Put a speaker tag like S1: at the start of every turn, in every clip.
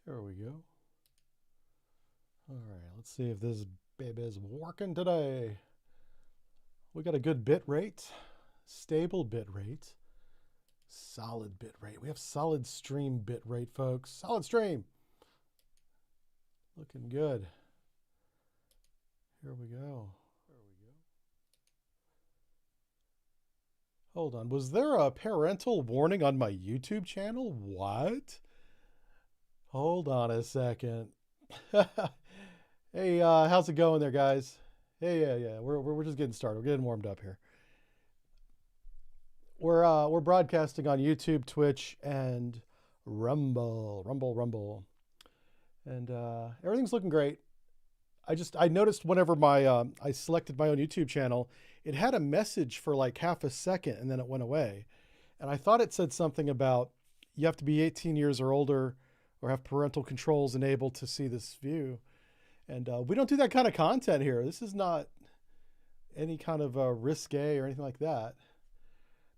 S1: There we go. All right, let's see if this baby is working today. We got a good bit rate, stable bit rate, solid bit rate. We have solid stream bit rate, folks. Solid stream. Looking good. Here we go. Hold on. Was there a parental warning on my YouTube channel? What? Hold on a second. Hey, how's it going there, guys? Hey, yeah. We're just getting started. We're getting warmed up here. We're broadcasting on YouTube, Twitch, and Rumble. And everything's looking great. I noticed whenever I selected my own YouTube channel, it had a message for like half a second and then it went away. And I thought it said something about you have to be 18 years or older or have parental controls enabled to see this view. And we don't do that kind of content here. This is not any kind of risque or anything like that.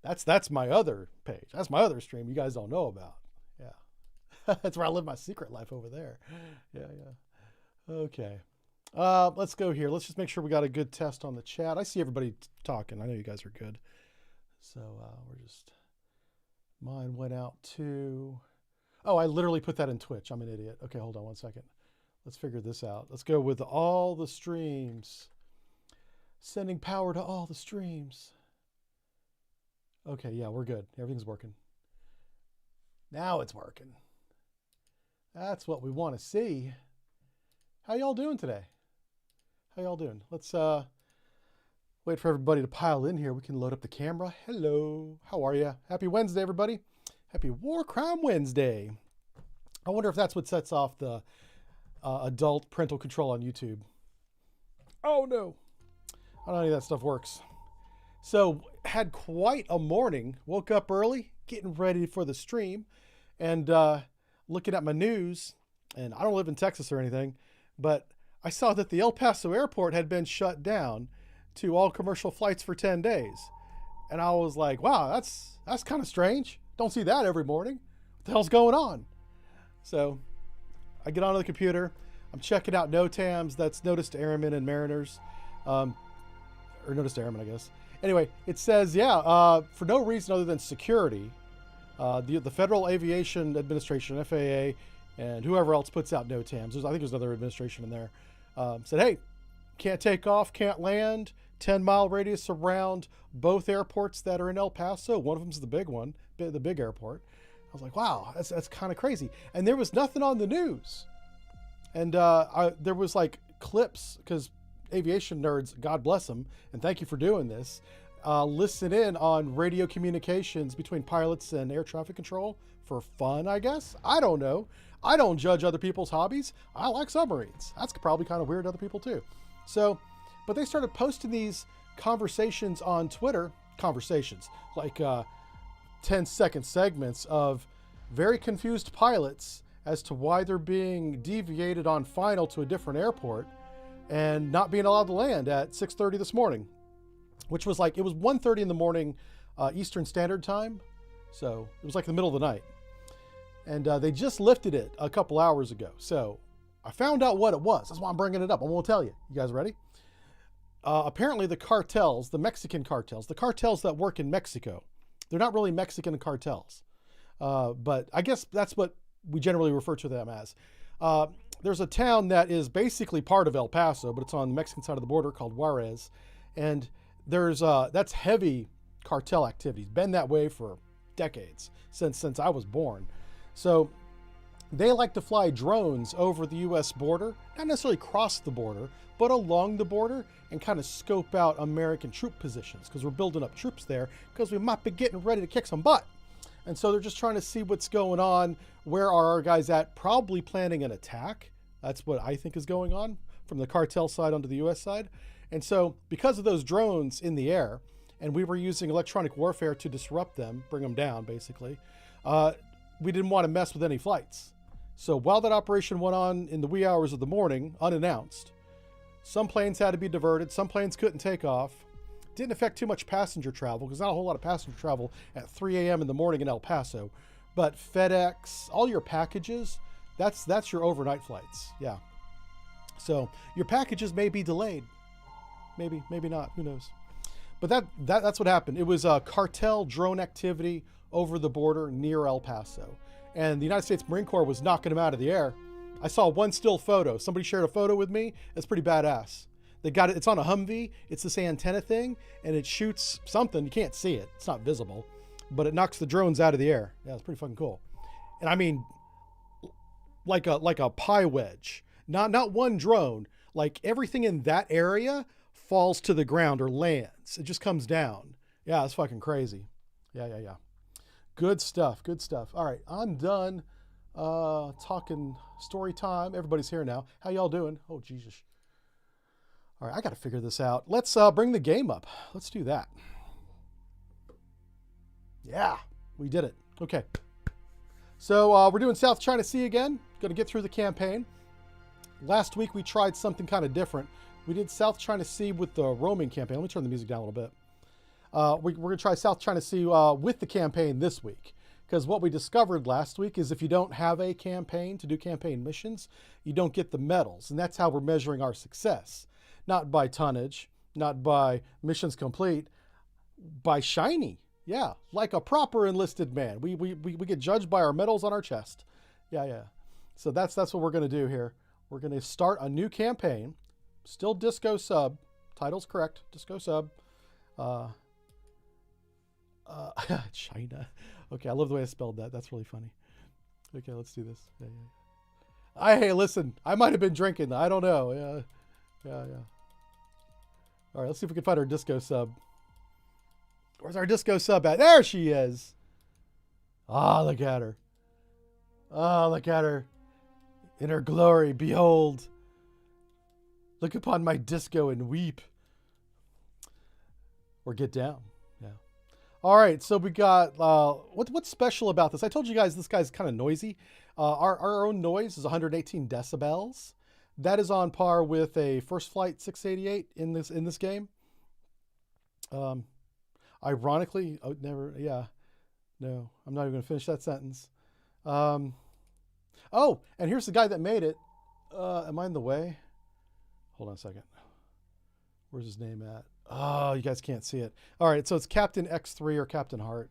S1: That's my other page. That's my other stream you guys don't know about. Yeah. That's where I live my secret life over there. Yeah. Okay. Let's go here. Let's just make sure we got a good test on the chat. I see everybody talking. I know you guys are good. So mine went out to, I literally put that in Twitch. I'm an idiot. Okay, hold on one second. Let's figure this out. Let's go with all the streams. Sending power to all the streams. Okay, yeah, we're good. Everything's working. Now it's working. That's what we want to see. How y'all doing today? How y'all doing? Let's wait for everybody to pile in here. We can load up the camera. Hello. How are you? Happy Wednesday, everybody. Happy War Crime Wednesday. I wonder if that's what sets off the adult parental control on YouTube. Oh, no. I don't know how any of that stuff works. So, had quite a morning. Woke up early, getting ready for the stream, and looking at my news. And I don't live in Texas or anything, but I saw that the El Paso airport had been shut down to all commercial flights for 10 days. And I was like, wow, that's kind of strange. Don't see that every morning. What the hell's going on? So I get onto the computer. I'm checking out NOTAMs. That's Notice to Airmen and Mariners. Or Notice to Airmen, I guess. Anyway, it says, for no reason other than security, the Federal Aviation Administration, FAA, and whoever else puts out NOTAMs, I think there's another administration in there, said, hey, can't take off, can't land, 10-mile radius around both airports that are in El Paso. One of them's the big one, the big airport. I was like, wow, that's kind of crazy. And there was nothing on the news. And there was like clips, because aviation nerds, God bless them, and thank you for doing this, listen in on radio communications between pilots and air traffic control for fun, I guess. I don't know. I don't judge other people's hobbies. I like submarines. That's probably kind of weird to other people too. So, but they started posting these conversations on Twitter, like 10-second segments of very confused pilots as to why they're being deviated on final to a different airport and not being allowed to land at 6:30 this morning, which was like, it was 1:30 in the morning Eastern Standard Time. So it was like the middle of the night. And they just lifted it a couple hours ago. So I found out what it was. That's why I'm bringing it up. I'm going to tell you. You guys ready? Apparently the cartels, the Mexican cartels, the cartels that work in Mexico, they're not really Mexican cartels. But I guess that's what we generally refer to them as. There's a town that is basically part of El Paso, but it's on the Mexican side of the border called Juarez. And that's heavy cartel activities. Been that way for decades, since I was born. So they like to fly drones over the U.S. border, not necessarily cross the border, but along the border and kind of scope out American troop positions, because we're building up troops there because we might be getting ready to kick some butt. And so they're just trying to see what's going on. Where are our guys at? Probably planning an attack. That's what I think is going on from the cartel side onto the U.S. side. And so because of those drones in the air, and we were using electronic warfare to disrupt them, bring them down basically, we didn't want to mess with any flights. So while that operation went on in the wee hours of the morning, unannounced, some planes had to be diverted, some planes couldn't take off. Didn't affect too much passenger travel, because not a whole lot of passenger travel at 3 a.m. in the morning in El Paso. But FedEx, all your packages That's your overnight flights. Yeah. So your packages may be delayed. Maybe not. Who knows? But that's what happened. It was a cartel drone activity over the border near El Paso. And the United States Marine Corps was knocking them out of the air. I saw one still photo. Somebody shared a photo with me. It's pretty badass. They got it. It's on a Humvee. It's this antenna thing, and it shoots something. You can't see it. It's not visible, but it knocks the drones out of the air. Yeah, it's pretty fucking cool. And I mean, like a pie wedge. Not one drone. Like everything in that area falls to the ground or lands. It just comes down. Yeah, it's fucking crazy. Yeah. Good stuff. All right, I'm done talking story time. Everybody's here now. How y'all doing? Oh, Jesus. All right, I got to figure this out. Let's bring the game up. Let's do that. Yeah, we did it. Okay. So we're doing South China Sea again. Going to get through the campaign. Last week we tried something kind of different. We did South China Sea with the roaming campaign. Let me turn the music down a little bit. We're going to try South China Sea with the campaign this week. Because what we discovered last week is if you don't have a campaign to do campaign missions, you don't get the medals. And that's how we're measuring our success. Not by tonnage, not by missions complete, by shiny. Yeah, like a proper enlisted man. We get judged by our medals on our chest. Yeah. So that's what we're going to do here. We're going to start a new campaign. Still Disco Sub. Title's correct. Disco Sub. China. Okay, I love the way I spelled that. That's really funny. Okay, let's do this. Yeah. Hey, listen, I might have been drinking. I don't know. Yeah. All right, let's see if we can find our Disco Sub. Where's our Disco Sub at? There she is. Ah, look at her. Ah, look at her. In her glory, behold. Look upon my disco and weep. Or get down. Yeah. All right, so we got, what's special about this? I told you guys this guy's kind of noisy. Our own noise is 118 decibels. That is on par with a First Flight 688 in this game. Ironically, no, I'm not even going to finish that sentence. Oh, and here's the guy that made it. Am I in the way? Hold on a second. Where's his name at? Oh, you guys can't see it. All right, so it's Captain X3 or Captain Hart.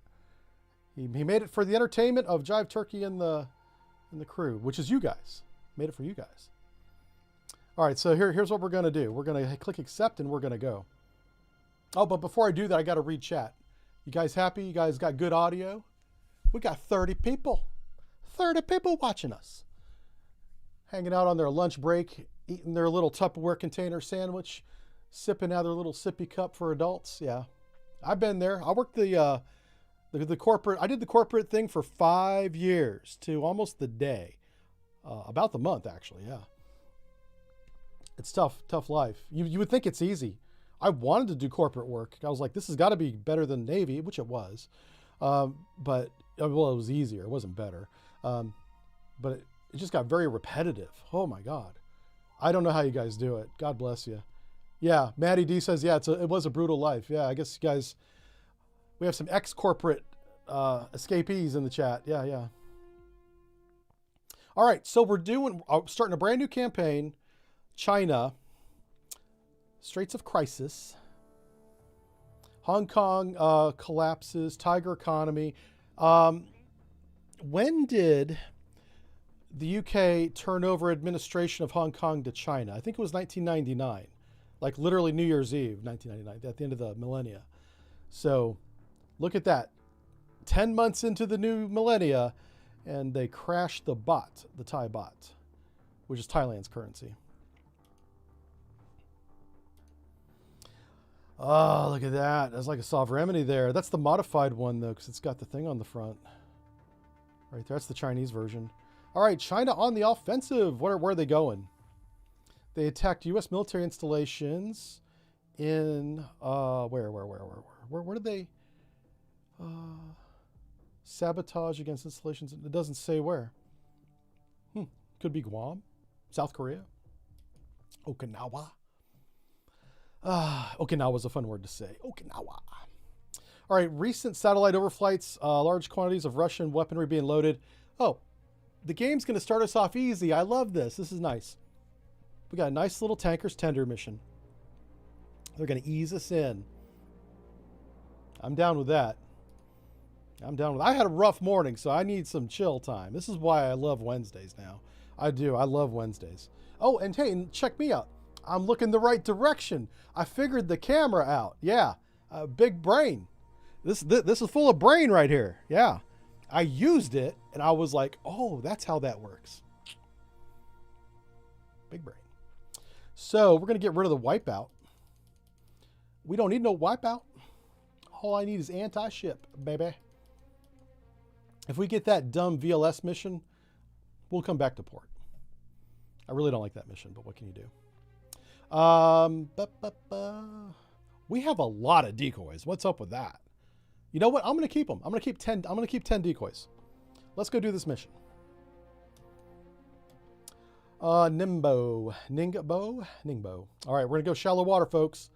S1: He made it for the entertainment of Jive Turkey and the crew, which is you guys. Made it for you guys. All right, so here's what we're going to do. We're going to click accept and we're going to go. Oh, but before I do that, I got to read chat. You guys happy? You guys got good audio? We got 30 people. 30 people watching us. Hanging out on their lunch break, eating their little Tupperware container sandwich, sipping out their little sippy cup for adults. Yeah, I've been there. I worked the corporate. I did the corporate thing for 5 years to almost the day, about the month actually. Yeah, it's tough life. You would think it's easy. I wanted to do corporate work. I was like, this has got to be better than Navy, which it was, but it was easier. It wasn't better, but it just got very repetitive. Oh my God, I don't know how you guys do it. God bless you. Yeah, Maddie D says, yeah, it was a brutal life. Yeah, I guess you guys, we have some ex-corporate escapees in the chat. Yeah. All right, so we're starting a brand new campaign. China, Straits of Crisis, Hong Kong collapses, tiger economy. When did the UK turn over administration of Hong Kong to China? I think it was 1999. Like literally New Year's Eve, 1999, at the end of the millennia. So look at that. 10 months into the new millennia, and they crashed the baht, the Thai baht, which is Thailand's currency. Oh, look at that. There's like a sovereignty there. That's the modified one, though, because it's got the thing on the front. Right there. That's the Chinese version. All right, China on the offensive. Where are they going? They attacked U.S. military installations in, where did they sabotage against installations? It doesn't say where. Could be Guam, South Korea, Okinawa. Okinawa is a fun word to say. Okinawa. All right, recent satellite overflights, large quantities of Russian weaponry being loaded. Oh, the game's going to start us off easy. I love this. This is nice. We got a nice little tanker's tender mission. They're going to ease us in. I'm down with that. I had a rough morning, so I need some chill time. This is why I love Wednesdays now. I do. I love Wednesdays. Oh, and hey, check me out. I'm looking the right direction. I figured the camera out. Yeah. Big brain. This is full of brain right here. Yeah. I used it, and I was like, oh, that's how that works. Big brain. So we're going to get rid of the wipeout. We don't need no wipeout. All I need is anti-ship, baby. If we get that dumb VLS mission, we'll come back to port. I really don't like that mission, but what can you do? We have a lot of decoys. What's up with that? You know what? I'm going to keep them. I'm going to keep 10. I'm going to keep 10 decoys. Let's go do this mission. Ningbo. All right, we're going to go shallow water, folks.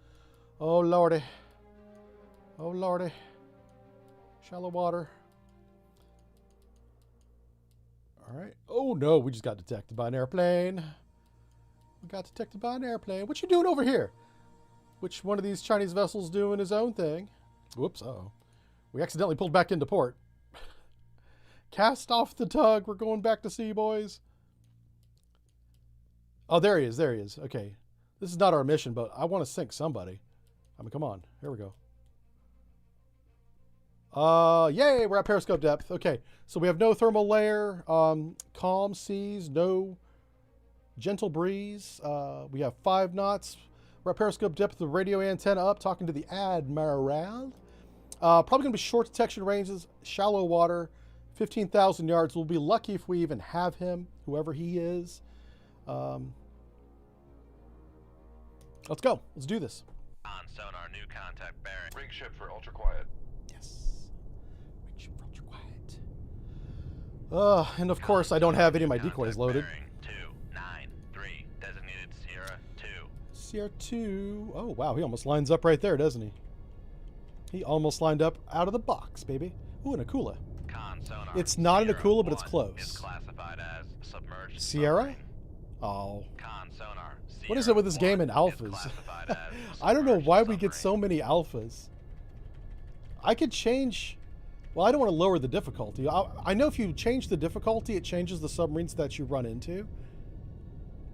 S1: Oh, Lordy. Oh, Lordy. Shallow water. All right. Oh, no, we just got detected by an airplane. We got detected by an airplane. What you doing over here? Which one of these Chinese vessels doing his own thing? Whoops, uh-oh. We accidentally pulled back into port. Cast off the tug. We're going back to sea, boys. Oh, there he is. There he is. Okay. This is not our mission, but I want to sink somebody. I mean, come on. Here we go. Yay, we're at periscope depth. Okay, so we have no thermal layer, calm seas, no gentle breeze. We have 5 knots. We're at periscope depth, the radio antenna up, talking to the Admiral. Probably going to be short detection ranges, shallow water, 15,000 yards. We'll be lucky if we even have him, whoever he is. Let's go. Let's do this.
S2: On sonar, new contact bearing.
S3: Rig ship for ultra quiet.
S1: Yes. Rig ship for ultra quiet. And of course, I don't have any of my decoys loaded.
S2: 293, designated Sierra 2.
S1: Sierra 2. Oh, wow. He almost lines up right there, doesn't he? He almost lined up out of the box, baby. Ooh, an Akula.
S2: Sonar,
S1: it's not
S2: Sierra
S1: an Akula, but it's
S2: 1
S1: close.
S2: Is classified as submerged
S1: Sierra?
S2: submarine.
S1: Oh.
S2: Sonar,
S1: What is it with this game and alphas? I don't know why we get so many alphas. I could change... Well, I don't want to lower the difficulty. I know if you change the difficulty, it changes the submarines that you run into.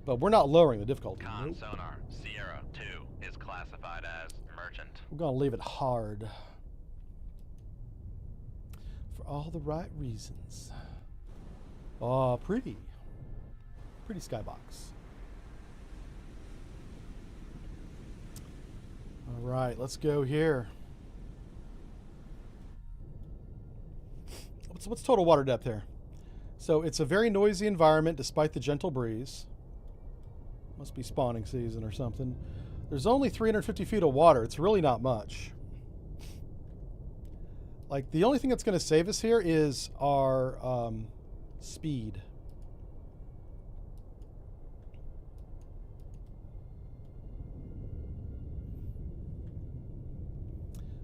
S1: But we're not lowering the difficulty. Nope.
S2: Sonar, Sierra 2 is classified as merchant.
S1: We're going to leave it hard. For all the right reasons. Oh, pretty. Pretty skybox. All right, let's go here. What's total water depth here? So it's a very noisy environment despite the gentle breeze. Must be spawning season or something. There's only 350 feet of water. It's really not much. Like, the only thing that's going to save us here is our speed.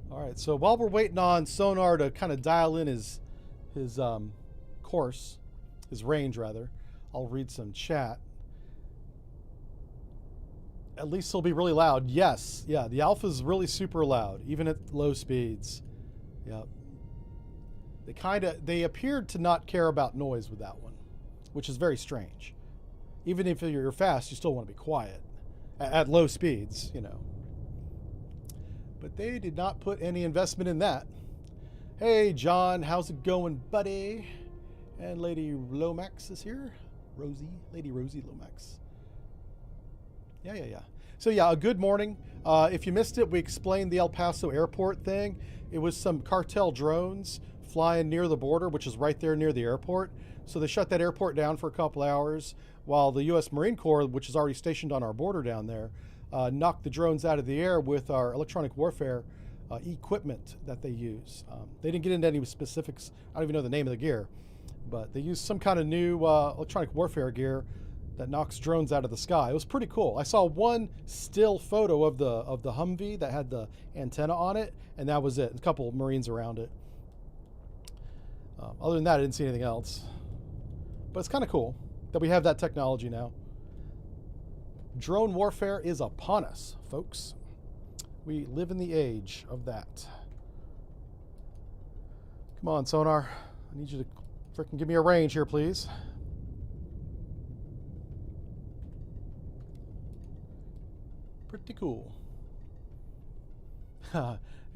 S1: All right, so while we're waiting on sonar to kind of dial in his course, his range rather, I'll read some chat. At least he'll be really loud. Yes, yeah, the alpha's really super loud, even at low speeds. Yep. They appeared to not care about noise with that one, which is very strange. Even if you're fast, you still want to be quiet at low speeds, you know. But they did not put any investment in that. Hey, John, how's it going, buddy? And Lady Lomax is here. Lady Rosie Lomax. Yeah. So yeah, a good morning. If you missed it, we explained the El Paso airport thing. It was some cartel drones flying near the border, which is right there near the airport. So they shut that airport down for a couple hours while the U.S. Marine Corps, which is already stationed on our border down there, knocked the drones out of the air with our electronic warfare equipment that they use. They didn't get into any specifics. I don't even know the name of the gear, but they used some kind of new electronic warfare gear that knocks drones out of the sky. It was pretty cool. I saw one still photo of the Humvee that had the antenna on it, and that was it. A couple of Marines around it. Other than that, I didn't see anything else. But it's kind of cool that we have that technology now. Drone warfare is upon us, folks. We live in the age of that. Come on, sonar. I need you to freaking give me a range here, please. Pretty cool.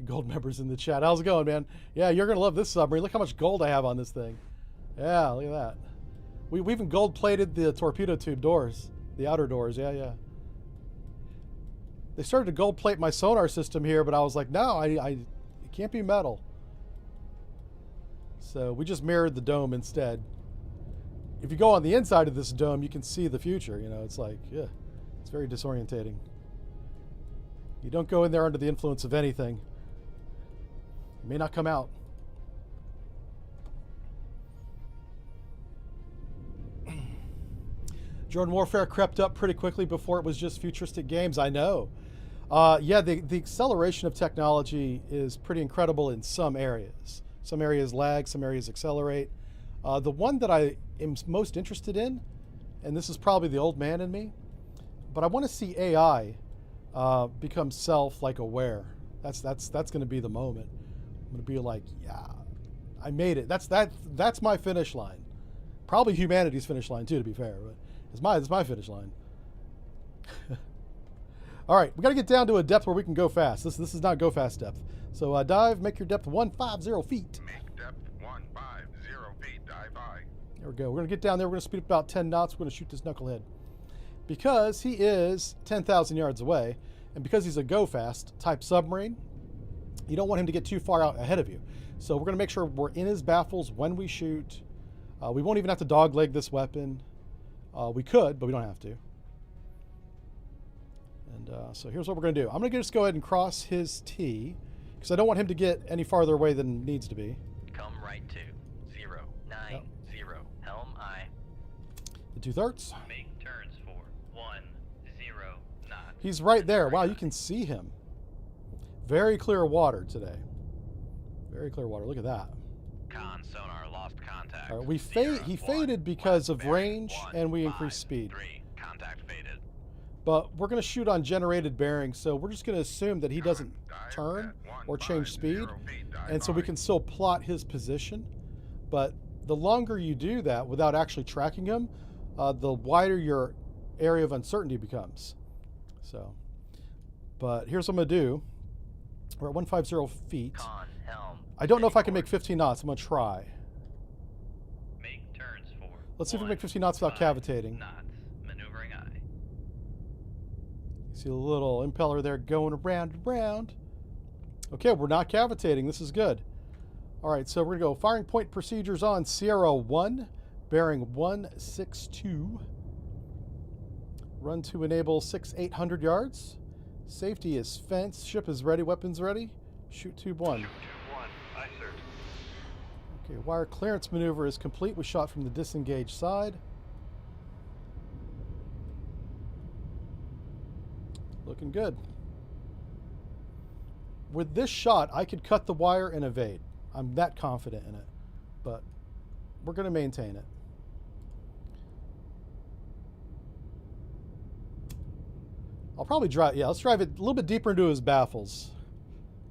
S1: Gold members in the chat. How's it going, man? Yeah, you're going to love this submarine. Look how much gold I have on this thing. Yeah, look at that. We even gold-plated the torpedo tube doors. The outer doors, yeah. They started to gold-plate my sonar system here, but I was like, no, it can't be metal. So we just mirrored the dome instead. If you go on the inside of this dome, you can see the future. You know, it's like, yeah, it's very disorientating. You don't go in there under the influence of anything. You may not come out. Drone warfare crept up pretty quickly before it was just futuristic games. I know. Yeah, the acceleration of technology is pretty incredible in some areas. Some areas lag, some areas accelerate. The one that I am most interested in, and this is probably the old man in me, but I want to see AI become aware. That's going to be the moment. I'm going to be like, yeah, I made it. That's my finish line. Probably humanity's finish line too, to be fair, but it's my finish line. All right, we got to get down to a depth where we can go fast. This is not go fast depth. So dive, make your depth 150 feet.
S3: Make depth 150 feet, dive high.
S1: There we go. We're going to get down there. We're going to speed up about 10 knots. We're going to shoot this knucklehead. Because he is 10,000 yards away, and because he's a go fast type submarine, you don't want him to get too far out ahead of you. So we're going to make sure we're in his baffles when we shoot. We won't even have to dogleg this weapon. We could, but we don't have to. And so here's what we're going to do. I'm going to just go ahead and cross his T, because I don't want him to get any farther away than needs to be.
S2: Come right to 090. Helm I.
S1: The 2/3.
S2: Make turns for 10 knots.
S1: He's right there. Wow, you can see him. Very clear water today. Very clear water. Look at that.
S2: Con sonar lost contact.
S1: All right, he faded because of range, and we increased speed.
S2: Contact faded.
S1: But we're going to shoot on generated bearings, so we're just going to assume that he doesn't turn or change speed, and so we can still plot his position. But the longer you do that without actually tracking him, the wider your area of uncertainty becomes. So, but here's what I'm going to do. We're at 150 feet.
S2: Con, helm,
S1: I don't know if I can make 15 knots. I'm going to try.
S2: Make turns for
S1: Let's see if we can make 15 knots without cavitating.
S2: Knots. Maneuvering I.
S1: See a little impeller there going around and around. Okay, we're not cavitating. This is good. All right, so we're going to go firing point procedures on Sierra 1, bearing 162. Run to enable 800 yards. Safety is fence. Ship is ready. Weapons ready. Shoot tube 1.
S2: Tube 1. Aye, sir.
S1: Okay, wire clearance maneuver is complete. We shot from the disengaged side. Looking good. With this shot, I could cut the wire and evade. I'm that confident in it. But we're going to maintain it. I'll probably drive, yeah, let's drive it a little bit deeper into his baffles.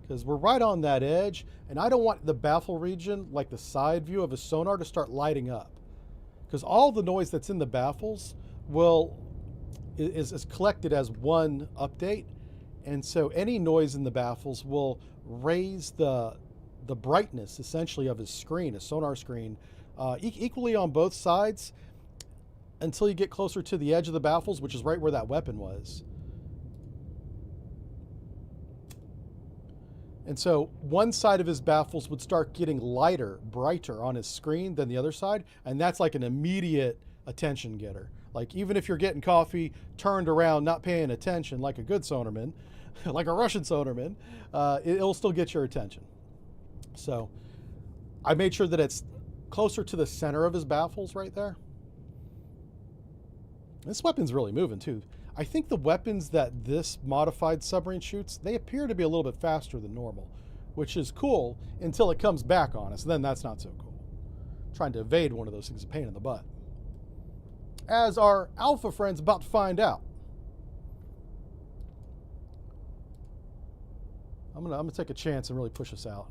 S1: Because we're right on that edge, and I don't want the baffle region, like the side view of a sonar, to start lighting up. Because all the noise that's in the baffles is collected as one update, and so any noise in the baffles will raise the brightness, essentially, of his screen, his sonar screen, equally on both sides, until you get closer to the edge of the baffles, which is right where that weapon was. And so one side of his baffles would start getting lighter, brighter on his screen than the other side, and that's like an immediate attention getter. Like, even if you're getting coffee, turned around, not paying attention like a good sonarman, like a Russian sonarman, it'll still get your attention. So I made sure that it's closer to the center of his baffles right there. This weapon's really moving too. I think the weapons that this modified submarine shoots, they appear to be a little bit faster than normal, which is cool until it comes back on us. Then that's not so cool. Trying to evade one of those things is a pain in the butt. as our Alpha friend's about to find out. I'm gonna take a chance and really push us out.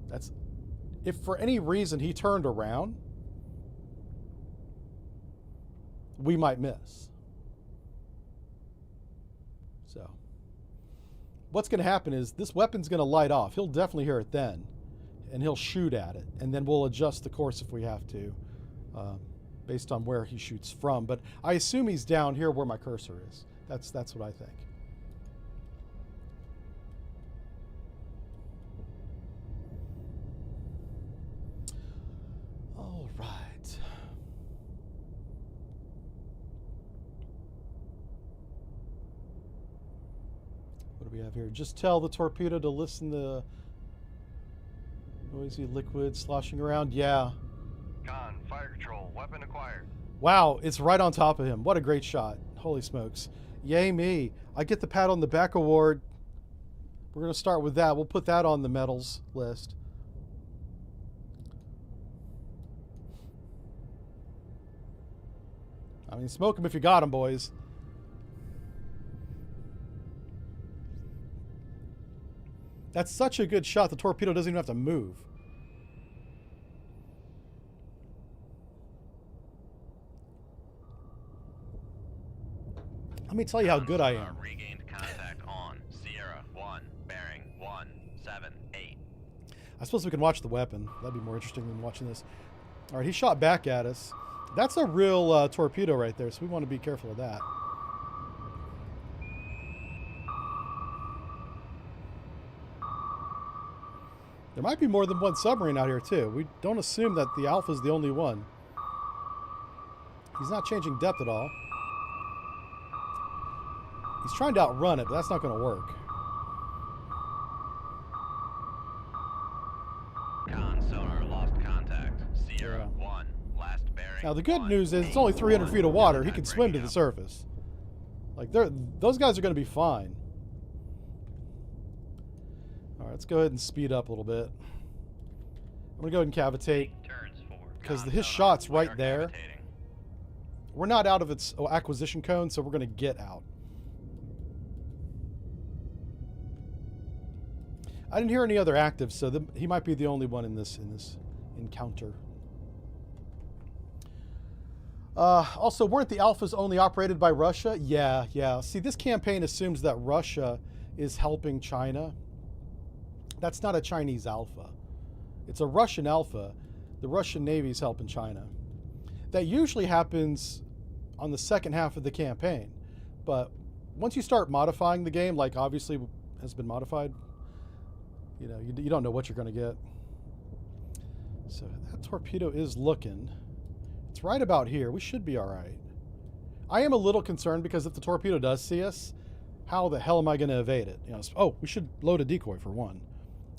S1: That's if for any reason he turned around, we might miss. So what's going to happen is this weapon's going to light off. He'll definitely hear it then, and he'll shoot at it, and then we'll adjust the course if we have to, based on where he shoots from. But I assume he's down here where my cursor is. That's what I think. All right. What do we have here? Just tell the torpedo to listen to noisy liquid sloshing around. Yeah.
S3: Con, fire control, weapon acquired.
S1: Wow, it's right on top of him. What a great shot. Holy smokes. Yay me. I get the pat on the back award. We're going to start with that. We'll put that on the medals list. I mean, smoke him if you got him, boys. That's such a good shot. The torpedo doesn't even have to move. Let me tell you how good I am.
S2: Regained contact on Sierra 1, bearing 178.
S1: I suppose we can watch the weapon. That'd be more interesting than watching this. All right, he shot back at us. That's a real torpedo right there, so we want to be careful of that. There might be more than one submarine out here, too. We don't assume that the Alpha's the only one. He's not changing depth at all. He's trying to outrun it, but that's not going to work.
S2: Con sonar lost contact. Sierra 1, last bearing.
S1: Now, the good news is it's only 300 feet of water. He can swim to the surface. Like, those guys are going to be fine. All right, let's go ahead and speed up a little bit. I'm going to go ahead and cavitate because his shot's right there. We're not out of its acquisition cone, so we're going to get out. I didn't hear any other actives, so he might be the only one in this encounter. Also, weren't the Alphas only operated by Russia? Yeah. See, this campaign assumes that Russia is helping China. That's not a Chinese Alpha. It's a Russian Alpha. The Russian Navy's helping China. That usually happens on the second half of the campaign. But once you start modifying the game, like obviously has been modified, you know, you don't know what you're going to get. So that torpedo is looking. It's right about here. We should be all right. I am a little concerned because if the torpedo does see us, how the hell am I going to evade it? You know, oh, we should load a decoy for one.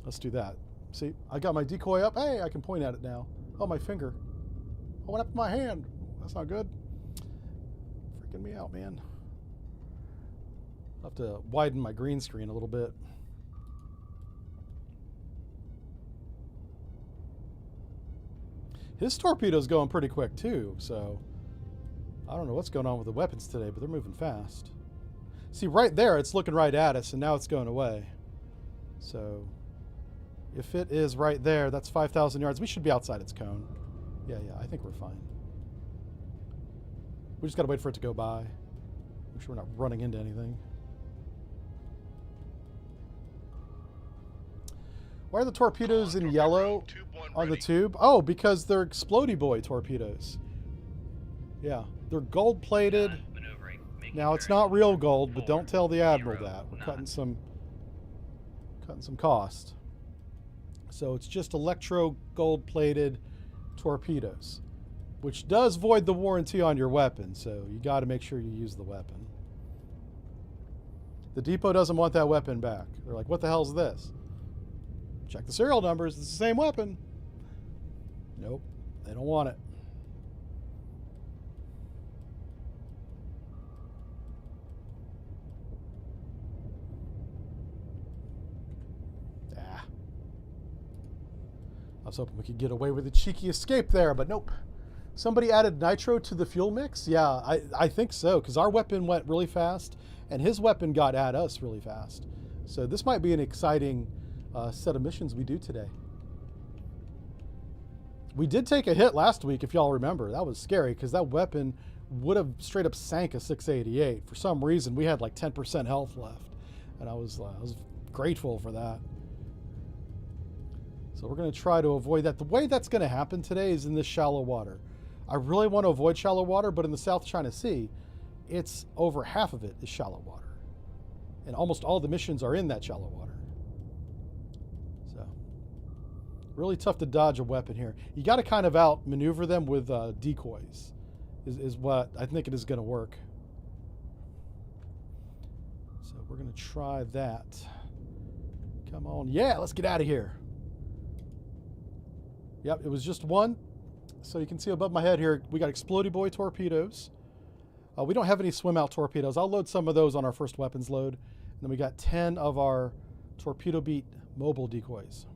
S1: Let's do that. See, I got my decoy up. Hey, I can point at it now. Oh, my finger. Oh, what happened to my hand? That's not good. Freaking me out, man. I'll have to widen my green screen a little bit. His torpedo's going pretty quick, too, so I don't know what's going on with the weapons today, but they're moving fast. See, right there, it's looking right at us, and now it's going away. So if it is right there, that's 5,000 yards. We should be outside its cone. Yeah, I think we're fine. We just got to wait for it to go by. Make sure we're not running into anything. Why are the torpedoes in yellow on the tube? Oh, because they're Explodey Boy torpedoes. Yeah, they're gold-plated. Now, it's not real gold, but don't tell the Admiral that. We're cutting some cost. So it's just electro gold-plated torpedoes, which does void the warranty on your weapon, so you got to make sure you use the weapon. The depot doesn't want that weapon back. They're like, what the hell's this? Check the serial numbers. It's the same weapon. Nope, they don't want it. I was hoping we could get away with a cheeky escape there, but nope. Somebody added nitro to the fuel mix? Yeah, I think so, because our weapon went really fast, and his weapon got at us really fast. So this might be an exciting set of missions we do today. We did take a hit last week, if y'all remember. That was scary, because that weapon would have straight up sank a 688. For some reason, we had like 10% health left, and I was grateful for that. So we're going to try to avoid that. The way that's going to happen today is in this shallow water. I really want to avoid shallow water, but in the South China Sea, it's over half of it is shallow water. And almost all the missions are in that shallow water. So, really tough to dodge a weapon here. You got to kind of outmaneuver them with decoys, is what I think it is going to work. So we're going to try that. Come on. Yeah, let's get out of here. Yep, it was just one. So you can see above my head here, we got Explodey Boy torpedoes. We don't have any swim out torpedoes. I'll load some of those on our first weapons load. And then we got 10 of our torpedo beat mobile decoys.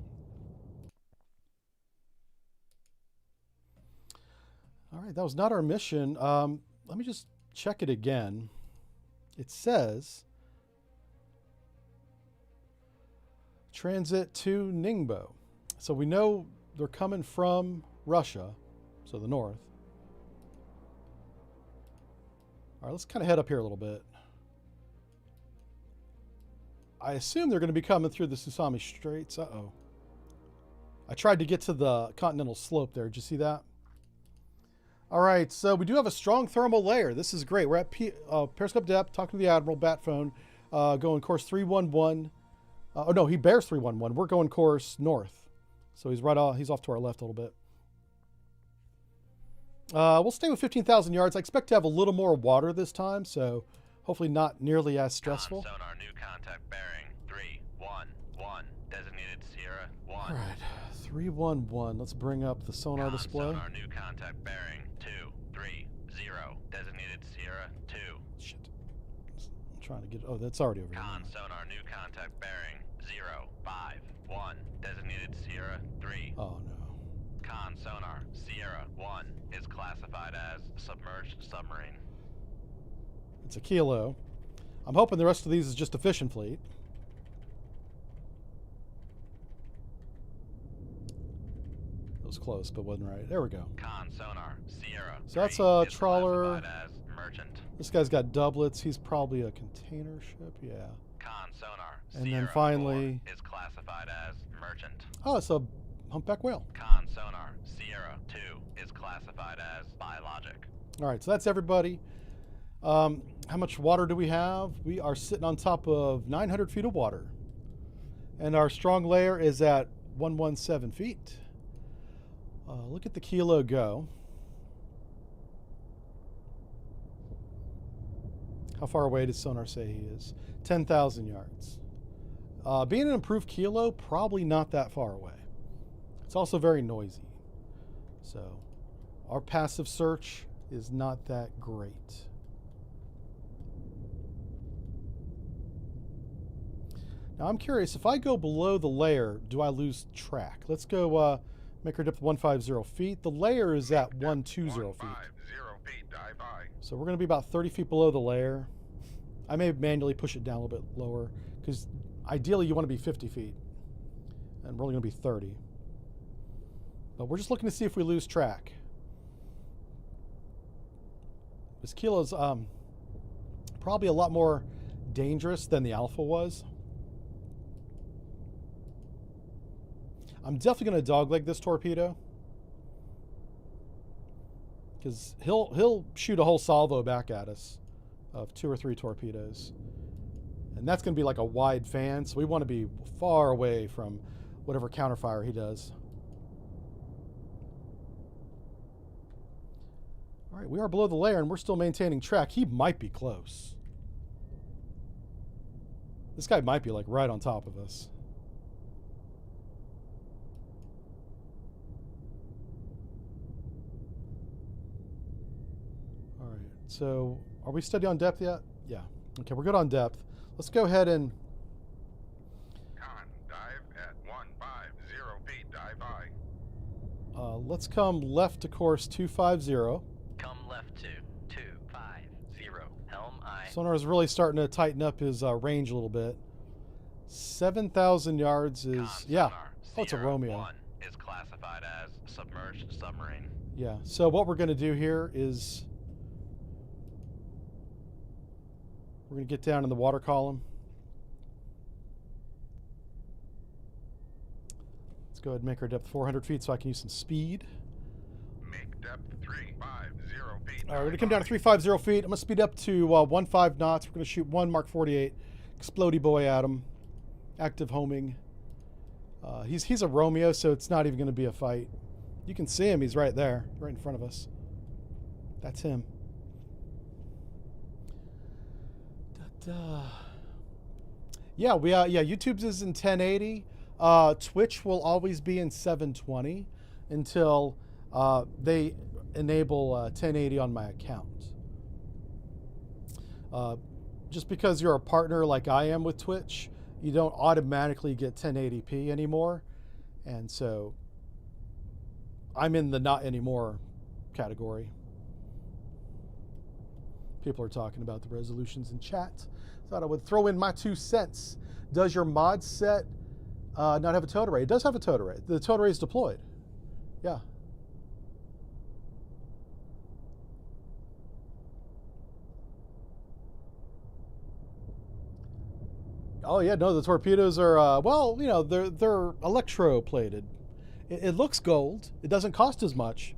S1: All right, that was not our mission. Let me just check it again. It says transit to Ningbo. So we know they're coming from Russia, so the north. All right, let's kind of head up here a little bit. I assume they're going to be coming through the Susami Straits. Uh-oh. I tried to get to the continental slope there. Did you see that? All right, so we do have a strong thermal layer. This is great. We're at periscope depth, talking to the Admiral, bat phone, going course 311. Oh, no, he bears 311. We're going course north. So he's he's off to our left a little bit. We'll stay with 15,000 yards. I expect to have a little more water this time, so hopefully not nearly as stressful.
S2: Sonar, new contact bearing 311, designated Sierra 1.
S1: All right, 311. Let's bring up the sonar display.
S2: Sonar, new contact bearing 230, designated Sierra 2.
S1: Shit. I'm trying to get. Oh, that's already over here.
S2: Sonar, new contact bearing 051, designated Sierra 3.
S1: Oh no.
S2: Sonar, Sierra 1 is classified as submerged submarine.
S1: It's a kilo. I'm hoping the rest of these is just a fishing fleet. It was close, but wasn't right. There we go.
S2: Sonar, Sierra.
S1: So that's a trawler.
S2: As merchant.
S1: This guy's got doublets. He's probably a container ship. Yeah.
S2: Sonar,
S1: And
S2: Sierra
S1: then finally,
S2: 4 is classified as merchant.
S1: oh, it's a humpback whale.
S2: Sonar, Sierra 2 is classified as biologic.
S1: All right, so that's everybody. How much water do we have? We are sitting on top of 900 feet of water. And our strong layer is at 117 feet. Look at the kilo go. How far away does sonar say he is? 10,000 yards. Being an improved kilo, probably not that far away. It's also very noisy. So our passive search is not that great. Now I'm curious, if I go below the layer, do I lose track? Let's go make our depth 150 feet. The layer is at 120 feet.
S3: 150 feet, dive by.
S1: So we're going to be about 30 feet below the layer. I may manually push it down a little bit lower, because ideally you want to be 50 feet. And we're only going to be 30. But we're just looking to see if we lose track. This kilo's probably a lot more dangerous than the Alpha was. I'm definitely going to dogleg this torpedo, because he'll shoot a whole salvo back at us of 2 or 3 torpedoes. And that's going to be like a wide fan, so we want to be far away from whatever counterfire he does. All right, we are below the layer and we're still maintaining track. He might be close. This guy might be like right on top of us. All right, so are we steady on depth yet? Yeah. Okay, we're good on depth. Let's go ahead and...
S3: Dive at 150 feet, dive by.
S1: Let's come left to course 250.
S2: Come left to 250. Helm I.
S1: Sonar is really starting to tighten up his range a little bit. 7,000 yards is, yeah. Oh, it's a Romeo.
S2: 1 is classified as submerged submarine.
S1: Yeah, so what we're going to do here is we're going to get down in the water column. Let's go ahead and make our depth 400 feet so I can use some speed.
S3: Make depth 350 feet.
S1: All right, we're going to come down to 350 feet. I'm going to speed up to 15 knots. We're going to shoot one Mark 48 Explodey boy at him. Active homing. He's a Romeo, so it's not even going to be a fight. You can see him. He's right there, right in front of us. That's him. Yeah, YouTube's is in 1080. Twitch will always be in 720 until they enable 1080 on my account. Just because you're a partner like I am with Twitch, you don't automatically get 1080p anymore. And so I'm in the not anymore category. People are talking about the resolutions in chat. Thought I would throw in my 2 cents. Does your mod set not have a towed array? It does have a towed array. The towed array is deployed. Yeah. Oh yeah, no, the torpedoes are well, you know, they're electroplated. It looks gold. It doesn't cost as much.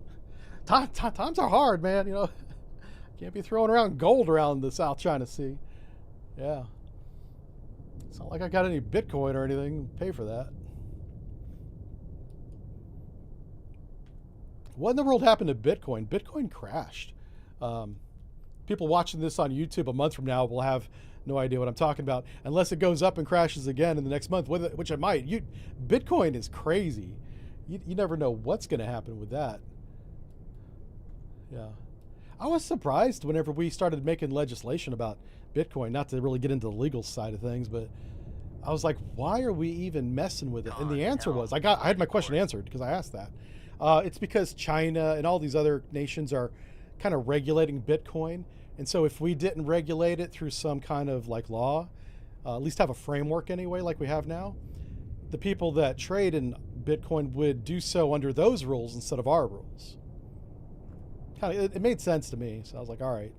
S1: Times are hard, man. You know, can't be throwing around gold around the South China Sea. Yeah, it's not like I got any Bitcoin or anything to pay for that. What in the world happened to Bitcoin? Bitcoin crashed. People watching this on YouTube a month from now will have no idea what I'm talking about, unless it goes up and crashes again in the next month, which it might. Bitcoin is crazy. You never know what's going to happen with that. Yeah. I was surprised whenever we started making legislation about Bitcoin, not to really get into the legal side of things, but I was like, why are we even messing with it? And the answer was, I had my question answered because I asked that. It's because China and all these other nations are kind of regulating Bitcoin. And so if we didn't regulate it through some kind of like law, at least have a framework anyway, like we have now, the people that trade in Bitcoin would do so under those rules instead of our rules. Kind of, it made sense to me. So I was like, all right.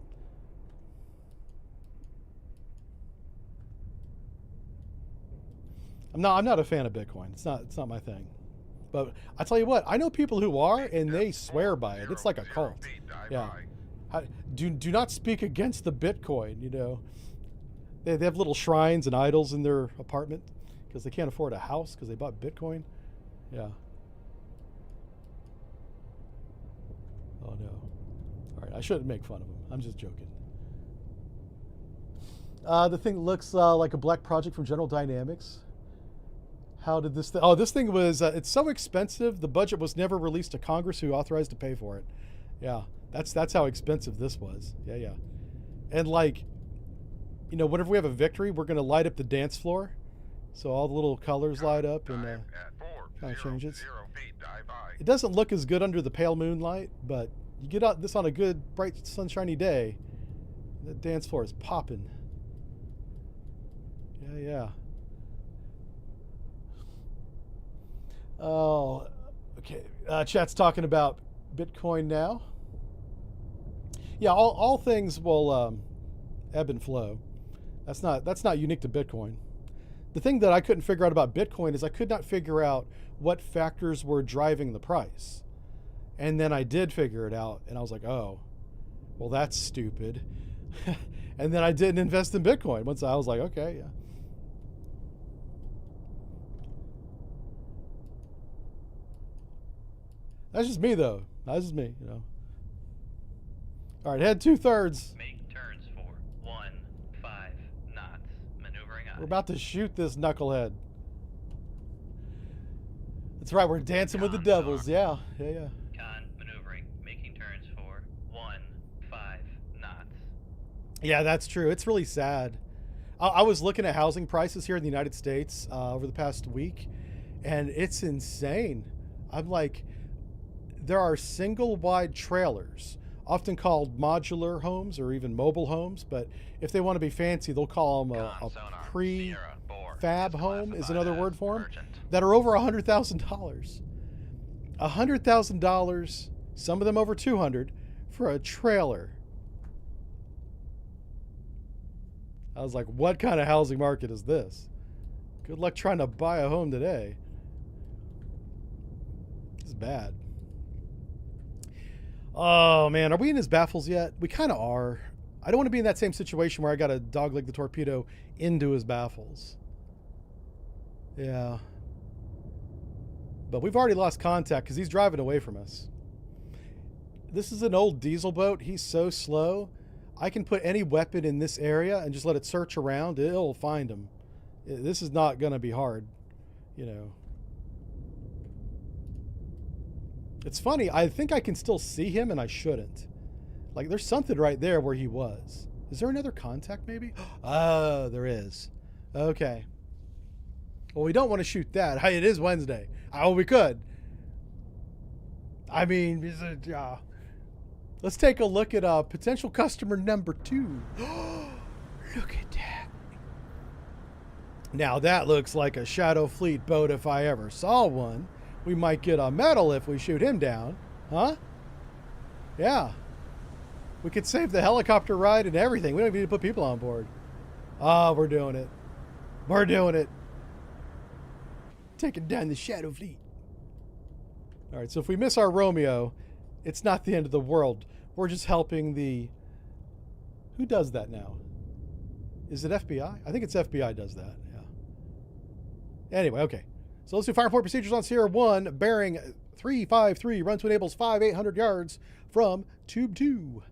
S1: I'm not a fan of Bitcoin. It's not my thing. But I tell you what, I know people who are, and they swear by it. It's like a cult. Yeah. Do not speak against the Bitcoin, you know. They have little shrines and idols in their apartment because they can't afford a house because they bought Bitcoin. Yeah. Oh no. All right, I shouldn't make fun of them. I'm just joking. The thing looks like a black project from General Dynamics. How did this thing? Oh, this thing was, it's so expensive, the budget was never released to Congress, who authorized to pay for it. Yeah, that's how expensive this was. Yeah. And like, you know, whenever we have a victory, we're going to light up the dance floor. So all the little colors light up and kind of changes. It doesn't look as good under the pale moonlight, but you get out this on a good, bright, sunshiny day, the dance floor is popping. Yeah. Oh, okay. Chat's talking about Bitcoin now. Yeah, all things will ebb and flow. That's not unique to Bitcoin. The thing that I couldn't figure out about Bitcoin is I could not figure out what factors were driving the price. And then I did figure it out, and I was like, oh, well, that's stupid. And then I didn't invest in Bitcoin. Once I was like, okay, yeah. That's just me, though. That's just me, you know. All right, head 2/3.
S2: Make turns for 15 knots. Maneuvering on.
S1: We're about to shoot this knucklehead. That's right, we're dancing with the devils. Yeah.
S2: Con maneuvering, making turns for 15 knots.
S1: Yeah, that's true. It's really sad. I was looking at housing prices here in the United States over the past week, and it's insane. I'm like, there are single wide trailers, often called modular homes or even mobile homes, but if they want to be fancy, they'll call them a
S2: Sonar. Sierra 4
S1: prefab
S2: is
S1: home is
S2: classified
S1: another
S2: as
S1: word for them,
S2: urgent.
S1: that are over $100,000. $100,000, some of them over 200, for a trailer. I was like, what kind of housing market is this? Good luck trying to buy a home today. This is bad. Oh man, are we in his baffles yet? We kind of are. I don't want to be in that same situation where I got to dogleg the torpedo into his baffles. Yeah. But we've already lost contact because he's driving away from us. This is an old diesel boat. He's so slow. I can put any weapon in this area and just let it search around. It'll find him. This is not going to be hard, you know. It's funny. I think I can still see him and I shouldn't. Like there's something right there where he was. Is there another contact maybe? Oh, there is. Okay. Well, we don't want to shoot that. Hey, it is Wednesday. Oh, we could. I mean, let's take a look at potential customer number 2. Look at that. Now that looks like a Shadow Fleet boat if I ever saw one. We might get a medal if we shoot him down. Huh? Yeah. We could save the helicopter ride and everything. We don't even need to put people on board. Oh, we're doing it. We're doing it. Taking down the Shadow Fleet. All right, so if we miss our Romeo, it's not the end of the world. We're just helping the... Who does that now? Is it FBI? I think it's FBI does that, yeah. Anyway, okay. So let's do fire point procedures on Sierra 1, bearing 353, run to enables 5,800 yards from Tube 2.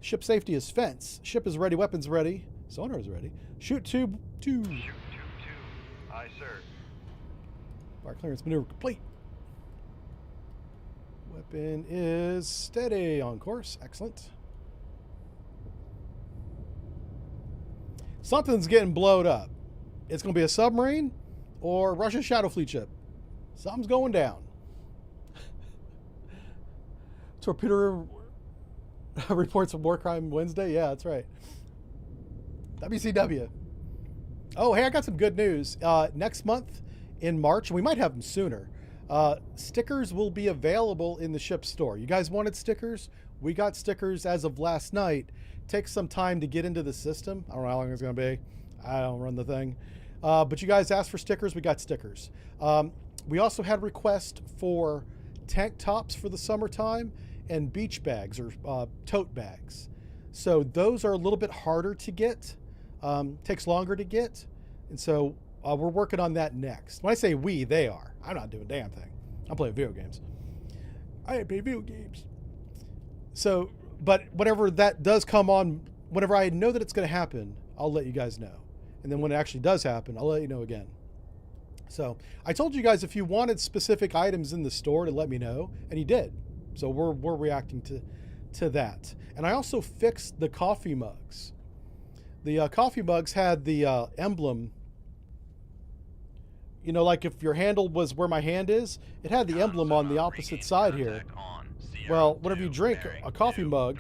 S1: Ship safety is fence. Ship is ready, weapons ready. Sonar is ready. Shoot Tube 2.
S3: Shoot Tube 2. Aye, sir.
S1: Fire clearance maneuver complete. Weapon is steady on course. Excellent. Something's getting blowed up. It's going to be a submarine or Russian Shadow Fleet ship. Something's going down. Torpedo reports of war crime Wednesday. Yeah, that's right. WCW. Oh, hey, I got some good news. Next month in March, and we might have them sooner, stickers will be available in the ship store. You guys wanted stickers? We got stickers as of last night. Takes some time to get into the system. I don't know how long it's going to be. I don't run the thing. But you guys asked for stickers. We got stickers. We also had requests for tank tops for the summertime and beach bags or tote bags. So those are a little bit harder to get. Takes longer to get. And so we're working on that next. When I say we, they are. I'm not doing a damn thing. I'm playing video games. I play video games. So, but whenever that does come on, whenever I know that it's going to happen, I'll let you guys know. And then when it actually does happen, I'll let you know again. So I told you guys if you wanted specific items in the store to let me know, and you did. So we're reacting to that. And I also fixed the coffee mugs. The coffee mugs had the emblem. You know, like if your handle was where my hand is, it had the emblem on the opposite side here. Well, whenever you drink a coffee mug,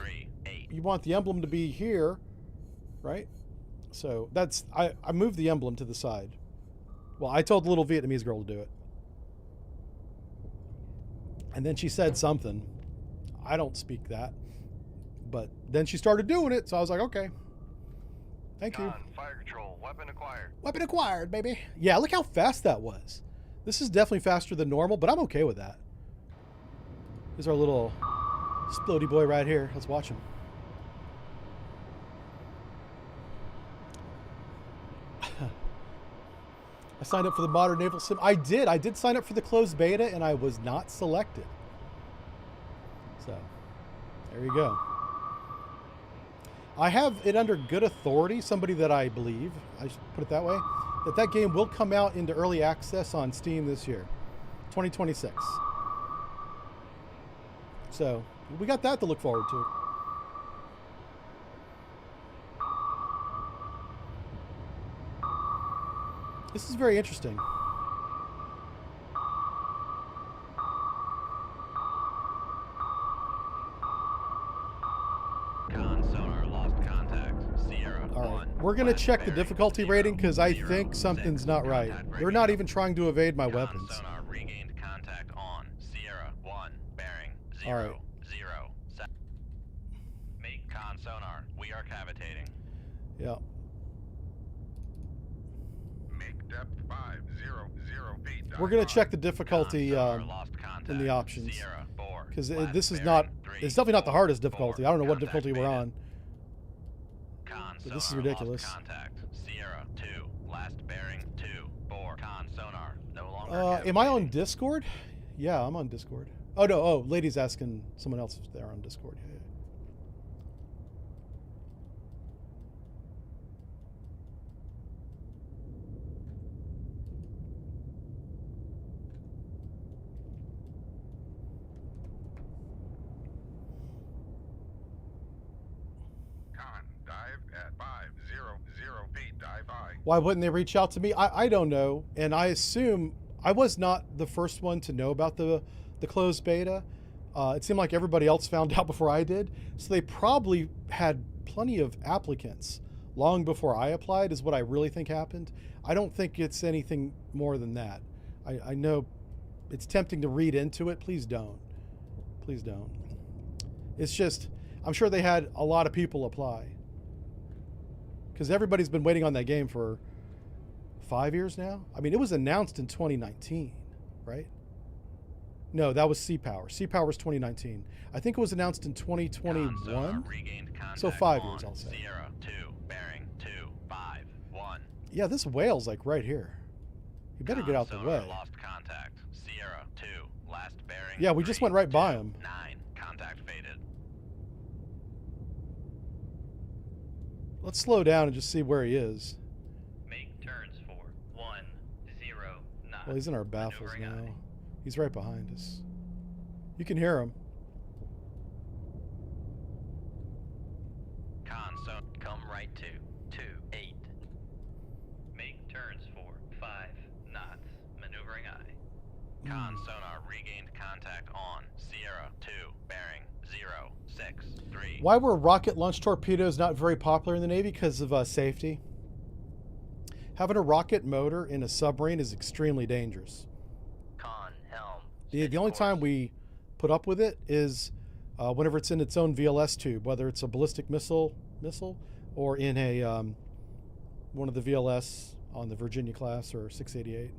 S1: you want the emblem to be here, right? So that's, I moved the emblem to the side. Well, I told the little Vietnamese girl to do it. And then she said something. I don't speak that. But then she started doing it, so I was like, okay. Thank you.
S3: Fire control. Weapon acquired.
S1: Weapon acquired, baby. Yeah, look how fast that was. This is definitely faster than normal, but I'm okay with that. Here's our little splody boy right here. Let's watch him. I signed up for the Modern Naval Sim. I did sign up for the closed beta, and I was not selected. So, there you go. I have it under good authority, somebody that I believe, I should put it that way, that game will come out into early access on Steam this year, 2026. So, we got that to look forward to. This is very interesting.
S2: sonar lost contact. Sierra
S1: All right,
S2: 1.
S1: we're gonna
S2: last
S1: check the
S2: bearing,
S1: difficulty
S2: 0,
S1: rating because I
S2: 0,
S1: think something's
S2: 6.
S1: not right.
S2: Contact
S1: They're
S2: radio.
S1: not even trying to evade my
S2: Con
S1: weapons.
S2: sonar regained contact on. Sierra 1. Bearing 0,
S1: All right.
S2: 0, 7. Make con sonar. We are cavitating.
S1: Yeah.
S3: Make depth 500 feet.
S1: We're gonna check the difficulty
S2: Con sonar lost contact.
S1: in the options
S2: Sierra 4.
S1: because
S2: last
S1: this is
S2: bearing,
S1: not.
S2: 3,
S1: It's definitely not the
S2: 4,
S1: hardest difficulty. I don't know what
S2: contact
S1: difficulty we're
S2: faded.
S1: on.
S2: Con
S1: But this is
S2: sonar
S1: ridiculous.
S2: lost contact. Sierra 2. Last bearing 2, 4. Con sonar. No longer
S1: Am I on
S2: cavitating.
S1: Discord? Yeah, I'm on Discord. Oh no. Oh, lady's asking someone else if they're on Discord. Yeah, yeah.
S3: Con, dive at 500 feet. Dive high.
S1: Why wouldn't they reach out to me? I don't know, and I assume I was not the first one to know about the closed beta. It seemed like everybody else found out before I did, so they probably had plenty of applicants long before I applied. Is what I really think happened. I don't think it's anything more than that. I know it's tempting to read into it. Please don't. Please don't. It's just I'm sure they had a lot of people apply. Because everybody's been waiting on that game for 5 years now. I mean, it was announced in 2019, right? No, that was Sea Power. Sea Power was 2019. I think it was announced in
S2: Con sonar
S1: 2021.
S2: regained contact
S1: So 5
S2: on.
S1: years, I'll say.
S2: Sierra 2. Bearing 2, 5, 1.
S1: Yeah, this whale's like right here. You better get
S2: Con
S1: out the
S2: sonar
S1: way.
S2: Lost contact. Sierra 2. Last bearing.
S1: Yeah, we just
S2: 3,
S1: went right by
S2: 2,
S1: him.
S2: 9. Contact faded.
S1: Let's slow down and just see where he is.
S2: Make turns for 1, 0, 9.
S1: Well, he's in our baffles
S2: Maneuvering
S1: now.
S2: eye.
S1: He's right behind us. You can hear him.
S2: Con sonar. Come right to 2, 8. Make turns for 5 knots. Maneuvering eye. Con sonar regained contact on. Sierra 2. Bearing 0, 6, 3.
S1: Why were rocket launch torpedoes not very popular in the Navy? Because of safety. Having a rocket motor in a submarine is extremely dangerous.
S2: Con helm.
S1: The only time we put up with it is whenever it's in its own VLS tube, whether it's a ballistic missile or in a one of the VLS on the Virginia class or 688.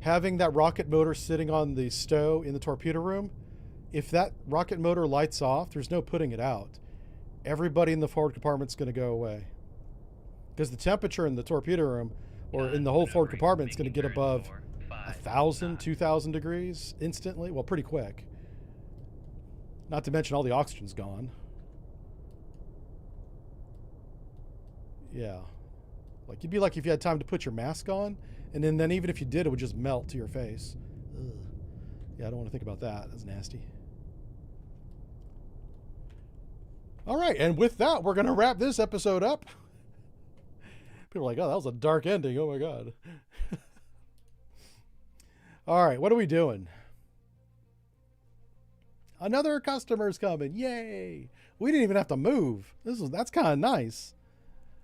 S1: Having that rocket motor sitting on the stow in the torpedo room, if that rocket motor lights off, there's no putting it out. Everybody in the forward compartment's going to go away. Because the temperature in the torpedo room or in the whole forward compartment is going to get above 1,000, 2,000 degrees instantly. Well, pretty quick. Not to mention all the oxygen's gone. Yeah. Like, you'd be like if you had time to put your mask on, and then even if you did, it would just melt to your face. Ugh. Yeah, I don't want to think about that. That's nasty. All right, and with that, we're going to wrap this episode up. People are like, oh, that was a dark ending. Oh, my God. All right, what are we doing? Another customer's coming. Yay. We didn't even have to move. That's kind of nice.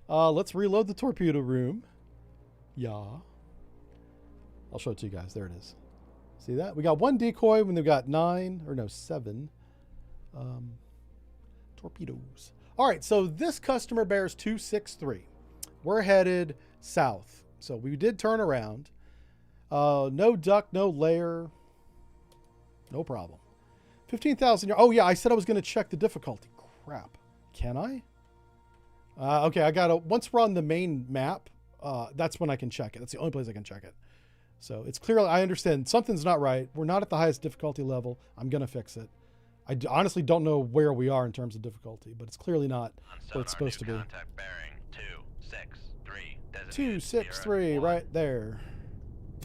S1: Let's reload the torpedo room. Yeah. I'll show it to you guys. There it is. See that? We got one decoy when they've got 7 torpedoes. All right, so this customer bears 263. We're headed south. So we did turn around. No duck, no layer. No problem. 15,000. Oh, yeah, I said I was going to check the difficulty. Crap. Can I? Okay, I got to. Once we're on the main map, that's when I can check it. That's the only place I can check it. So it's clearly, I understand something's not right. We're not at the highest difficulty level. I'm going to fix it. Honestly don't know where we are in terms of difficulty, but it's clearly not where it's supposed to be.
S2: Contact bearing 263.
S1: 263, right there.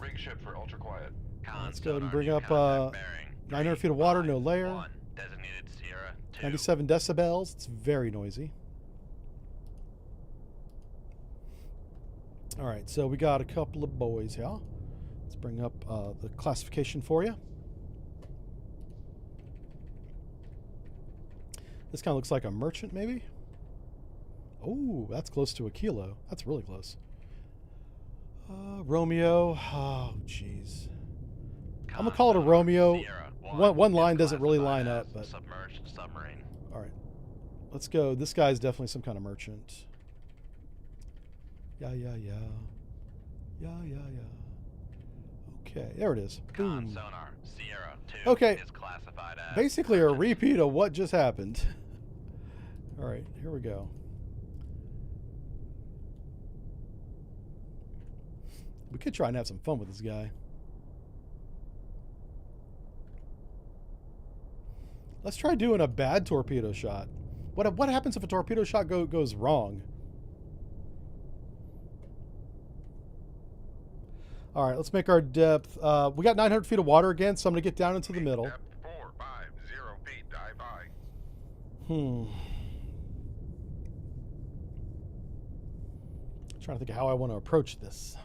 S3: Rig ship for ultra quiet.
S1: Let's go ahead and bring up 900 feet of water, no layer.
S2: Designated Sierra 2.
S1: 97 decibels. It's very noisy. All right, so we got a couple of boys here. Let's bring up the classification for you. This kind of looks like a merchant, maybe? Oh, that's close to a kilo. That's really close. Romeo. Oh, jeez. I'm going to call it a Romeo. One line doesn't really line up, but...
S2: Submerged submarine.
S1: All right. Let's go. This guy's definitely some kind of merchant. Yeah. Okay, there it is.
S2: Con
S1: Boom.
S2: sonar Sierra 2
S1: Okay.
S2: is classified as
S1: Basically a
S2: urgent.
S1: repeat of what just happened. All right, here we go. We could try and have some fun with this guy. Let's try doing a bad torpedo shot. What happens if a torpedo shot goes wrong? All right, let's make our depth. We got 900 feet of water again, so I'm going to get down into the middle.
S3: Depth 450 feet. Dive high.
S1: Trying to think of how I want to approach this.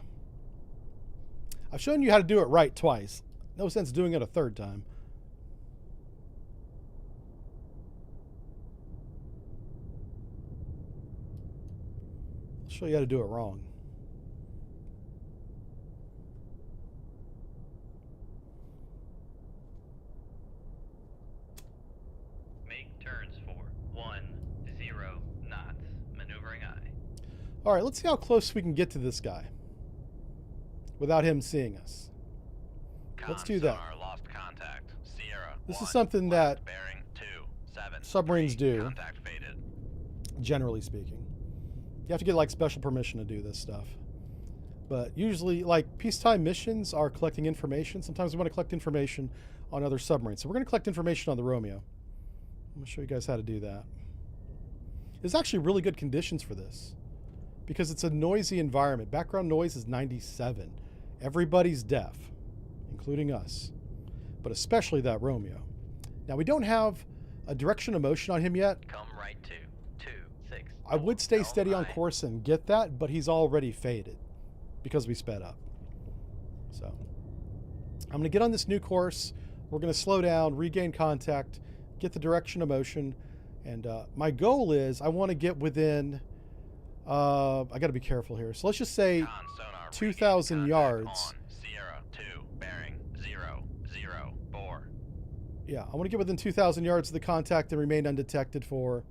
S1: I've shown you how to do it right twice. No sense doing it a third time. I'll show you how to do it wrong.
S2: Make turns for 10 knots. Maneuvering eye.
S1: All right, let's see how close we can get to this guy without him seeing us. Let's do that.
S2: Sonar lost contact. Sierra
S1: This is
S2: 1,
S1: something
S2: left
S1: that
S2: bearing 27
S1: submarines do.
S2: Contact faded.
S1: Generally speaking. You have to get like special permission to do this stuff. But usually, like, peacetime missions are collecting information. Sometimes we want to collect information on other submarines. So we're going to collect information on the Romeo. I'm going to show you guys how to do that. There's actually really good conditions for this because it's a noisy environment. Background noise is 97. Everybody's deaf, including us, but especially that Romeo. Now, we don't have a direction of motion on him yet.
S2: Come right to 26.
S1: I would stay steady on course and get that, but he's already faded because we sped up. So I'm going to get on this new course. We're going to slow down, regain contact, get the direction of motion. And my goal is I want to get within, I got to be careful here. So let's just say 2,000 yards.
S2: On Sierra 2, bearing 004.
S1: Yeah, I want to get within 2,000 yards of the contact and remain undetected for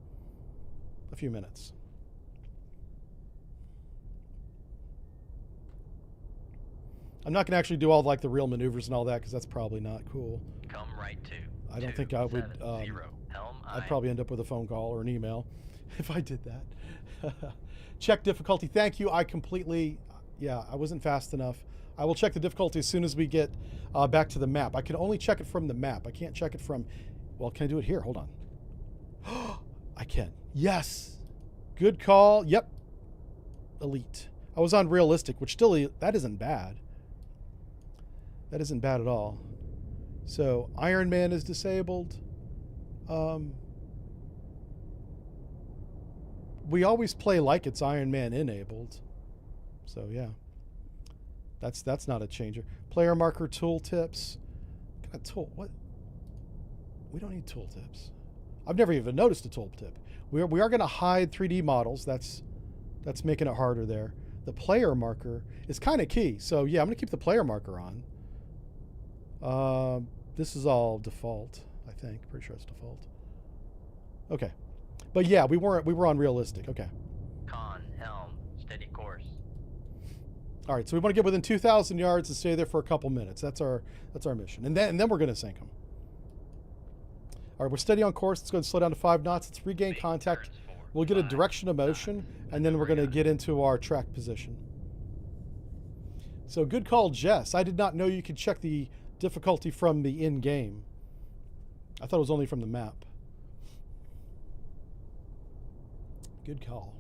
S1: a few minutes. I'm not going to actually do all like the real maneuvers and all that because that's probably not cool.
S2: Come right to.
S1: I don't think I would.
S2: 270. Helm
S1: I'd
S2: eye.
S1: probably end up with a phone call or an email if I did that. Check difficulty. Thank you. I completely, yeah, I wasn't fast enough. I will check the difficulty as soon as we get back to the map. I can only check it from the map. I can't check it from, well, can I do it here? Hold on. I can. Yes. Good call. Yep. Elite. I was on realistic, which still, that isn't bad. That isn't bad at all. So Iron Man is disabled. We always play like it's Iron Man enabled. So yeah. That's not a changer. Player marker tooltips. What kind of tool? What? We don't need tooltips. I've never even noticed a tooltip. We are going to hide 3D models. That's making it harder there. The player marker is kind of key. So yeah, I'm going to keep the player marker on. This is all default, I think. Pretty sure it's default. Okay. But yeah, we were on realistic. Okay.
S2: Con, helm, steady course.
S1: All right, so we want to get within 2,000 yards and stay there for a couple minutes. That's our mission. And then we're going to sink them. All right, we're steady on course. Let's go and slow down to 5 knots. Let's regain contact. We'll get a direction of motion, and then we're going to get into our track position. So good call, Jess. I did not know you could check the difficulty from the in-game. I thought it was only from the map. Good call.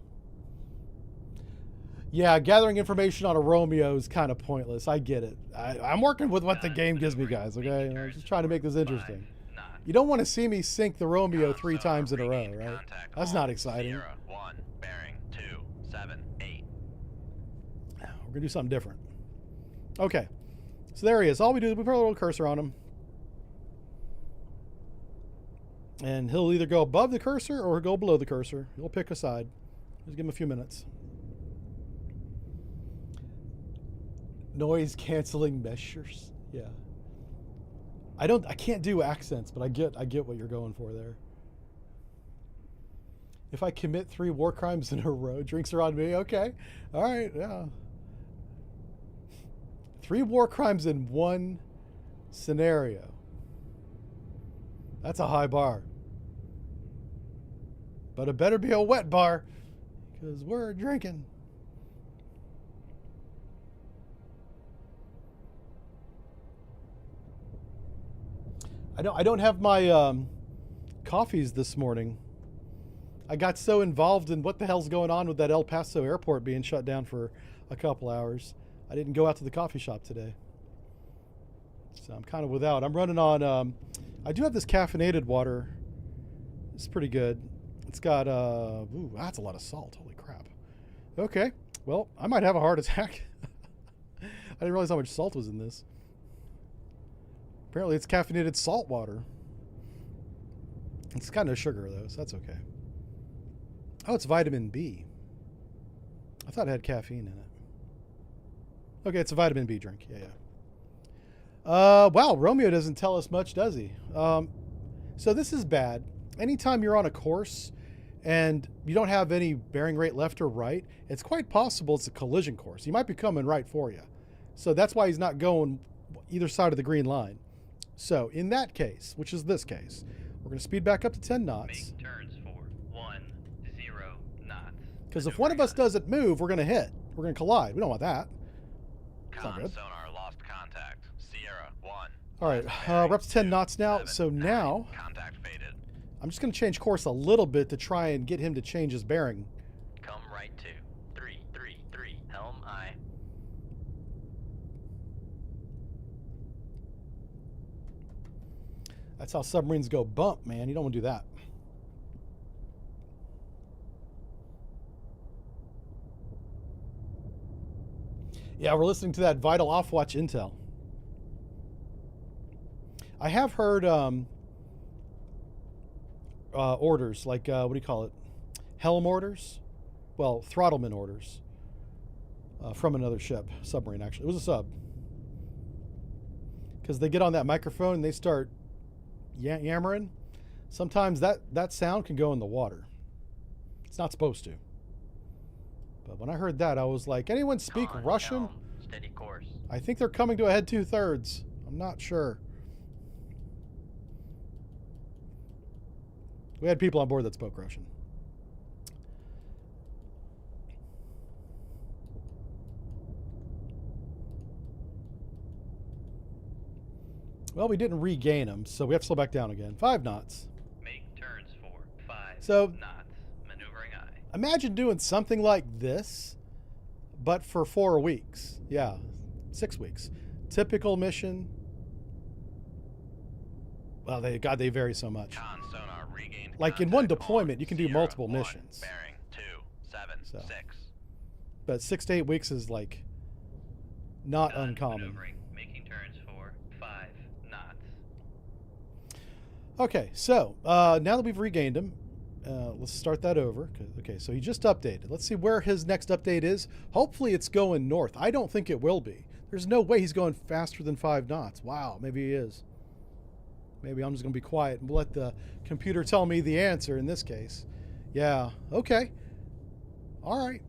S1: Yeah, gathering information on a Romeo is kind of pointless. I get it. I'm working with what the game gives me, guys, okay? I'm just trying to make this interesting. You don't want to see me sink the Romeo 3 times in a row, right? That's not exciting.
S2: Sierra 1, bearing 278.
S1: We're going to do something different. Okay. So there he is. All we do is we put a little cursor on him. And he'll either go above the cursor or go below the cursor. He'll pick a side. Just give him a few minutes. Noise canceling measures. Yeah. I can't do accents, but I get what you're going for there. If I commit 3 war crimes in a row, drinks are on me. Okay. All right. Yeah. 3 war crimes in one scenario. That's a high bar. But it better be a wet bar, because we're drinking. I don't have my coffees this morning. I got so involved in what the hell's going on with that El Paso airport being shut down for a couple hours. I didn't go out to the coffee shop today. So I'm kind of without. I'm running on, I do have this caffeinated water. It's pretty good. It's got, ooh, that's a lot of salt. Holy crap. Okay. Well, I might have a heart attack. I didn't realize how much salt was in this. Apparently it's caffeinated salt water. It's kind of sugar though, so that's okay. Oh, it's vitamin B. I thought it had caffeine in it. Okay, it's a vitamin B drink. Yeah. Wow, Romeo doesn't tell us much, does he? So this is bad. Anytime you're on a course and you don't have any bearing rate left or right, it's quite possible it's a collision course. He might be coming right for you. So that's why he's not going either side of the green line. So in that case, which is this case, we're going to speed back up to 10 knots.
S2: Make turns for 10 knots.
S1: Because if one of us doesn't move, we're going to hit. We're going to collide. We don't want that. That's not good.
S2: Sonar lost contact. Sierra 1.
S1: All right, we're up to 10 knots now. So now
S2: Contact faded.
S1: I'm just going to change course a little bit to try and get him to change his bearing.
S2: Come right to 333. Helm I.
S1: That's how submarines go bump, man. You don't want to do that. Yeah, we're listening to that vital off-watch intel. I have heard orders, like, what do you call it? Helm orders? Well, throttleman orders from another ship. Submarine, actually. It was a sub. Because they get on that microphone and they start yammering. Sometimes that sound can go in the water. It's not supposed to. But when I heard that, I was like, anyone speak Russian?
S2: Helm, steady course.
S1: I think they're coming to a head 2/3. I'm not sure. We had people on board that spoke Russian. Well, we didn't regain them, so we have to slow back down again. 5 knots.
S2: Make turns for 5
S1: So-
S2: knots. Maneuvering I.
S1: Imagine doing something like this, but for 4 weeks. Yeah, 6 weeks. Typical mission. Well, they vary so much.
S2: Con sonar regained.
S1: Like in one
S2: contact
S1: deployment,
S2: on
S1: you can do
S2: Sierra
S1: multiple
S2: 1,
S1: missions.
S2: Bearing 276.
S1: But 6 to 8 weeks is like not
S2: Con
S1: uncommon.
S2: maneuvering. Making turns for 5 knots.
S1: Okay, so now that we've regained him, let's start that over. Okay, so he just updated. Let's see where his next update is. Hopefully it's going north. I don't think it will be. There's no way he's going faster than 5 knots. Wow, maybe he is. Maybe I'm just going to be quiet and let the computer tell me the answer in this case. Yeah, okay. All right.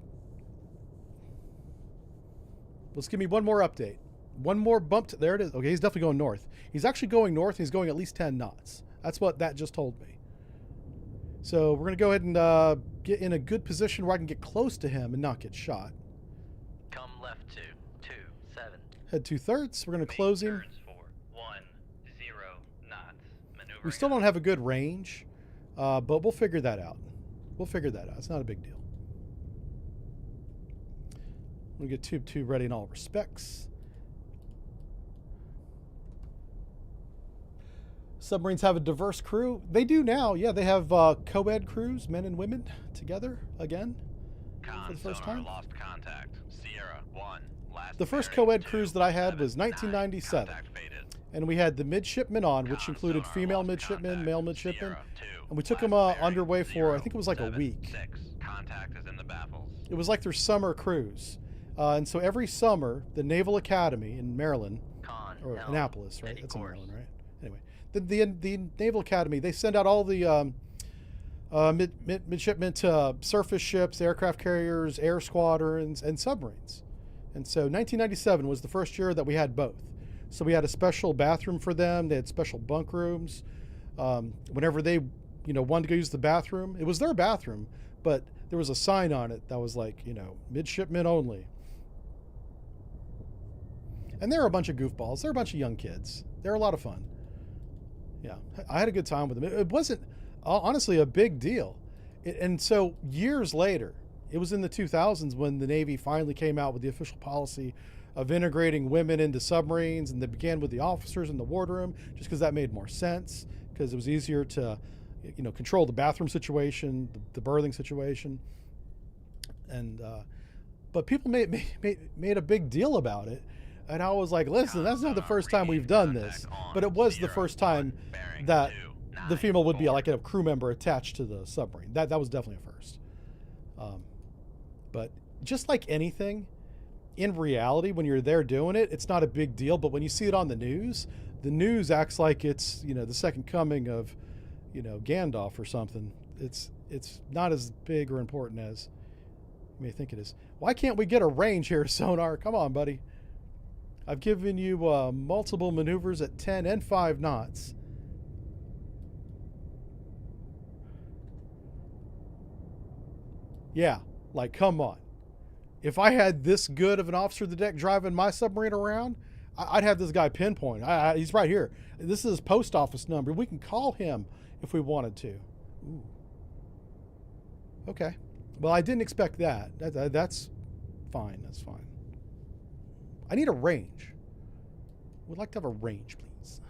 S1: Let's give me one more update. One more bump. There it is. Okay, he's definitely going north. He's actually going north. He's going at least 10 knots. That's what that just told me. So we're going to go ahead and get in a good position where I can get close to him and not get shot.
S2: Come left to 27.
S1: Head 2/3. We're going to close him.
S2: Turns for 10 knots. Maneuvering
S1: We still don't have a good range, but we'll figure that out. We'll figure that out. It's not a big deal. We'll get Tube 2 ready in all respects. Submarines have a diverse crew. They do now. Yeah, they have co-ed crews, men and women together again for the first time.
S2: Lost contact. Sierra 1. Last
S1: The first
S2: bearing
S1: co-ed cruise that I had was
S2: 279.
S1: 1997.
S2: Contact faded.
S1: and we had the midshipmen on, which
S2: Con
S1: included
S2: sonar
S1: female
S2: lost
S1: midshipmen,
S2: contact.
S1: male midshipmen,
S2: Sierra 2,
S1: and we took them
S2: last bearing
S1: underway for, I think it was like a
S2: 076.
S1: week.
S2: Contact is in the baffles.
S1: It was like their summer cruise. And so every summer, the Naval Academy in Maryland,
S2: Con
S1: or
S2: helm.
S1: Annapolis, right?
S2: Steady
S1: That's in
S2: course.
S1: Maryland, right? Anyway, the Naval Academy, they send out all the midshipmen to surface ships, aircraft carriers, air squadrons, and submarines. And so 1997 was the first year that we had both. So we had a special bathroom for them. They had special bunk rooms. Whenever they, wanted to go use the bathroom, it was their bathroom, but there was a sign on it that was like, midshipmen only. And they're a bunch of goofballs. They're a bunch of young kids. They're a lot of fun. Yeah, I had a good time with them. It wasn't honestly a big deal. And so years later, it was in the 2000s when the Navy finally came out with the official policy of integrating women into submarines, and they began with the officers in the wardroom just because that made more sense, because it was easier to control the bathroom situation, the berthing situation. And but people made a big deal about it. And I was like, listen, that's not the first time we've done this, but it was the first time that the female would be like a crew member attached to the submarine. That was definitely a first. But just like anything, in reality, when you're there doing it, it's not a big deal. But when you see it on the news acts like it's the second coming of Gandalf or something. It's not as big or important as you may think it is. Why can't we get a range here, sonar? Come on, buddy. I've given you multiple maneuvers at 10 and 5 knots. Yeah, like, come on. If I had this good of an officer of the deck driving my submarine around, I'd have this guy pinpoint. He's right here. This is his post office number. We can call him if we wanted to. Ooh. Okay. Well, I didn't expect that. That's fine. That's fine. I need a range. Would like to have a range, please.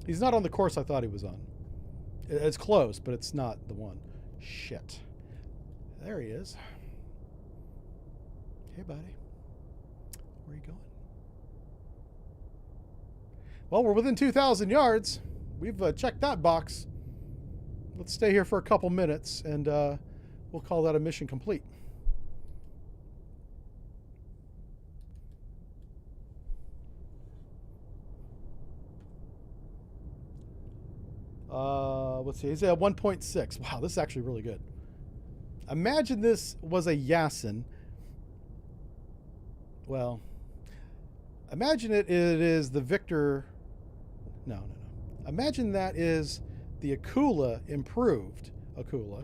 S1: He's not on the course I thought he was on. It's close, but it's not the one. Shit. There he is. Hey, buddy. Where are you going? Well, we're within 2,000 yards. We've checked that box. Let's stay here for a couple minutes, and we'll call that a mission complete. Let's see. He's at 1.6. Wow, this is actually really good. Imagine this was a Yasin. Well, imagine it is the Victor. No. Imagine that is the Akula improved Akula.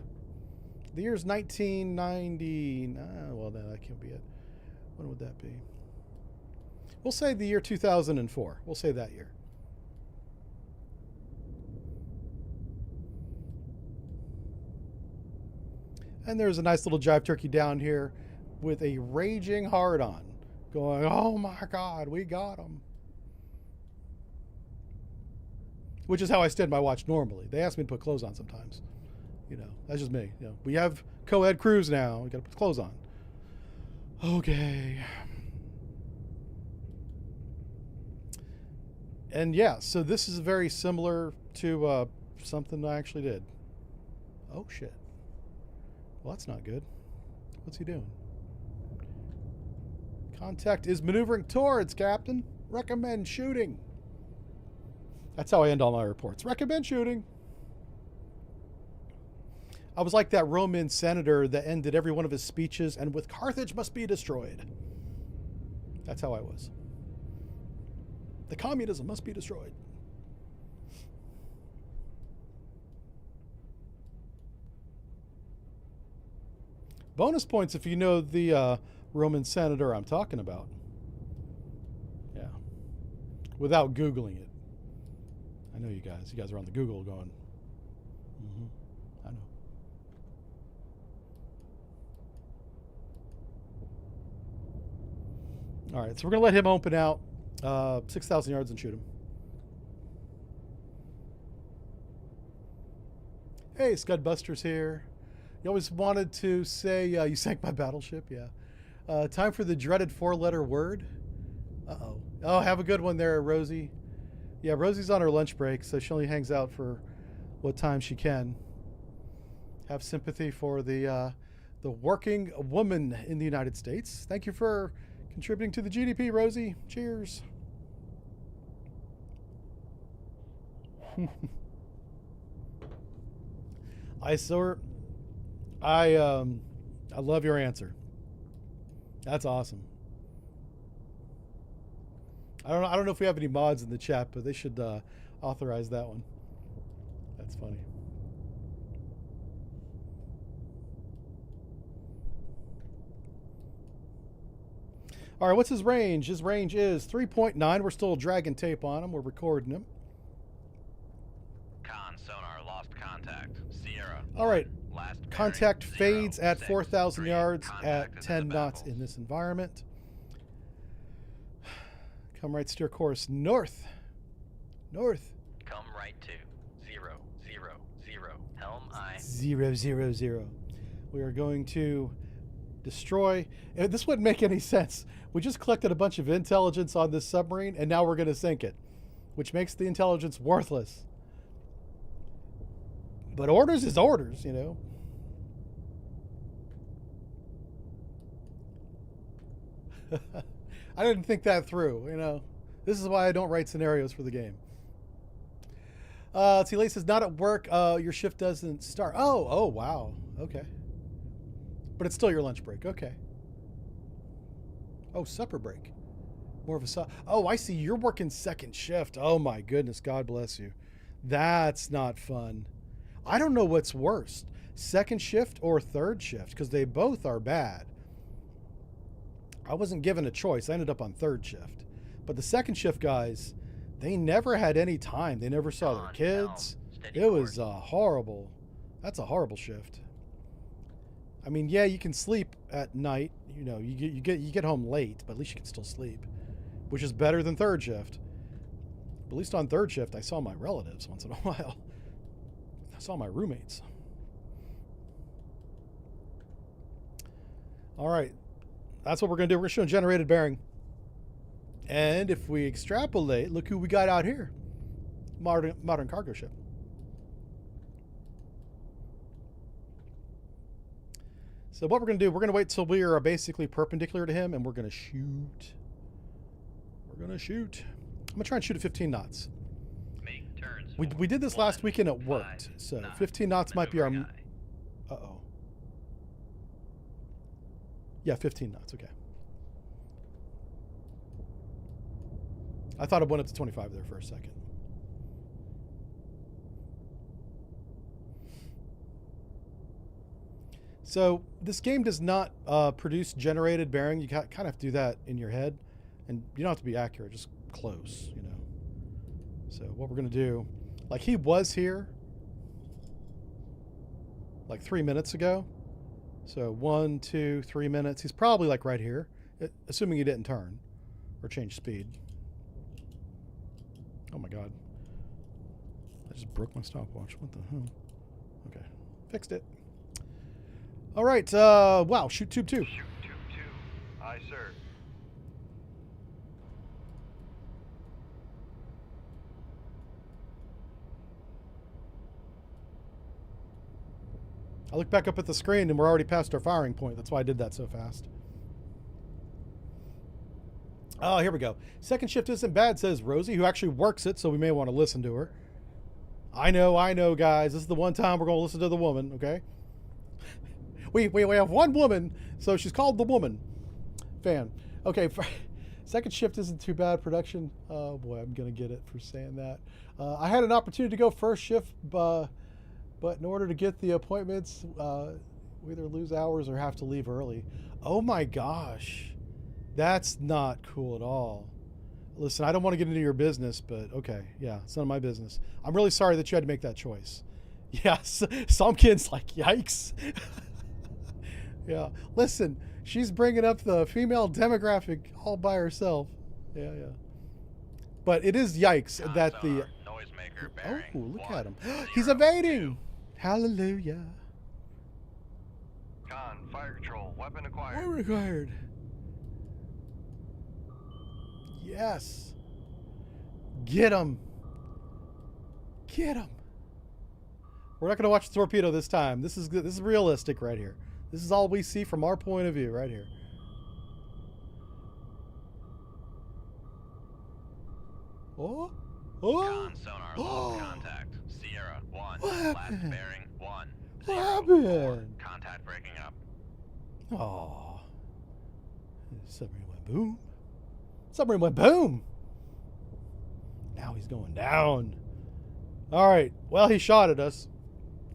S1: The year's 1990. Well, no, that can't be it. When would that be? We'll say the year 2004. We'll say that year. And there's a nice little jive turkey down here with a raging hard-on going, oh my God, we got him. Which is how I stand my watch normally. They ask me to put clothes on sometimes. That's just me. We have co-ed crews now. We got to put clothes on. Okay. And yeah, so this is very similar to something I actually did. Oh, shit. Well, that's not good. What's he doing? Contact is maneuvering towards, Captain. Recommend shooting. That's how I end all my reports. Recommend shooting. I was like that Roman senator that ended every one of his speeches and with Carthage must be destroyed. That's how I was. The communism must be destroyed. Bonus points if you know the Roman senator I'm talking about. Yeah. Without Googling it. I know you guys. You guys are on the Google going, I know. All right, so we're going to let him open out 6,000 yards and shoot him. Hey, Scudbuster's here. You always wanted to say you sank my battleship. Yeah. Time for the dreaded 4-letter word. Uh-oh. Oh, have a good one there, Rosie. Yeah, Rosie's on her lunch break, so she only hangs out for what time she can. Have sympathy for the working woman in the United States. Thank you for contributing to the GDP, Rosie. Cheers. I love your answer. That's awesome. I don't know if we have any mods in the chat, but they should authorize that one. That's funny. All right, what's his range? His range is 3.9. We're still dragging tape on him. We're recording him.
S2: Con sonar lost contact. Sierra.
S1: All right.
S2: Last
S1: Contact
S2: bearing,
S1: fades at
S2: 0,
S1: 4,000
S2: 6,
S1: yards
S2: contact
S1: at
S2: is
S1: 10
S2: in the
S1: knots
S2: baffles.
S1: in this environment. Come right, steer course north. North.
S2: Come right to 0, 0, 0. Helm I.
S1: 0, 0, 0. We are going to destroy. And this wouldn't make any sense. We just collected a bunch of intelligence on this submarine, and now we're going to sink it, which makes the intelligence worthless. But orders is orders, you know. I didn't think that through, you know. This is why I don't write scenarios for the game. Let's see, Lace says, not at work. Your shift doesn't start. Oh, wow. Okay. But it's still your lunch break. Okay. Oh, supper break. More of a oh, I see. You're working second shift. Oh, my goodness. God bless you. That's not fun. I don't know what's worse, second shift or third shift, because they both are bad. I wasn't given a choice. I ended up on third shift. But the second shift guys, they never had any time. They never saw their kids. It was horrible. That's a horrible shift. I mean, yeah, you can sleep at night. You know, you get home late, but at least you can still sleep, which is better than third shift. But at least on third shift, I saw my relatives once in a while. I saw my roommates. All right, that's what we're gonna do. We're showing generated bearing, and if we extrapolate, look who we got out here. Modern cargo ship. So what we're going to do, we're going to wait till we are basically perpendicular to him, and we're going to shoot. We're going to shoot. I'm going to try and shoot at 15 knots.
S2: Make turns.
S1: We did this last weekend. It worked. So 15 knots might be our... Uh-oh. Yeah, 15 knots. Okay. I thought it went up to 25 there for a second. So this game does not produce generated bearing. You kind of have to do that in your head, and you don't have to be accurate, just close, you know. So what we're gonna do, like he was here like 3 minutes ago. So 1, 2, 3 minutes. He's probably like right here, assuming he didn't turn or change speed. Oh my God. I just broke my stopwatch. What the hell? Okay, fixed it. All right, wow, shoot tube 2.
S3: Shoot tube 2. Aye, sir.
S1: I look back up at the screen and we're already past our firing point. That's why I did that so fast. Oh, here we go. Second shift isn't bad, says Rosie, who actually works it, so we may want to listen to her. I know, guys. This is the one time we're going to listen to the woman, okay? We have one woman, so she's called the woman fan. Okay, second shift isn't too bad. Production, oh boy, I'm gonna get it for saying that. I had an opportunity to go first shift, but in order to get the appointments, we either lose hours or have to leave early. Oh my gosh, that's not cool at all. Listen, I don't want to get into your business, but okay, yeah, it's none of my business. I'm really sorry that you had to make that choice. Yes, some kids like, yikes. Yeah, listen, she's bringing up the female demographic all by herself. Yeah. But it is yikes that the...
S2: Noisemaker
S1: Oh,
S2: bearing
S1: look at him.
S2: 1,
S1: He's
S2: 0,
S1: evading.
S2: 2.
S1: Hallelujah.
S3: Con, fire control, weapon acquired.
S1: Fire required. Yes. Get him. Get him. We're not going to watch the torpedo this time. This is good. This is realistic right here. This is all we see from our point of view right here. Oh. Oh.
S2: Con sonar lost contact. Sierra 1.
S1: What
S2: Last
S1: happened?
S2: bearing 1.
S1: What
S2: 0,
S1: happened?
S2: 4. Contact breaking up.
S1: Oh. Submarine went boom. Submarine went boom. Now he's going down. All right. Well, he shot at us.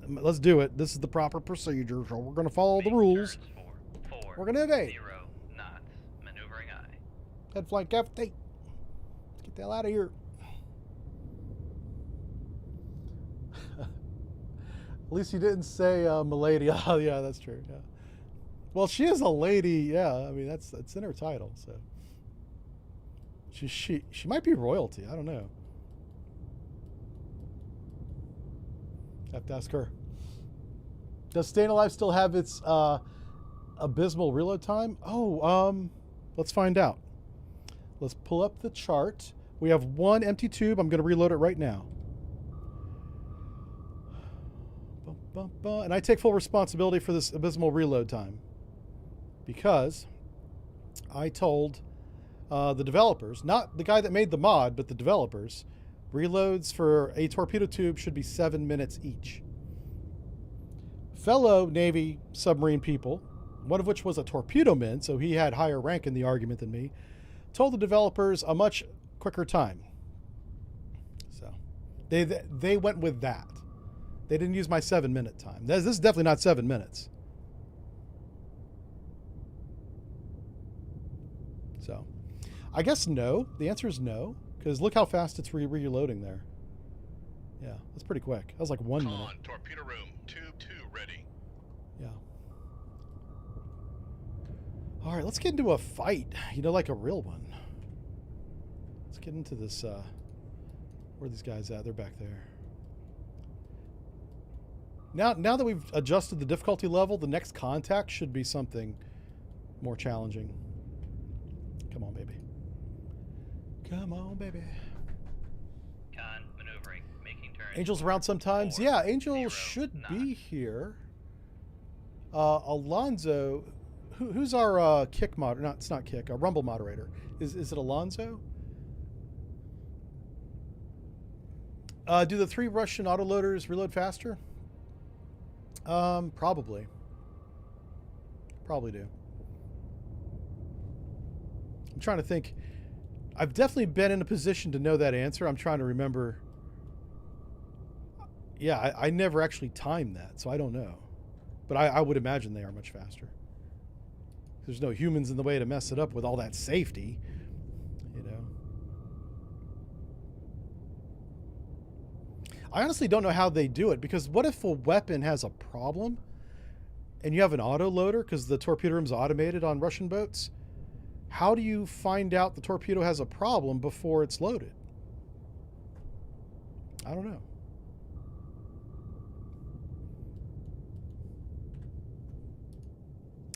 S1: Let's do it. This is the proper procedure, so we're going to follow the
S2: Make
S1: rules.
S2: turns for 4.
S1: We're going to evade.
S2: 0 knots. Maneuvering eye.
S1: Head flight cavity. Let's get the hell out of here. At least you didn't say milady. Oh, yeah, that's true. Yeah. Well, she is a lady. Yeah, I mean that's in her title. So she might be royalty. I don't know. Have to ask her. Does Staying Alive still have its abysmal reload time? Oh, let's find out. Let's pull up the chart. We have one empty tube. I'm going to reload it right now. And I take full responsibility for this abysmal reload time because I told the developers, not the guy that made the mod, but the developers, reloads for a torpedo tube should be 7 minutes each. Fellow Navy submarine people, one of which was a torpedo man, so he had higher rank in the argument than me, told the developers a much quicker time. So they went with that. They didn't use my 7-minute time. This is definitely not 7 minutes. So, I guess no. The answer is no, because look how fast it's reloading there. Yeah, that's pretty quick. That was like 1 minute.
S3: Con, torpedo room, tube 2 ready.
S1: Yeah. All right, let's get into a fight. You know, like a real one. Let's get into this. Where are these guys at? They're back there. Now that we've adjusted the difficulty level, the next contact should be something more challenging. Come on, baby. Come on, baby.
S2: Con maneuvering. Making turns.
S1: Angel's around sometimes.
S2: 4,
S1: Yeah, Angel
S2: 0
S1: should
S2: knots.
S1: be here. Alonzo, who's our kick mod? Not, it's not kick. A rumble moderator. Is it Alonzo? Do the 3 Russian autoloaders reload faster? Probably. Probably do. I'm trying to think. I've definitely been in a position to know that answer. I'm trying to remember. Yeah, I never actually timed that, so I don't know. But I would imagine they are much faster. There's no humans in the way to mess it up with all that safety, you know. I honestly don't know how they do it, because what if a weapon has a problem and you have an auto loader because the torpedo room's automated on Russian boats? How do you find out the torpedo has a problem before it's loaded? I don't know.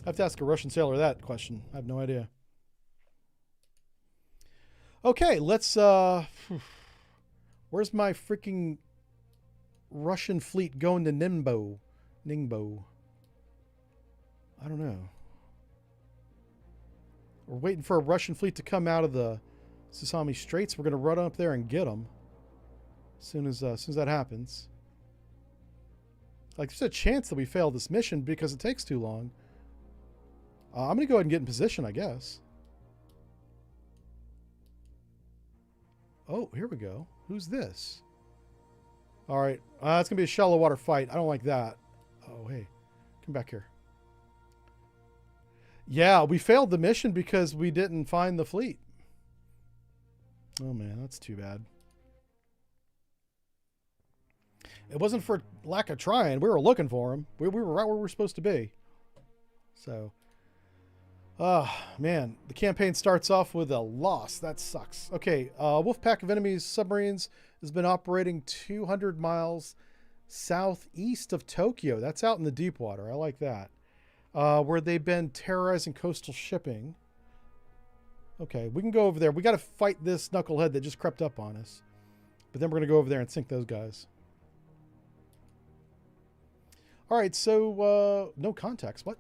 S1: I have to ask a Russian sailor that question. I have no idea. Okay, let's where's my freaking Russian fleet going to Ningbo? I don't know. We're waiting for a Russian fleet to come out of the Sasami Straits. We're going to run up there and get them as soon as that happens. Like, there's a chance that we fail this mission because it takes too long. I'm going to go ahead and get in position, I guess. Oh, here we go. Who's this? All right. It's going to be a shallow water fight. I don't like that. Oh, hey. Come back here. Yeah, we failed the mission because we didn't find the fleet. Oh, man. That's too bad. It wasn't for lack of trying. We were looking for him. We were right where we were supposed to be. So... man, the campaign starts off with a loss. That sucks. Okay, Wolfpack of enemies submarines has been operating 200 miles southeast of Tokyo. That's out in the deep water. I like that. where they've been terrorizing coastal shipping. Okay, we can go over there. We got to fight this knucklehead that just crept up on us. But then we're going to go over there and sink those guys. All right, so no contacts. What?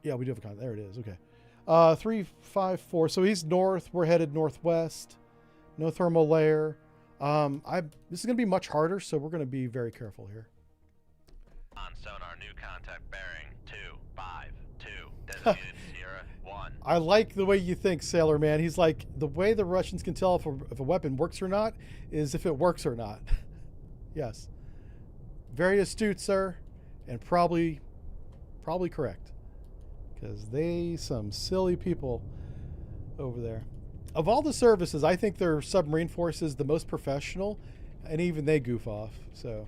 S1: Yeah, we do have a contact. There it is. Okay. 354. So he's north. We're headed northwest. No thermal layer. This is going to be much harder, so we're going to be very careful here.
S2: On sonar, new contact bearing 252. Designated Sierra 1.
S1: I like the way you think, Sailor Man. He's like, the way the Russians can tell if a weapon works or not is if it works or not. Yes. Very astute, sir, and probably correct. Because they some silly people over there. Of all the services, I think their submarine force is the most professional, and even they goof off. So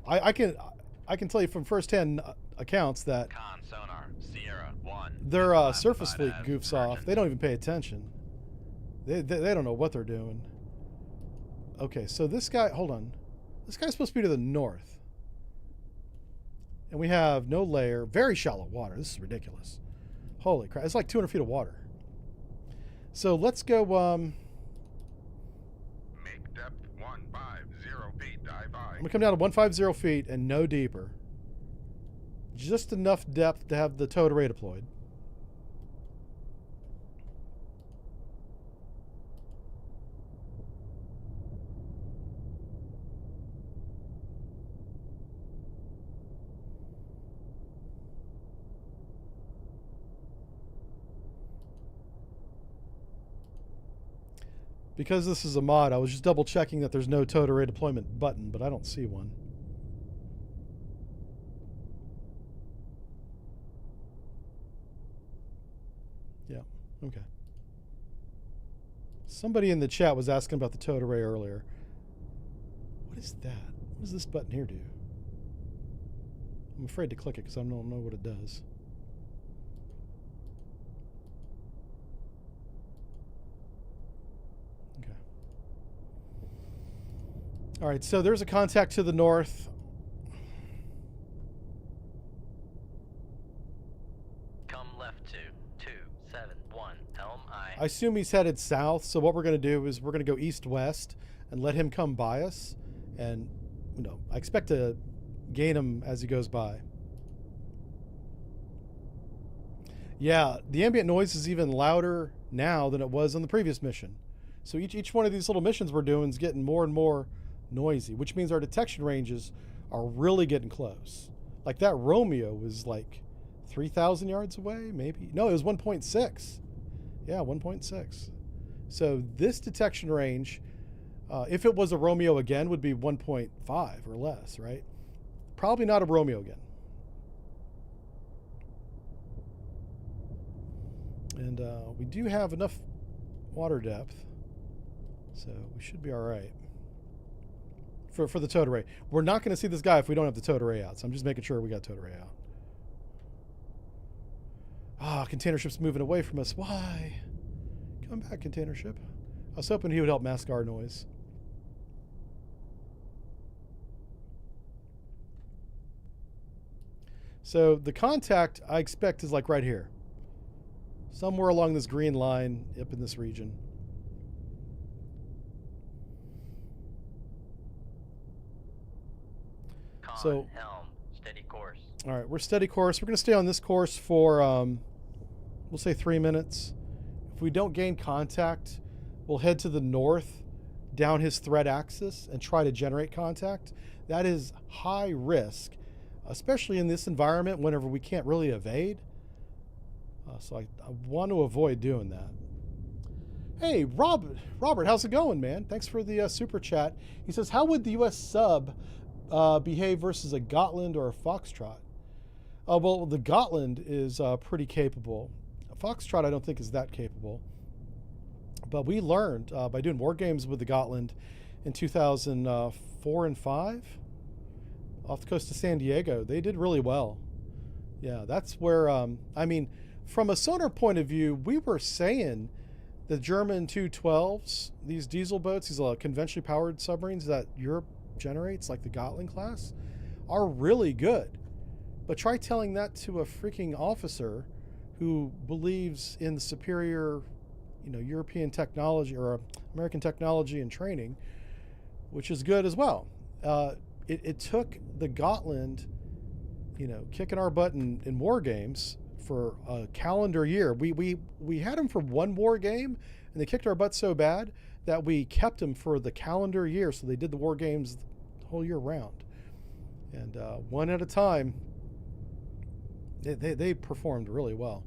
S1: I can tell you from firsthand accounts that
S2: Con sonar Sierra 1.
S1: their surface fleet
S2: Classified as
S1: goofs off.
S2: emergent.
S1: They don't even pay attention. They don't know what they're doing. Okay, so this guy, hold on. This guy's supposed to be to the north. And we have no layer, very shallow water. This is ridiculous. Holy crap, it's like 200 feet of water. So let's go,
S3: Make depth 150 feet. Dive
S1: I'm
S3: I.
S1: gonna come down to 150 feet and no deeper. Just enough depth to have the towed array deployed. Because this is a mod, I was just double checking that there's no towed array deployment button, but I don't see one. Yeah, okay. Somebody in the chat was asking about the towed array earlier. What is that? What does this button here do? I'm afraid to click it because I don't know what it does. Okay. All right, so there's a contact to the north.
S2: Come left to 271 Helm I.
S1: I assume he's headed south, so what we're going to do is we're going to go east-west and let him come by us. And, you know, I expect to gain him as he goes by. Yeah, the ambient noise is even louder now than it was on the previous mission. So each one of these little missions we're doing is getting more and more noisy, which means our detection ranges are really getting close. Like that Romeo was like 3,000 yards away, maybe. No, it was 1.6. Yeah, 1.6. So this detection range, if it was a Romeo again, would be 1.5 or less, right? Probably not a Romeo again. And we do have enough water depth, so we should be all right for the towed array. We're not going to see this guy if we don't have the towed array out, so I'm just making sure we got towed array out. Ah, container ship's moving away from us. Why? Come back, container ship. I was hoping he would help mask our noise. So the contact I expect is like right here. Somewhere along this green line up in this region.
S2: Con
S1: So-
S2: Helm, steady course.
S1: All right, we're steady course. We're going to stay on this course for, we'll say 3 minutes. If we don't gain contact, we'll head to the north down his threat axis and try to generate contact. That is high risk, especially in this environment whenever we can't really evade. So I want to avoid doing that. Hey, Robert, how's it going, man? Thanks for the super chat. He says, how would the U.S. sub behave versus a Gotland or a Foxtrot? Well, the Gotland is pretty capable. A Foxtrot I don't think is that capable. But we learned by doing war games with the Gotland in 2004 and 5 off the coast of San Diego. They did really well. Yeah, that's where, I mean, from a sonar point of view, we were saying the German 212s, these diesel boats, these conventionally powered submarines that Europe generates, like the Gotland class, are really good. But try telling that to a freaking officer who believes in the superior, European technology or American technology and training, which is good as well. It took the Gotland, kicking our butt in war games for a calendar year. We had them for one war game, and they kicked our butt so bad that we kept them for the calendar year. So they did the war games the whole year round, and one at a time. They performed really well.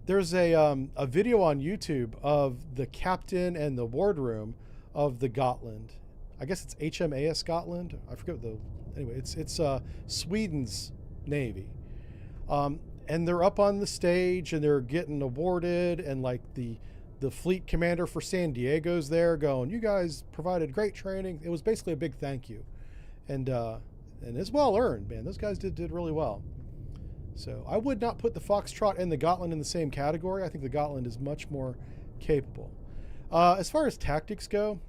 S1: There's a video on YouTube of the captain and the wardroom of the Gotland. I guess it's HMAS Gotland. I forget anyway, it's Sweden's Navy. And they're up on the stage and they're getting awarded, and like the fleet commander for San Diego's there going, "You guys provided great training." It was basically a big thank you. And it's well earned, man. Those guys did really well. So I would not put the Foxtrot and the Gotland in the same category. I think the Gotland is much more capable. As far as tactics go,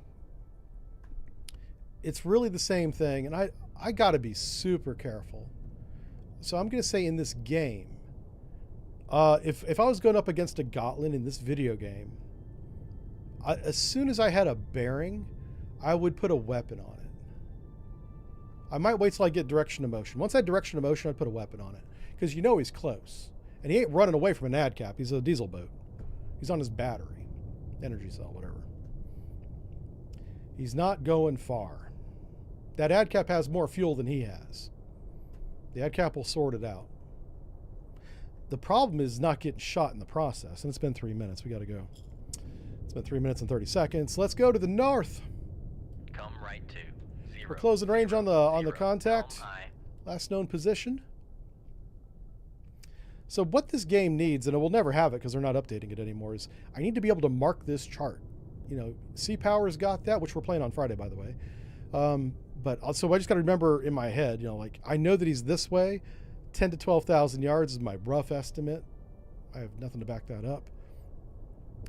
S1: it's really the same thing, and I got to be super careful. So I'm going to say in this game, if I was going up against a Gotland in this video game, as soon as I had a bearing, I would put a weapon on it. I might wait till I get direction of motion. Once I had direction of motion, I'd put a weapon on it. Because he's close. And he ain't running away from an ADCAP. He's a diesel boat. He's on his battery. Energy cell, whatever. He's not going far. That ADCAP has more fuel than he has. The ADCAP will sort it out. The problem is not getting shot in the process. And it's been 3 minutes. We got to go. It's been 3 minutes and 30 seconds. Let's go to the north.
S2: Come right to 0.
S1: We're closing range on the
S2: 0,
S1: contact.
S2: Helm aye.
S1: Last known position. So what this game needs, and it will never have it because they're not updating it anymore, is I need to be able to mark this chart. Sea Power's got that, which we're playing on Friday, by the way. So I just got to remember in my head, like I know that he's this way. 10 to 12,000 yards is my rough estimate. I have nothing to back that up.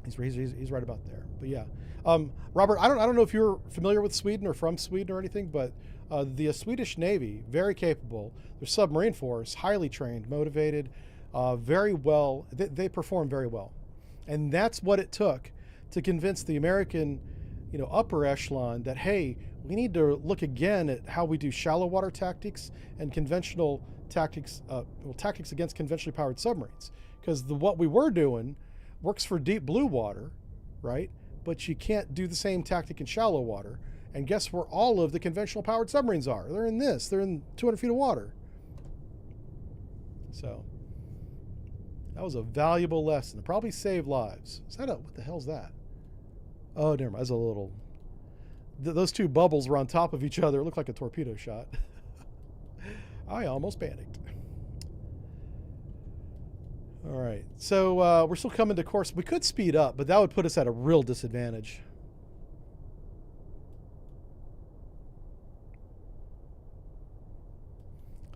S1: He's right about there. But yeah, Robert, I don't know if you're familiar with Sweden or from Sweden or anything, but the Swedish Navy, very capable. Their submarine force, highly trained, motivated. Very well, they perform very well. And that's what it took to convince the American, upper echelon that, hey, we need to look again at how we do shallow water tactics and conventional tactics, tactics against conventionally powered submarines. Because what we were doing works for deep blue water, right? But you can't do the same tactic in shallow water. And guess where all of the conventional powered submarines are? They're in 200 feet of water. So that was a valuable lesson. It probably saved lives. What the hell's that? Oh, never mind. That's a little... those two bubbles were on top of each other. It looked like a torpedo shot. I almost panicked. All right. So we're still coming to course. We could speed up, but that would put us at a real disadvantage.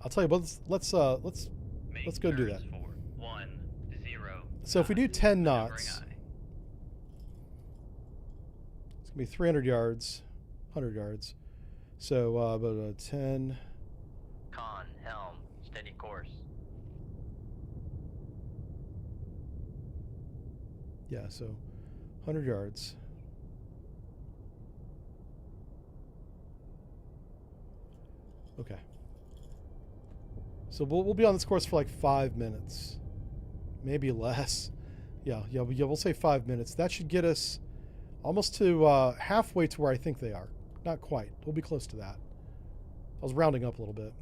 S1: I'll tell you what. Let's go do that. So if we do 10 knots, it's gonna be 300 yards, 100 yards. So about 10.
S2: Con, helm, steady course.
S1: Yeah, so 100 yards. Okay. So we'll be on this course for like 5 minutes. Maybe less. Yeah, we'll say 5 minutes. That should get us almost to halfway to where I think they are. Not quite. We'll be close to that. I was rounding up a little bit.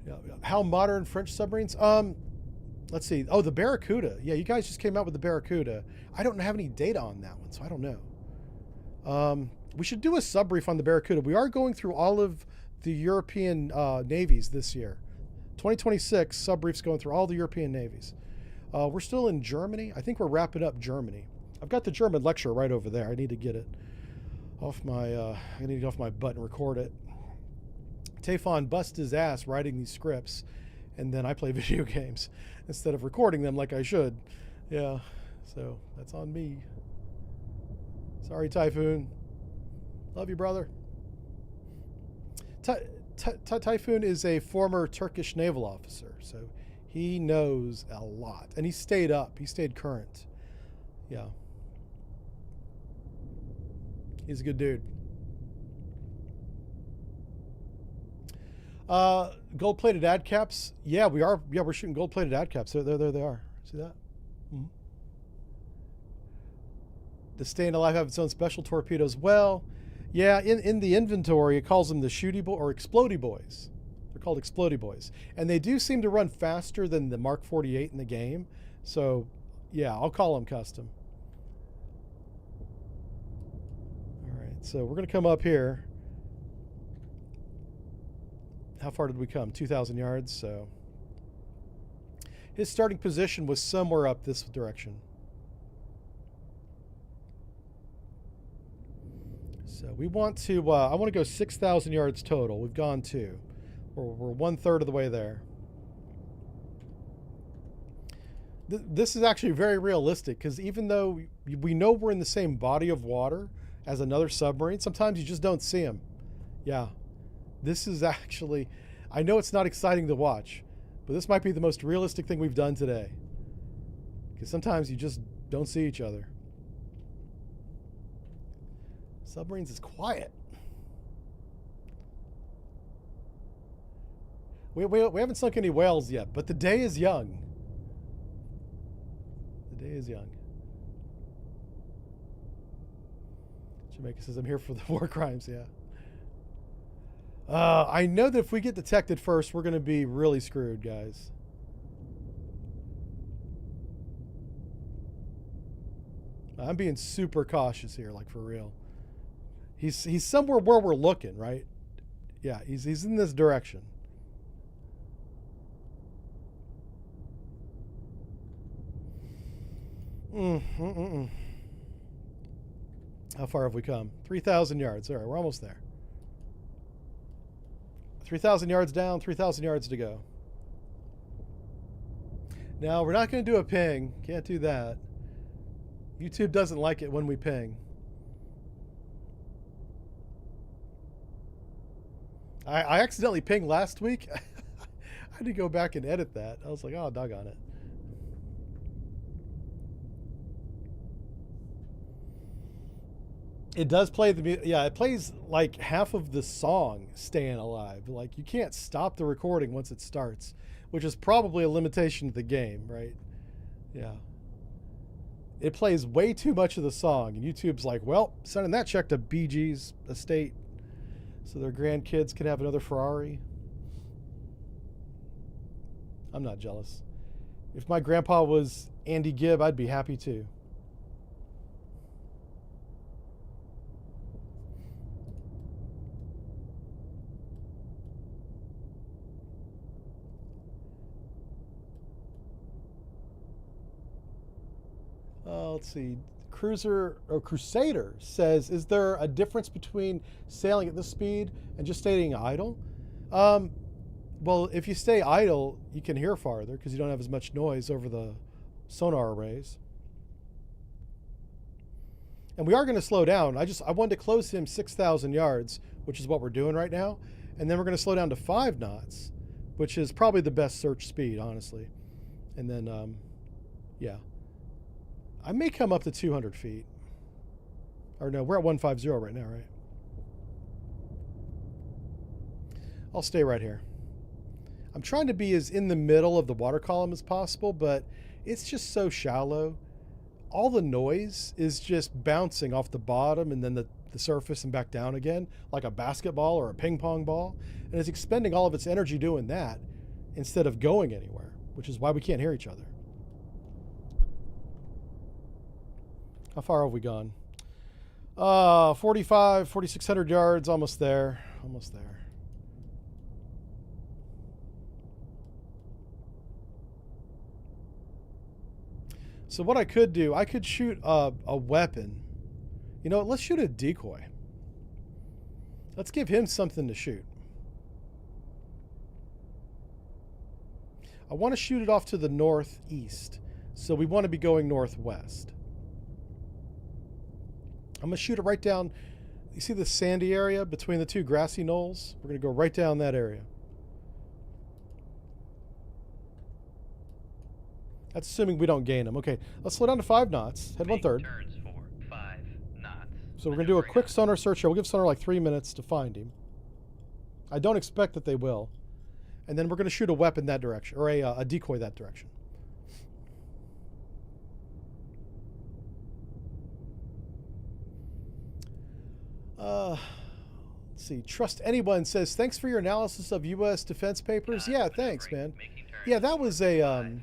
S1: Yeah. How modern French submarines? Let's see. Oh, the Barracuda. Yeah, you guys just came out with the Barracuda. I don't have any data on that one, so I don't know. We should do a sub brief on the Barracuda. We are going through all of the European navies this year. 2026 sub briefs going through all the European navies. We're still in Germany. I think we're wrapping up Germany. I've got the German lecture right over there. I need to get it off my. I need to get off my butt and record it. Tefon busts his ass writing these scripts, and then I play video games instead of recording them like I should. Yeah, so that's on me. Sorry, Typhoon. Love you, brother. Typhoon is a former Turkish naval officer, so he knows a lot, and he stayed up. He stayed current. Yeah, he's a good dude. Gold-plated ad caps. Yeah, we are. Yeah, we're shooting gold-plated ad caps. There they are. See that? Mm-hmm. The Staying Alive have its own special torpedoes. Well, yeah, in the inventory, it calls them the Shooty Boy or Explodey Boys. They're called Explodey Boys. And they do seem to run faster than the Mark 48 in the game. So, yeah, I'll call them custom. All right, so we're going to come up here. How far did we come? 2,000 yards, so. His starting position was somewhere up this direction. So we want to, I want to go 6,000 yards total. We've gone 2. We're 1/3 of the way there. This is actually very realistic because even though we know we're in the same body of water as another submarine, sometimes you just don't see them. Yeah. This is actually, I know it's not exciting to watch, but this might be the most realistic thing we've done today. Because sometimes you just don't see each other. Submarines is quiet. We haven't sunk any whales yet, but the day is young. The day is young. Jamaica says, I'm here for the war crimes, yeah. I know that if we get detected first, we're going to be really screwed, guys. I'm being super cautious here, like for real. He's somewhere where we're looking, right? Yeah, he's in this direction. How far have we come? 3,000 yards. All right, we're almost there. 3,000 yards down, 3,000 yards to go. Now, we're not going to do a ping. Can't do that. YouTube doesn't like it when we ping. I accidentally pinged last week. I had to go back and edit that. I was like, oh, doggone it. It does play the music. Yeah, it plays like half of the song Staying Alive. Like, you can't stop the recording once it starts, which is probably a limitation of the game, right? Yeah. It plays way too much of the song, and YouTube's like, well, sending that check to Bee Gees estate so their grandkids can have another Ferrari. I'm not jealous. If my grandpa was Andy Gibb, I'd be happy too. Let's see. Crusader says, is there a difference between sailing at this speed and just staying idle? Well, if you stay idle, you can hear farther because you don't have as much noise over the sonar arrays. And we are going to slow down. I wanted to close him 6,000 yards, which is what we're doing right now. And then we're going to slow down to 5 knots, which is probably the best search speed, honestly. And then, yeah. I may come up to 200 feet. Or no, we're at 150 right now, right? I'll stay right here. I'm trying to be as in the middle of the water column as possible, but it's just so shallow. All the noise is just bouncing off the bottom and then the surface and back down again, like a basketball or a ping pong ball. And it's expending all of its energy doing that instead of going anywhere, which is why we can't hear each other. How far have we gone? 4,600 yards, almost there. Almost there. So what I could do, I could shoot a weapon. You know what, let's shoot a decoy. Let's give him something to shoot. I want to shoot it off to the northeast. So we want to be going northwest. I'm going to shoot it right down You see the sandy area between the two grassy knolls? We're going to go right down that area. That's assuming we don't gain them. Okay, let's slow down to 5 knots. Head 1/3.
S2: Turns for 5 knots.
S1: So we're going to do a quick sonar search here. We'll give sonar like 3 minutes to find him. I don't expect that they will. And then we're going to shoot a weapon that direction, or a decoy that direction. Let's see. Trust Anyone says, thanks for your analysis of U.S. defense papers. Yeah, thanks, man. Yeah, that was a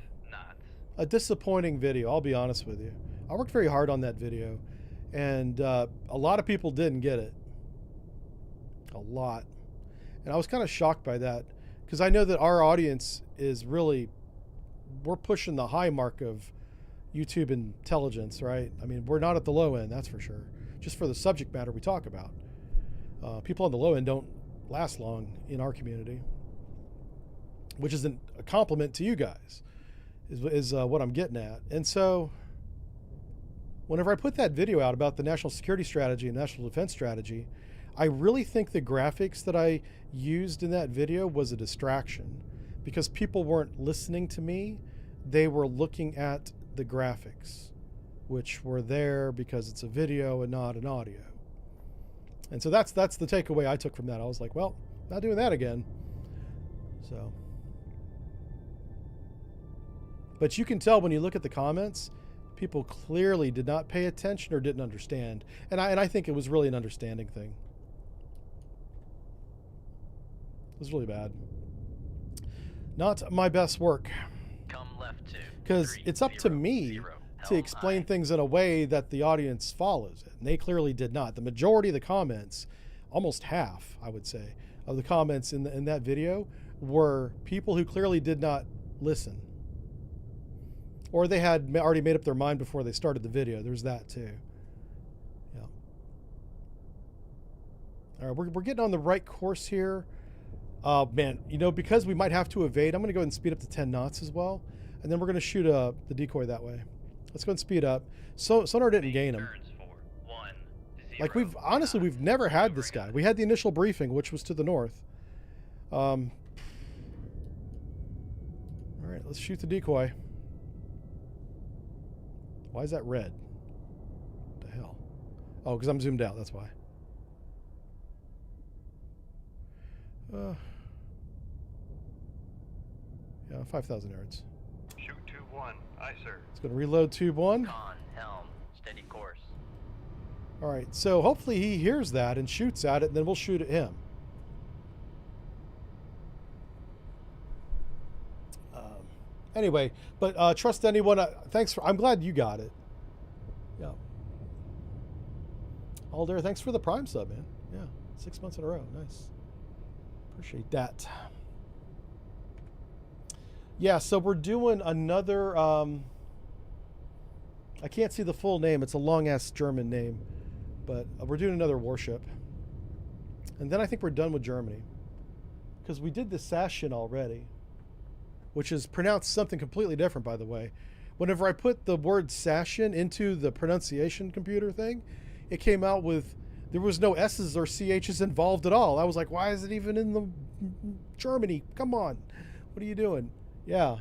S1: disappointing video, I'll be honest with you. I worked very hard on that video, and a lot of people didn't get it. A lot. And I was kind of shocked by that, because I know that our audience is really, we're pushing the high mark of YouTube intelligence, right? I mean, we're not at the low end, that's for sure. Just for the subject matter we talk about. People on the low end don't last long in our community, which is a compliment to you guys, is what I'm getting at. And so whenever I put that video out about the national security strategy and national defense strategy, I really think the graphics that I used in that video was a distraction, because people weren't listening to me. They were looking at the graphics, which were there because it's a video and not an audio. And so that's the takeaway I took from that. I was like, well, not doing that again. So, but you can tell when you look at the comments, people clearly did not pay attention or didn't understand. And I think it was really an understanding thing. It was really bad. Not my best work.
S2: Come left 2.
S1: Because it's up to me to explain things in a way that the audience follows it. And they clearly did not. The majority of the comments, almost half, I would say, of the comments in that video were people who clearly did not listen. Or they had already made up their mind before they started the video. There's that too. Yeah. All right, we're getting on the right course here. Man, you know, because we might have to evade, I'm going to go ahead and speed up to 10 knots as well. And then we're going to shoot the decoy that way. Let's go and speed up. So sonar didn't gain him. Like honestly, we've never had this guy. We had the initial briefing, which was to the north. All right, let's shoot the decoy. Why is that red? What the hell? Oh, because I'm zoomed out. That's why. Yeah, 5,000 yards.
S3: Shoot 2-1. Aye, sir.
S1: It's going to reload tube 1.
S2: Con, helm, steady course.
S1: All right, so hopefully he hears that and shoots at it, and then we'll shoot at him. Anyway, but Trust Anyone, thanks for, I'm glad you got it. Yeah. Alder, thanks for the Prime sub, man. Yeah, 6 months in a row. Nice. Appreciate that. Yeah, so we're doing another, I can't see the full name. It's a long-ass German name. But we're doing another warship. And then I think we're done with Germany. Because we did the Sashin already. Which is pronounced something completely different, by the way. Whenever I put the word Sashin into the pronunciation computer thing, it came out with, there was no S's or CH's involved at all. I was like, why is it even in the Germany? Come on. What are you doing? Yeah.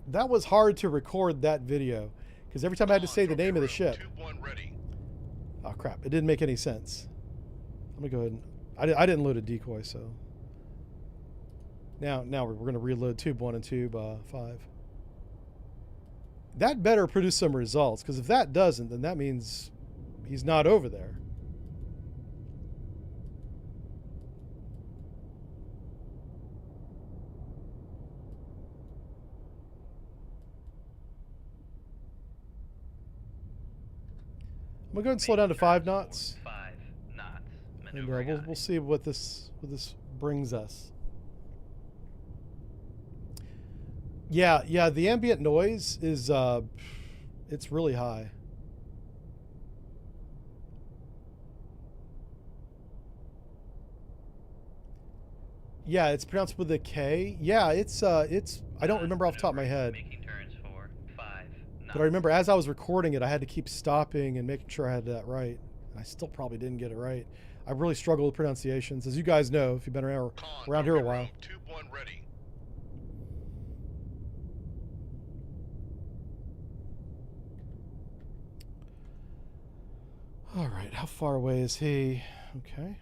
S1: That was hard to record that video. Because every time I had to say the name of the ship. Oh, crap. It didn't make any sense. I'm going to go ahead and... I didn't load a decoy, so... Now we're going to reload tube 1 and tube 5. That better produce some results, because if that doesn't, then that means he's not over there. I'm going to go ahead and slow down to 5 knots.
S2: 5 knots.
S1: And we'll see what this brings us. Yeah, the ambient noise is, it's really high. Yeah, it's pronounced with a K. Yeah, it's, I don't remember off the top of my head.
S2: Making turns for 5 knots.
S1: But I remember as I was recording it, I had to keep stopping and making sure I had that right. And I still probably didn't get it right. I really struggle with pronunciations. As you guys know, if you've been around here a while.
S3: Tube 1 ready.
S1: All right, how far away is he? Okay.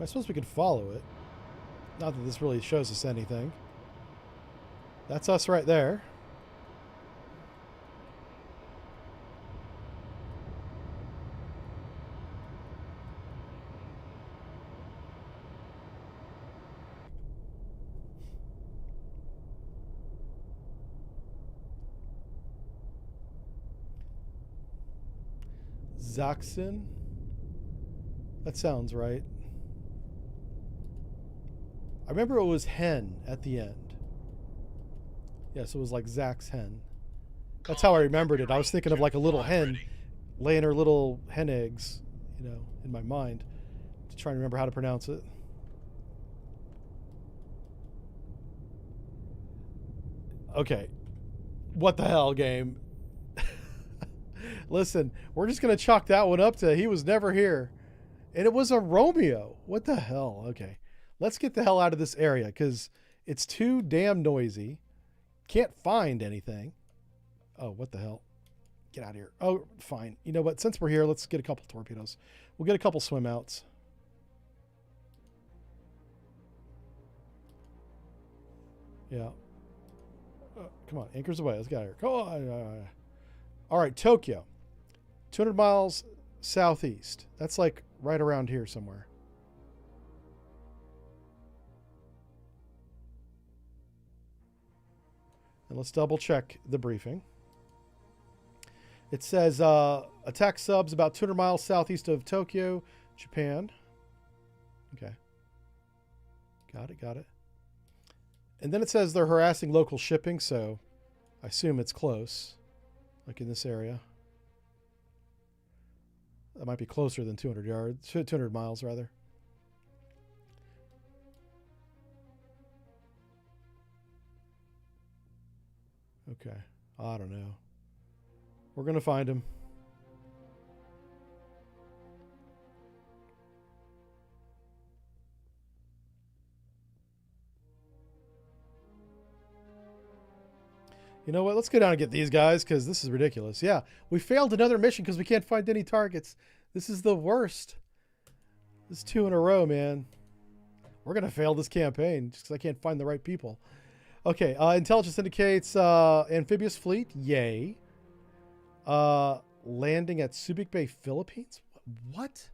S1: I suppose we could follow it. Not that this really shows us anything. That's us right there. Zaxxon? That sounds right. I remember it was hen at the end. Yes, it was like Zach's hen. That's how I remembered it. I was thinking of like a little hen laying her little hen eggs, you know, in my mind to try and remember how to pronounce it. Okay. What the hell, game? Listen, we're just going to chalk that one up to he was never here. And it was a Romeo. What the hell? Okay. Let's get the hell out of this area because it's too damn noisy. Can't find anything. Oh, what the hell? Get out of here. Oh, fine. You know what? Since we're here, let's get a couple torpedoes. We'll get a couple swim outs. Yeah. Come on. Anchors away. Let's get out of here. Come on. All right. Tokyo. 200 miles southeast. That's like right around here somewhere. And let's double check the briefing. It says attack subs about 200 miles southeast of Tokyo, Japan. Okay. Got it, got it. And then it says they're harassing local shipping, so I assume it's close, like in this area. That might be closer than 200 miles rather. Okay. I don't know. We're going to find him. You know what? Let's go down and get these guys because this is ridiculous. Yeah, we failed another mission because we can't find any targets. This is the worst. This is 2 in a row, man. We're going to fail this campaign just because I can't find the right people. Okay, intelligence indicates amphibious fleet. Yay. Landing at Subic Bay, Philippines? What?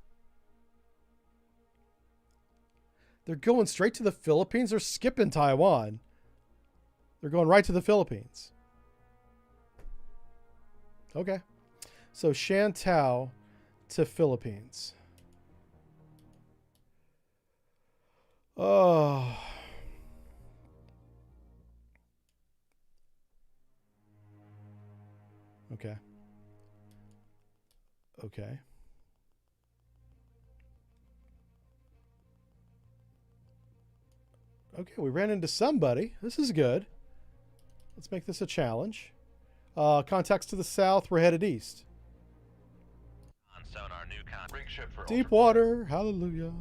S1: They're going straight to the Philippines? They're skipping Taiwan. They're going right to the Philippines. Okay. So Shantou to Philippines. Oh. Okay. Okay. Okay, we ran into somebody. This is good. Let's make this a challenge. Contacts to the south. We're headed east.
S2: On sonar, new
S3: Rig ship for
S1: Deep water. Hallelujah.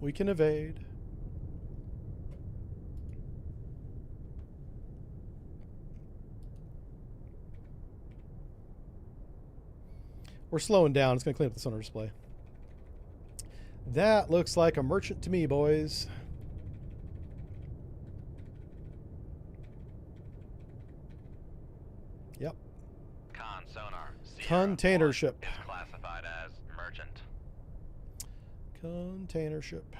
S1: We can evade. We're slowing down. It's going to clean up the sonar display. That looks like a merchant to me, boys. Yep.
S2: Con sonar.
S1: Container ship.
S2: Is classified as merchant.
S1: Container ship.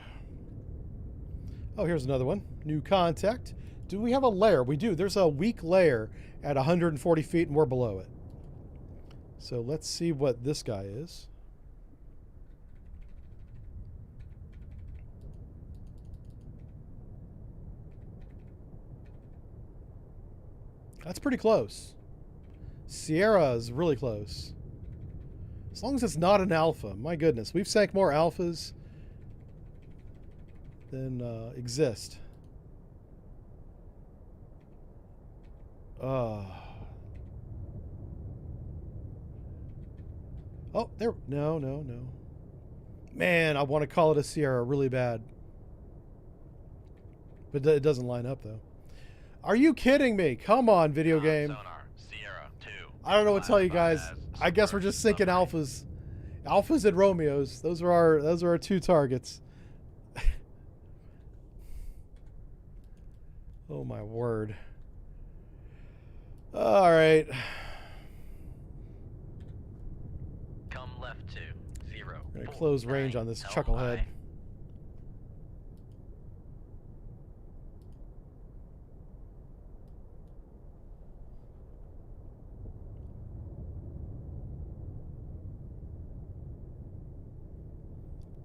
S1: Oh, here's another one. New contact. Do we have a layer? We do. There's a weak layer at 140 feet and we're below it. So let's see what this guy is. That's pretty close. Sierra is really close. As long as it's not an alpha. My goodness. We've sank more alphas. Then exist. Oh, there. No, no, no. Man, I want to call it a Sierra really bad. But it doesn't line up, though. Are you kidding me? Come on, video game.
S2: Sonar, Sierra 2.
S1: I don't know what to tell you guys.
S2: Classified as
S1: I guess we're just sinking
S2: submarine.
S1: alphas. Alphas and Romeos. Those are our two targets. Oh my word. All right.
S2: Come left to 0.
S1: We're gonna close range on this chucklehead.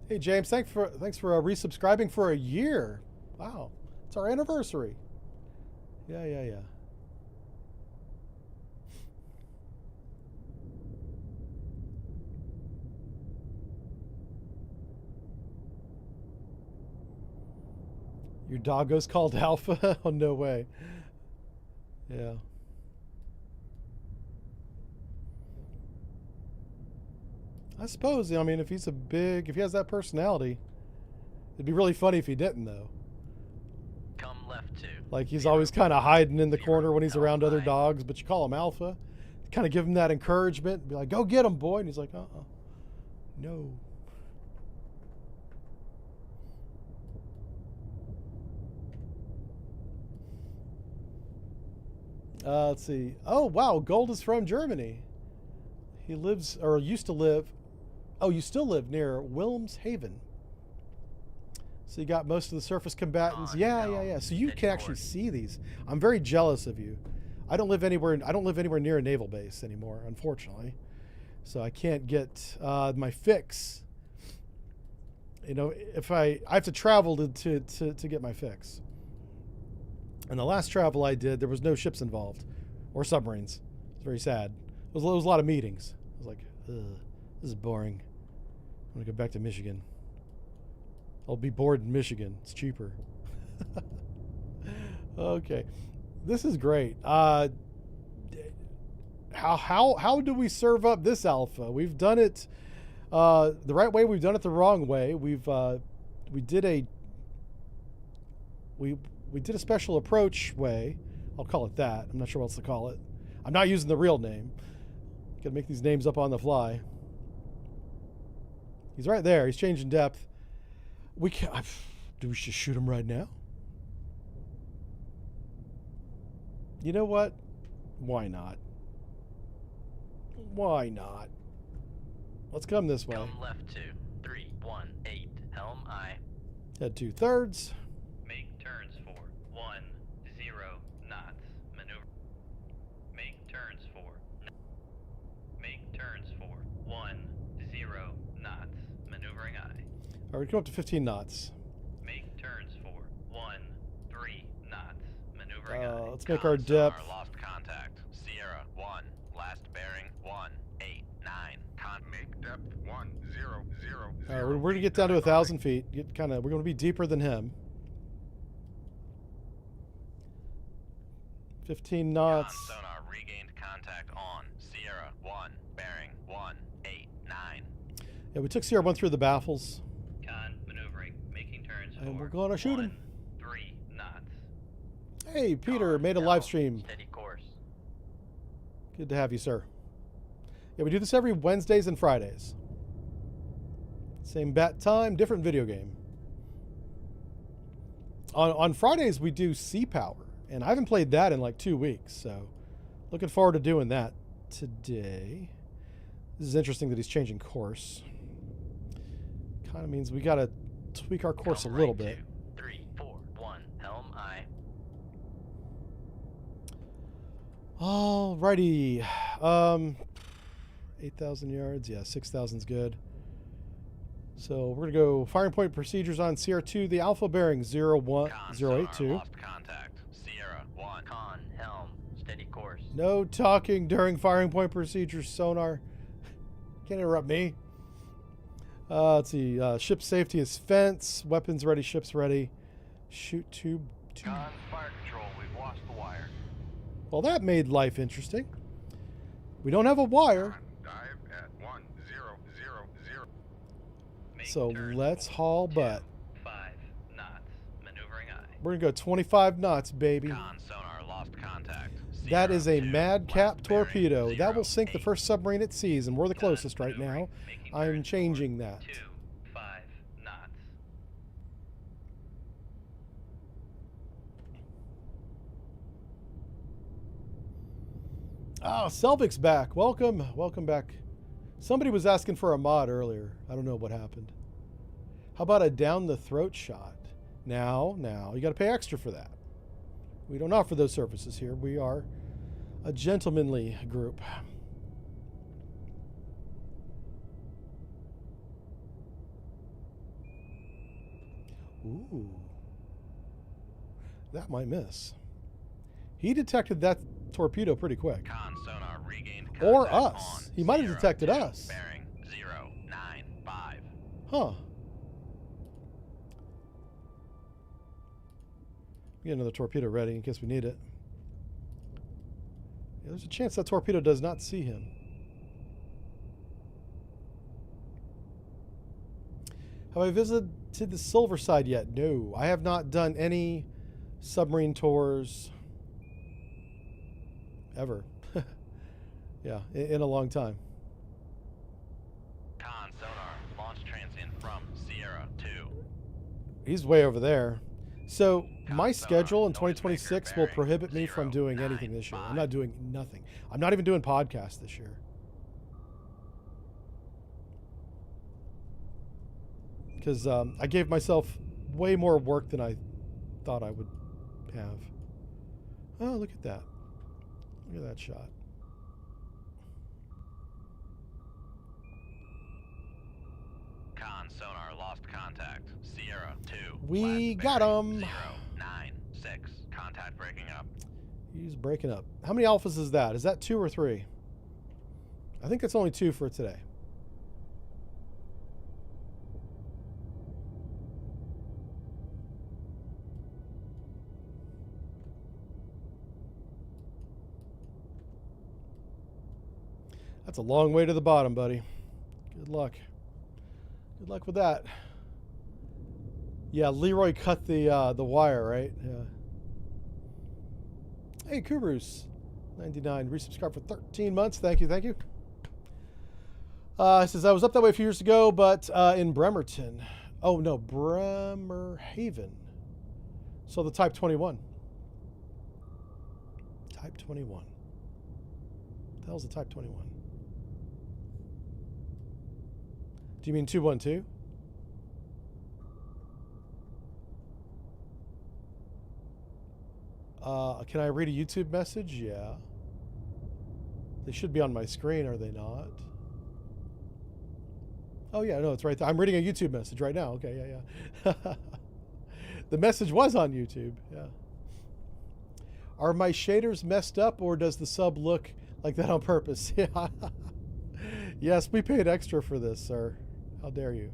S1: Hey James, thanks for resubscribing for a year. Wow, it's our anniversary. Yeah. Your doggo's called Alpha? Oh, no way. Yeah. I suppose, I mean, if he has that personality, it'd be really funny if he didn't, though.
S2: Come left to.
S1: Like, he's
S2: 0,
S1: always kind of hiding in the
S2: 0,
S1: corner when he's around other
S2: LI.
S1: dogs, but you call him Alpha. Kind of give him that encouragement. Be like, go get him, boy. And he's like, no. Let's see. Oh, wow. Gold is from Germany. He lives, or used to live. Oh, you still live near Wilhelmshaven. So you got most of the surface combatants. Yeah. So you can actually see these. I'm very jealous of you. I don't live anywhere near a naval base anymore, unfortunately. So I can't get my fix. You know, if I have to travel to get my fix. And the last travel I did, there was no ships involved or submarines. It's very sad. It was a lot of meetings. I was like, ugh, this is boring. I'm gonna go back to Michigan. I'll be bored in Michigan. It's cheaper. Okay, this is great. How do we serve up this alpha? We've done it the right way. We've done it the wrong way. We did a special approach way. I'll call it that. I'm not sure what else to call it. I'm not using the real name. Gotta make these names up on the fly. He's right there. He's changing depth. Do we just shoot him right now? You know what? Why not? Why not? Let's come this way.
S2: Come left to 318. Helm I.
S1: Head 2/3.
S2: Make turns for 10 knots. Maneuver. Make turns for 10 knots. Maneuvering I.
S1: All right, we come up to 15 knots.
S2: Make turns for 13 knots. Maneuvering I.
S1: Let's make our depth.
S2: Lost contact. Sierra 1. Last bearing 189.
S3: Make depth 100.
S1: All right, we're gonna get down to 1,000 feet. We're gonna be deeper than him. 15 knots.
S2: Sonar regained contact on Sierra 1. Bearing 189.
S1: Yeah, we took Sierra 1 through the baffles.
S2: Con maneuvering, making turns
S1: And
S2: for
S1: we're gonna shoot him.
S2: 3 knots.
S1: Hey, Peter,
S2: Con
S1: made a
S2: L,
S1: live stream.
S2: Steady course.
S1: Good to have you, sir. Yeah, we do this every Wednesdays and Fridays. Same bat time, different video game. On Fridays, we do Sea Power, and I haven't played that in like 2 weeks, so looking forward to doing that today. This is interesting that he's changing course. Kind of means we got to tweak our course
S2: Come
S1: a little
S2: right
S1: bit.
S2: 2, 3, 4, 1. Helm I.
S1: Alrighty. 8,000 yards. Yeah, 6,000 is good. So we're going to go firing point procedures on CR2, the alpha bearing 01082.
S2: Lost contact. Sierra 1. Con helm. Steady course.
S1: No talking during firing point procedures, sonar. Can't interrupt me. Let's see. Ship safety is fence. Weapons ready. Ships ready. Shoot tube.
S2: Cons, fire control. We've lost the wire.
S1: Well, that made life interesting. We don't have a wire,
S3: Dive at 1000.
S2: Make
S1: so
S2: turns
S1: let's
S2: for
S1: haul
S2: 2,
S1: butt.
S2: 5 knots. Maneuvering eye.
S1: We're gonna go 25 knots, baby.
S2: Con sonar lost contact.
S1: That is a
S2: 02,
S1: madcap
S2: last
S1: torpedo.
S2: bearing,
S1: That will sink the
S2: 08.
S1: first submarine it sees, and we're the closest right now.
S2: Maneuvering, making
S1: I'm
S2: turns
S1: changing
S2: for
S1: that.
S2: 2, 5 knots.
S1: Oh, Selvig's back. Welcome. Welcome back. Somebody was asking for a mod earlier. I don't know what happened. How about a down the throat shot? Now, you got to pay extra for that. We don't offer those services here. We are a gentlemanly group. Ooh. That might miss. He detected that torpedo pretty quick.
S2: Con sonar regained
S1: Or
S2: contact
S1: us.
S2: on
S1: He might have detected
S2: 02,
S1: us.
S2: Bearing 095.
S1: Huh. Get another torpedo ready in case we need it. Yeah, there's a chance that torpedo does not see him. Have I visited the Silver Side yet? No. I have not done any submarine tours ever. Yeah, in a long time.
S2: Con sonar launch transient from Sierra 2.
S1: He's way over there. So my
S2: Con
S1: schedule in
S2: sonar, noisemaker
S1: 2026 will
S2: bearing
S1: prohibit me from doing anything this year. I'm not
S2: 095.
S1: doing nothing. I'm not even doing podcasts this year. Because I gave myself way more work than I thought I would have. Oh, look at that. Look at that shot.
S2: Con sonar lost contact. Sierra 2.
S1: We
S2: last
S1: got
S2: bearing
S1: him.
S2: 096. Contact breaking up.
S1: He's breaking up. How many alphas is that? Is that 2 or 3? I think it's only 2 for today. That's a long way to the bottom, buddy. Good luck. Good luck with that. Yeah, Leroy cut the wire, right? Yeah. Hey, Kubrus, 99, resubscribed for 13 months. Thank you, thank you. It says I was up that way a few years ago, but in Bremerton. Oh no, Bremerhaven. So the Type 21. Type 21. What the hell's the Type 21? Do you mean 212? Can I read a YouTube message? Yeah. They should be on my screen, are they not? Oh yeah, no, it's right there. I'm reading a YouTube message right now. Okay, yeah. The message was on YouTube, yeah. Are my shaders messed up, or does the sub look like that on purpose? Yeah. Yes, we paid extra for this, sir. How dare you?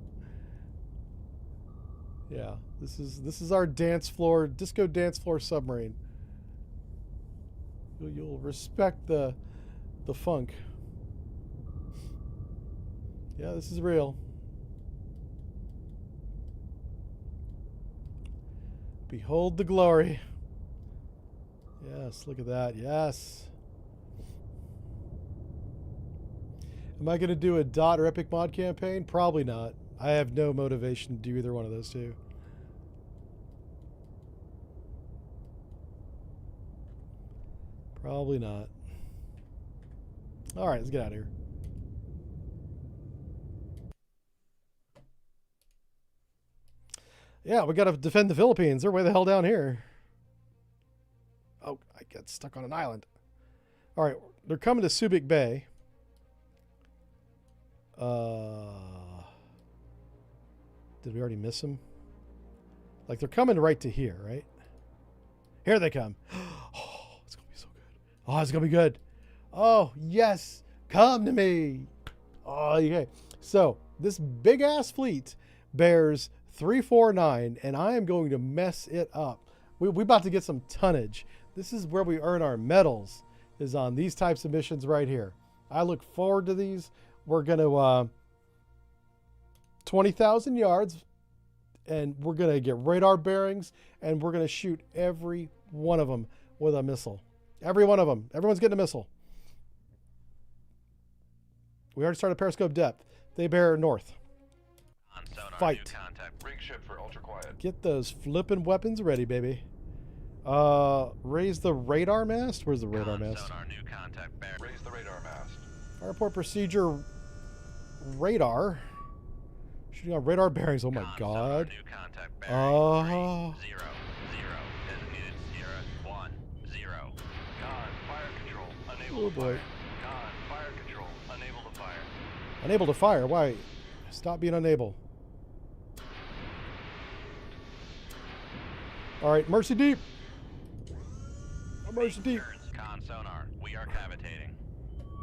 S1: Yeah, this is our dance floor, disco dance floor submarine. You'll respect the funk. Yeah, this is real. Behold the glory. Yes, look at that. Yes. Am I going to do a DOT or Epic Mod campaign? Probably not. I have no motivation to do either one of those two. Probably not. All right, let's get out of here. Yeah, we got to defend the Philippines. They're way the hell down here. Oh, I got stuck on an island. All right, they're coming to Subic Bay. Did we already miss them? Like, they're coming right to here, right? Here they come. Oh, it's going to be so good. Oh, it's going to be good. Oh, yes. Come to me. Oh, okay. So, This big ass fleet bears 349, and I am going to mess it up. We about to get some tonnage. This is where we earn our medals, is on these types of missions right here. I look forward to these. We're going to 20,000 yards, and we're going to get radar bearings, and we're going to shoot every one of them with a missile. Every one of them. Everyone's getting a missile. We already started periscope depth. They bear north.
S2: On sonar,
S1: Fight.
S2: new contact.
S3: Rig ship for ultra quiet.
S1: Get those flippin' weapons ready, baby. Raise the radar mast. Where's the radar mast?
S2: Sonar, new contact.
S3: Raise the radar mast.
S1: Airport procedure radar. Shooting on radar bearings. Oh my god.
S2: New contact
S1: Oh.
S2: 0, 0. Designated Sierra 1, 0.
S3: Con, fire control. Unable
S1: Oh
S3: to
S1: boy.
S3: fire. Con, fire control. Unable to fire.
S1: Unable to fire. Why? Stop being unable. All right, Mercy Deep. Mercy Deep.
S2: Turns. Con sonar. We are cavitating.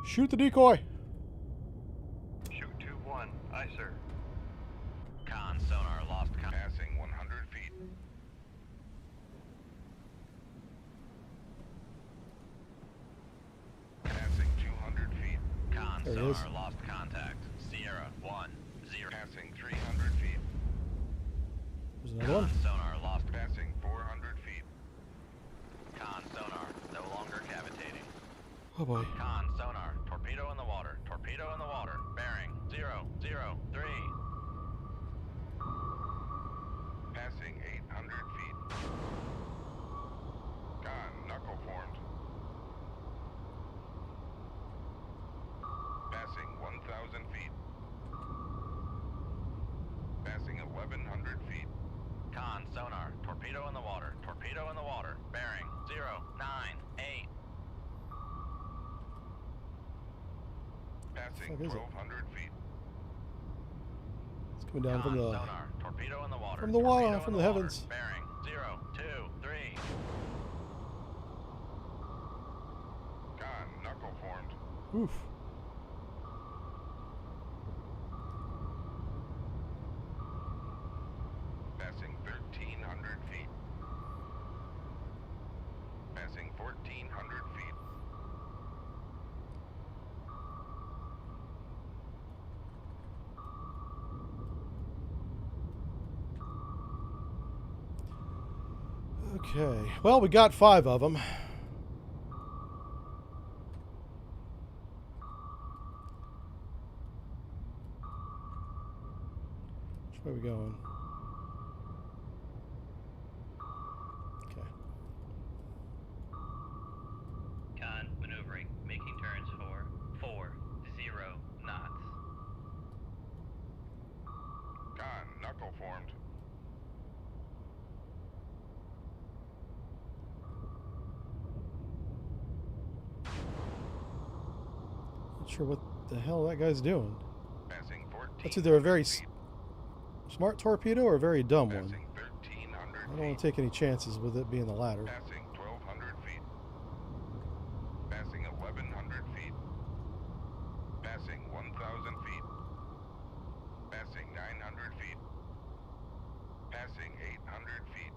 S1: Shoot the decoy.
S3: Shoot 2-1. Aye, sir.
S2: Con sonar lost
S3: Passing 100 feet. Passing 200 feet.
S2: Con
S1: There it
S2: sonar
S1: is.
S2: lost contact. Sierra 1, 0.
S3: Passing 300 feet.
S1: There's another one.
S2: Con sonar lost.
S3: Passing 400 feet.
S2: Con sonar no longer cavitating.
S1: Oh boy.
S2: Con sonar. Torpedo in the water. Torpedo in the water. Bearing 0, 0, 3.
S3: Passing 800 feet. Con, knuckle formed. Passing 1,000 feet. Passing 1,100 feet.
S2: Con sonar. Torpedo in the water. Torpedo in the water. Bearing 0, 9, 8.
S3: Passing
S1: Fuck is it?
S3: 1,200 feet.
S1: It's coming down
S2: Con
S1: from the
S2: sonar. Torpedo in the water.
S1: from the water,
S2: Torpedo in
S1: from the
S2: water.
S1: heavens.
S2: Bearing 0, 2, 3.
S3: Con, knuckle formed.
S1: oof.
S3: Passing 1,300 feet. Passing 1,400 feet.
S1: Okay. Well, we got 5 of them. Which way are we going? Okay.
S2: Con maneuvering. Making turns for 4, 0 knots.
S3: Con, knuckle formed.
S1: Not sure what the hell that guy's doing.
S3: Passing 14.
S1: That's either a very smart torpedo or a very dumb one.
S3: Passing 1,300
S1: I don't
S3: feet.
S1: want to take any chances with it being the latter.
S3: Passing 1,200 feet. Passing 1,100 feet. Passing 1,000 feet. Passing 900 feet. Passing 800 feet.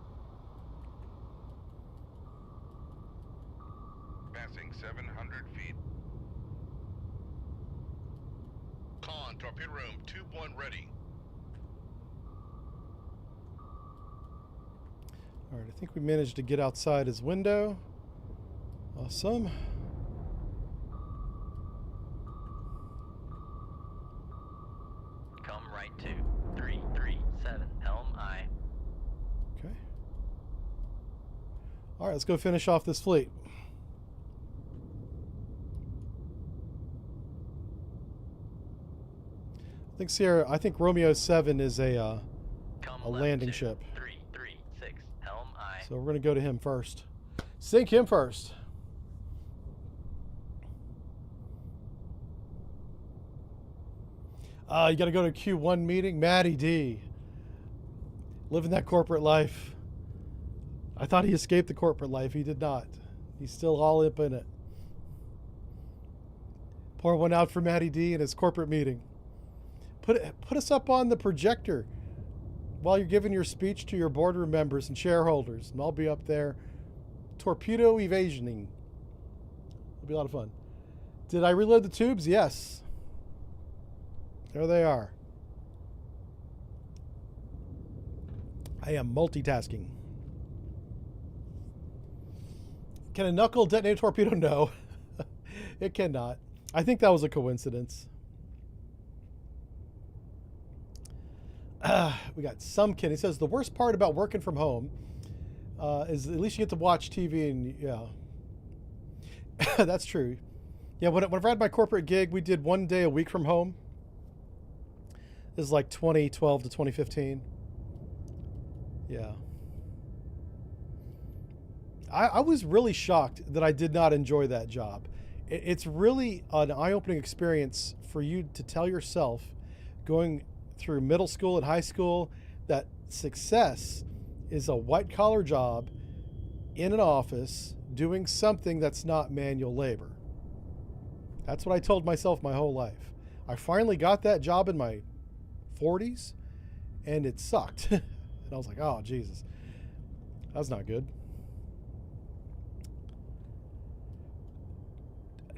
S3: Passing 700 feet. Con, torpedo room, tube 1 ready.
S1: All right, I think we managed to get outside his window. Awesome.
S2: Come right to 337. Helm aye.
S1: Okay. All right, let's go finish off this fleet. I think Romeo 7 is a
S2: Come
S1: a
S2: left
S1: landing
S2: to
S1: ship.
S2: 336. Helm aye.
S1: So we're going to go to him first. Sink him first. You got to go to a Q1 meeting? Matty D. Living that corporate life. I thought he escaped the corporate life. He did not. He's still all up in it. Pour one out for Matty D and his corporate meeting. Put us up on the projector while you're giving your speech to your boardroom members and shareholders, and I'll be up there torpedo evasioning. It'll be a lot of fun. Did I reload the tubes? Yes. There they are. I am multitasking. Can a knuckle detonate a torpedo? No. It cannot. I think that was a coincidence. We got some kid. He says the worst part about working from home is at least you get to watch TV and yeah. That's true. Yeah, whenever I had my corporate gig, we did 1 day a week from home. This is like 2012 to 2015. Yeah. I was really shocked that I did not enjoy that job. It's really an eye-opening experience for you to tell yourself going through middle school and high school that success is a white-collar job in an office doing something that's not manual labor. That's what I told myself my whole life. I finally got that job in my 40s, and it sucked. And I was like, oh, Jesus. That's not good.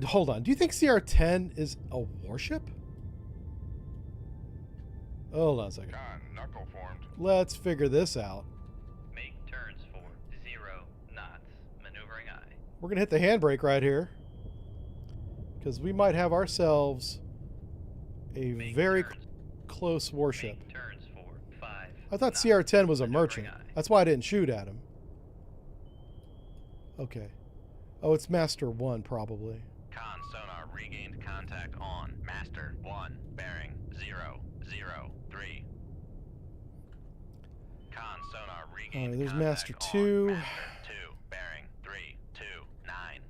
S1: Hold on. Do you think CR-10 is a warship? Hold on a second.
S3: Con, knuckle formed.
S1: Let's figure this out.
S2: Make turns for 0 knots. Maneuvering aye.
S1: We're going to hit the handbrake right here, because we might have ourselves a
S2: Make
S1: very
S2: turns.
S1: close warship.
S2: Make turns for 5
S1: I thought
S2: knots.
S1: CR-10 was a
S2: Maneuvering
S1: merchant.
S2: aye.
S1: That's why I didn't shoot at him. Okay. Oh, it's Master 1, probably.
S2: Con sonar regained contact on Master 1 bearing 003. Con sonar regained
S1: Alright, there's
S2: contact
S1: Master
S2: on
S1: 2.
S2: Master 2 bearing 329.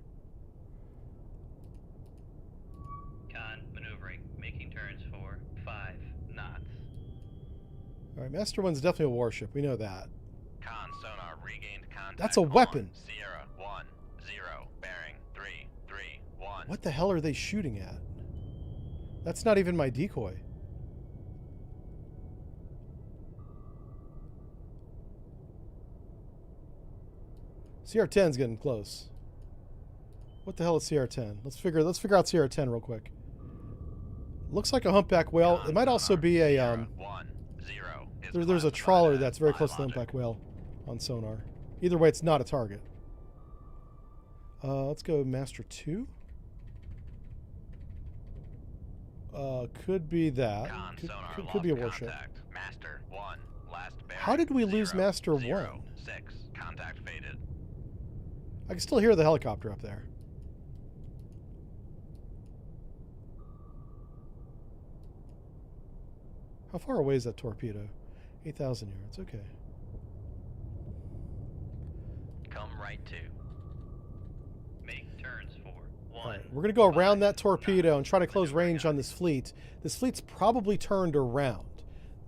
S2: Con maneuvering, making turns for 5 knots.
S1: Alright, Master 1's definitely a warship. We know that.
S2: Con sonar regained contact.
S1: That's a
S2: on
S1: weapon.
S2: Sierra 1 0 bearing 331.
S1: What the hell are they shooting at? That's not even my decoy. CR-10's getting close. What the hell is CR-10? Let's figure out CR-10 real quick. Looks like a humpback whale. It might also be a
S2: Sierra 1 0 is
S1: there's a
S2: classified
S1: trawler
S2: as
S1: that's very close to the
S2: biologic.
S1: humpback whale on sonar. Either way, it's not a target. Let's go Master 2. Could be that.
S2: Con sonar
S1: Could be a
S2: lost
S1: warship.
S2: contact. Master 1 last bearing.
S1: How did we lose
S2: 0,
S1: Master
S2: 0,
S1: 1?
S2: 6 contact faded.
S1: I can still hear the helicopter up there. How far away is that torpedo? 8,000 yards. Okay.
S2: Come right to. Make turns for 1.
S1: All right, we're going to go around that torpedo and try to close range on this fleet. This fleet's probably turned around.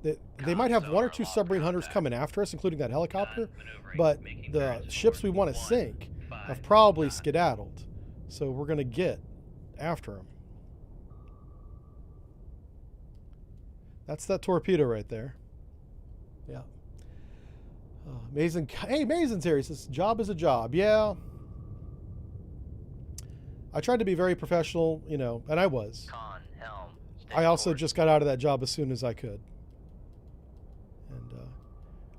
S1: They might have one or two submarine hunters coming after us, including that helicopter, but the ships we want to sink have probably skedaddled. So we're going to get after them. That's that torpedo right there. Yeah. Mason, hey, Mason's here. He says, job is a job. Yeah. I tried to be very professional, you know, and I was.
S2: Con helm.
S1: I also just got out of that job as soon as I could. And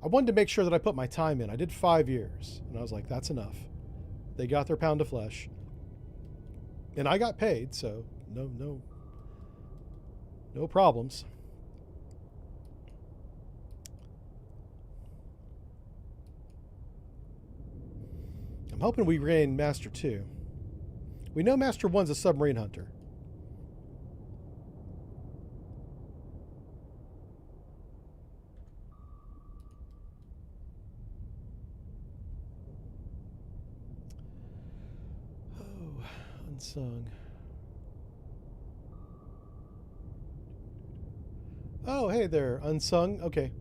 S1: I wanted to make sure that I put my time in. I did 5 years, and I was like, that's enough. They got their pound of flesh. And I got paid, so no problems. I'm hoping we regain Master 2. We know Master 1's a submarine hunter. Oh, unsung. Oh, hey there, unsung. Okay.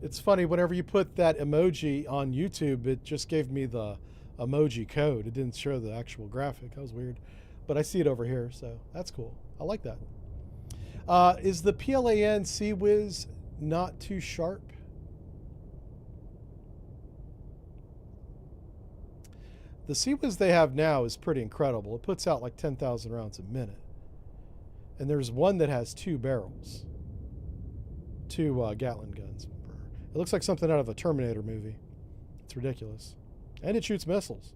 S1: It's funny, whenever you put that emoji on YouTube, it just gave me the emoji code. It didn't show the actual graphic. That was weird. But I see it over here, so that's cool. I like that. Is the PLAN Sea Whiz not too sharp? The Sea Whiz they have now is pretty incredible. It puts out like 10,000 rounds a minute. And there's one that has 2 barrels. 2 Gatling guns. It looks like something out of a Terminator movie. It's ridiculous. And it shoots missiles.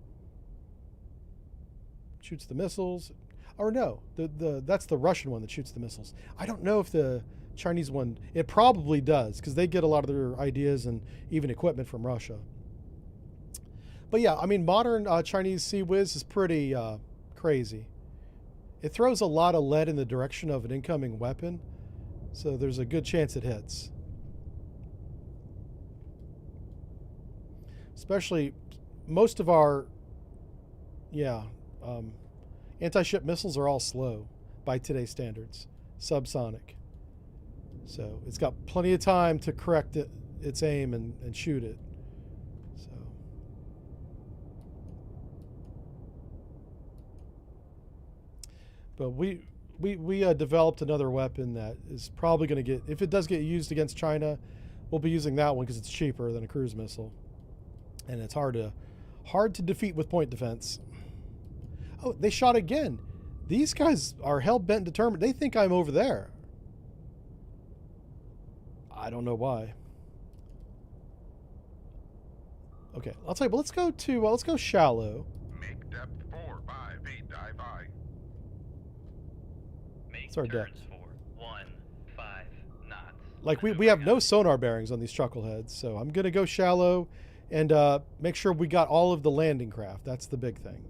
S1: Shoots the missiles. Or no, that's the Russian one that shoots the missiles. I don't know if the Chinese one, it probably does, because they get a lot of their ideas and even equipment from Russia. But yeah, I mean, modern Chinese Sea Whiz is pretty crazy. It throws a lot of lead in the direction of an incoming weapon, so there's a good chance it hits. Especially, most of our, anti-ship missiles are all slow by today's standards, subsonic. So it's got plenty of time to correct its aim and shoot it. So. But we developed another weapon that is probably going to get, if it does get used against China, we'll be using that one because it's cheaper than a cruise missile, and it's hard to defeat with point defense. Oh, they shot again. These guys are hell-bent determined. They think I'm over there. I don't know why. Okay, I'll tell you. But let's go shallow.
S3: Make depth 4, 5 feet. Dive high.
S2: Make
S1: Sorry,
S2: turns
S1: depth.
S2: for 1, 5 knots.
S1: Like we have no sonar bearings on these chuckleheads, so I'm gonna go shallow, and make sure we got all of the landing craft. That's the big thing.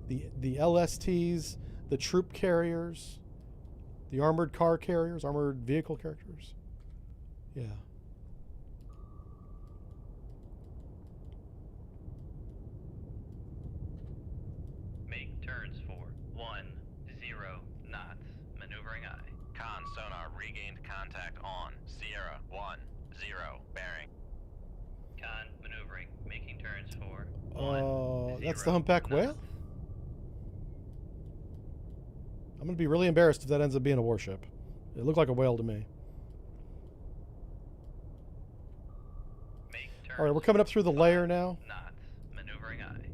S1: The LSTs, the troop carriers, the armored car carriers, armored vehicle carriers. Yeah.
S2: Make turns for 1, 0 knots. Maneuvering eye. Con sonar regained contact on Sierra 1, 0 bearing. Con maneuvering. Making turns for 1,
S1: That's
S2: 0
S1: the humpback
S2: knots.
S1: whale? I'm going to be really embarrassed if that ends up being a warship. It looked like a whale to me.
S2: Make turns
S1: All right, we're coming up through the layer now.
S2: knots. Maneuvering eye.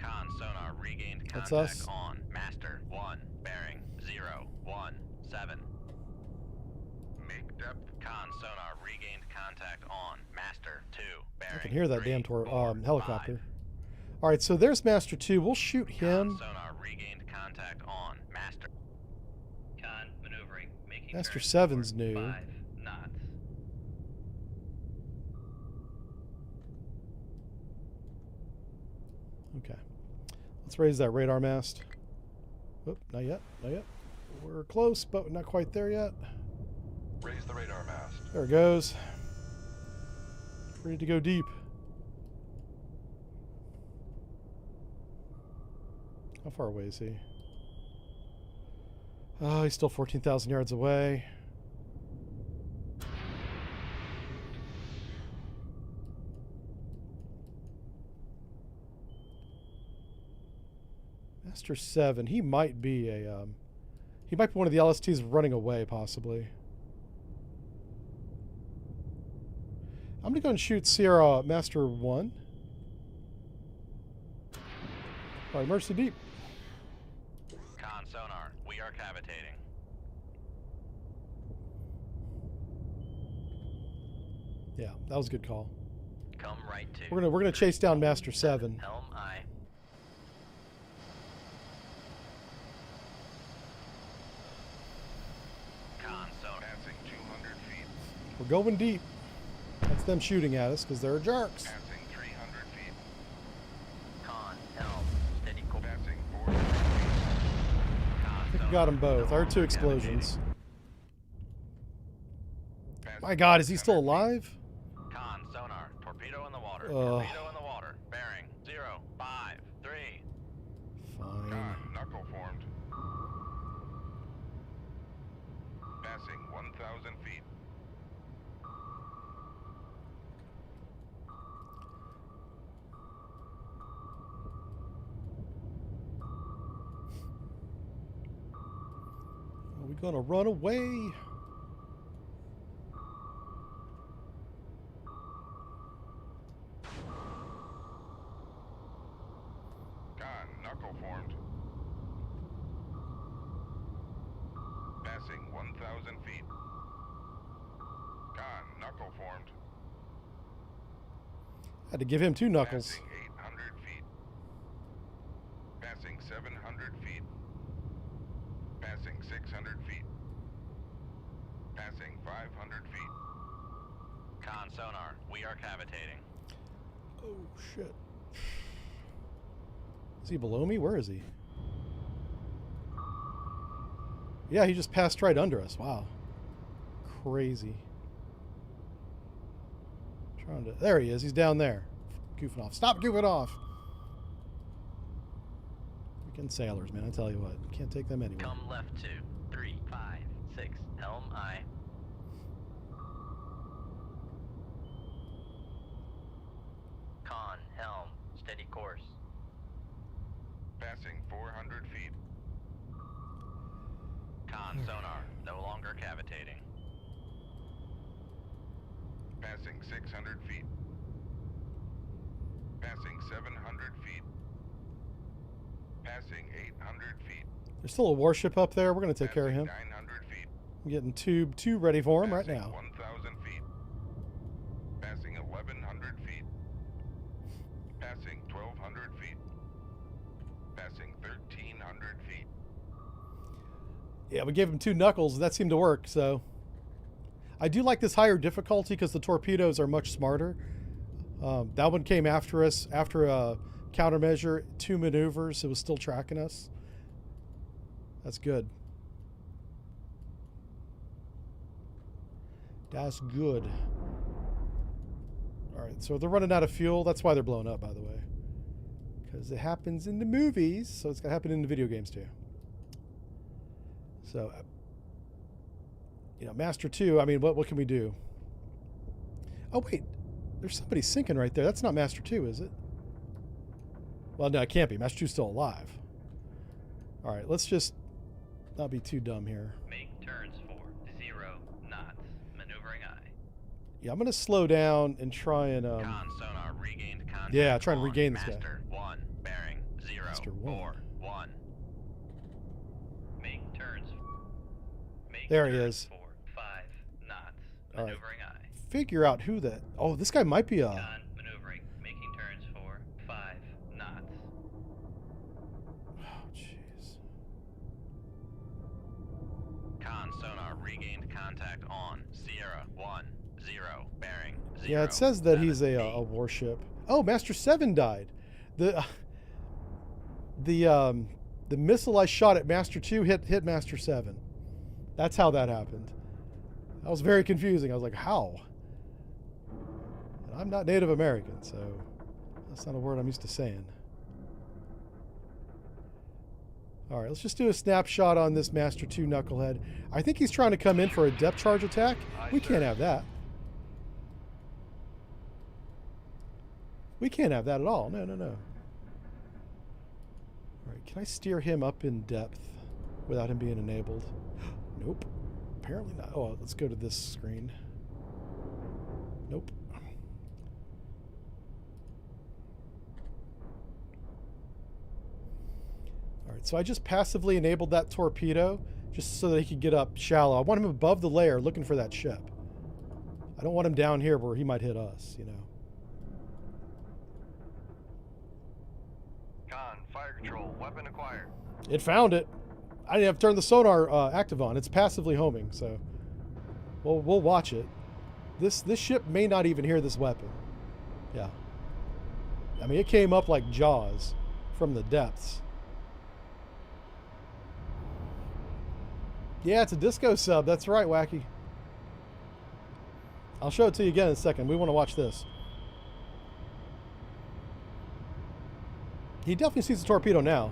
S2: Con sonar regained
S1: That's
S2: contact
S1: us.
S2: on Master 1 bearing 0, 1, 7.
S3: Make depth.
S2: Con sonar regained contact on Master 2 bearing.
S1: I can hear that
S2: 3,
S1: damn
S2: 4,
S1: helicopter.
S2: 5.
S1: All right, so there's Master 2. We'll shoot
S2: Con
S1: him.
S2: sonar regained contact on Master. Con maneuvering. Making
S1: Master
S2: turns
S1: 7's
S2: for
S1: new.
S2: 5 knots.
S1: Okay. Let's raise that radar mast. Oh, not yet. Not yet. We're close, but not quite there yet.
S3: Raise the radar mast.
S1: There it goes. Ready to go deep. How far away is he? Oh, he's still 14,000 yards away. Master 7. He might be one of the LSTs running away, possibly. I'm gonna go and shoot Sierra Master 1. All right, Mercy Deep.
S2: Con sonar. We are cavitating.
S1: Yeah, that was a good call.
S2: Come right to.
S1: We're gonna chase down Master 7.
S2: Helm eye. Con sonar.
S3: Passing 200 feet.
S1: We're going deep. That's them shooting at us because they're jerks.
S3: Passing 300 feet.
S2: Con helm. Steady course.
S3: Passing 400 feet.
S1: I think we got them both. I heard 2 explosions.
S3: Passing
S1: My God, is he
S3: 600
S1: still
S3: feet.
S1: alive?
S2: Con sonar. Torpedo in the water.
S1: Ugh.
S2: Torpedo in the water. Bearing 0, 5, 3.
S1: Fine.
S3: Con knuckle formed. Passing 1,000 feet.
S1: we gonna run away?
S3: Con, knuckle formed. Passing 1,000 feet. Con, knuckle formed.
S1: Had to give him 2 knuckles.
S3: Passing 800 feet. Passing 700 feet. Passing 600 feet. Passing 500 feet.
S2: Con sonar, we are cavitating.
S1: Oh shit. Is he below me? Where is he? Yeah, he just passed right under us. Wow. Crazy. Trying to. There he is. He's down there. Goofing off. Stop goofing off. Freaking sailors, man. I tell you what. Can't take them anywhere.
S2: Come left 2, 3, 5, 6, helm I. Con, helm, steady course.
S3: Passing 400 feet.
S2: Con sonar, no longer cavitating.
S3: Passing 600 feet. Passing 700 feet. Passing 800 feet.
S1: There's still a warship up there. We're going to take care of him.
S3: 900 feet.
S1: I'm getting tube 2 ready for him right
S3: Passing
S1: now.
S3: 1,000 feet. Passing 1,100 feet. Passing 1,200 feet. Passing 1,300 feet.
S1: Yeah, we gave him 2 knuckles. That seemed to work, so. I do like this higher difficulty because the torpedoes are much smarter. That one came after us after a countermeasure, 2 maneuvers. It was still tracking us. That's good. That's good. All right, so they're running out of fuel. That's why they're blowing up, by the way. Because it happens in the movies, so it's going to happen in the video games too. So, you know, Master 2, I mean, what can we do? Oh, wait. There's somebody sinking right there. That's not Master 2, is it? Well, no, it can't be. Master 2's still alive. All right, let's just not be too dumb here.
S2: Make turns for 0 knots, maneuvering I.
S1: Yeah, I'm going to slow down and try and...
S2: Con sonar regained contact.
S1: yeah, try and
S2: on
S1: regain this guy.
S2: Master 1, bearing 0,
S1: Master 1.
S2: 4, 1. Make turns. Make
S1: There he
S2: turns
S1: is.
S2: for 5 knots,
S1: All right.
S2: maneuvering I.
S1: Figure out who that... Oh, this guy might be a...
S2: Con maneuvering, making turns for 5 knots.
S1: Oh, jeez.
S2: Con sonar regained contact on Sierra 1, 0, bearing 0.
S1: Yeah, it says that he's
S2: 7,
S1: a warship. Oh, Master 7 died. The missile I shot at Master 2 hit Master 7. That's how that happened. That was very confusing. I was like, how? And I'm not Native American, so that's not a word I'm used to saying. All right, let's just do a snapshot on this Master 2 knucklehead. I think he's trying to come in for a depth charge attack. We can't have that. We can't have that at all. No, no, no. All right, can I steer him up in depth without him being enabled? Nope. Apparently not. Oh, let's go to this screen. Nope. All right, so I just passively enabled that torpedo just so that he could get up shallow. I want him above the layer looking for that ship. I don't want him down here where he might hit us, you know.
S3: Con, fire control, weapon acquired.
S1: It found it. I didn't have to turn the sonar active on. It's passively homing, so we'll watch it. This ship may not even hear this weapon. Yeah. I mean, it came up like Jaws from the depths. Yeah, it's a disco sub. That's right, Wacky. I'll show it to you again in a second. We want to watch this. He definitely sees the torpedo now.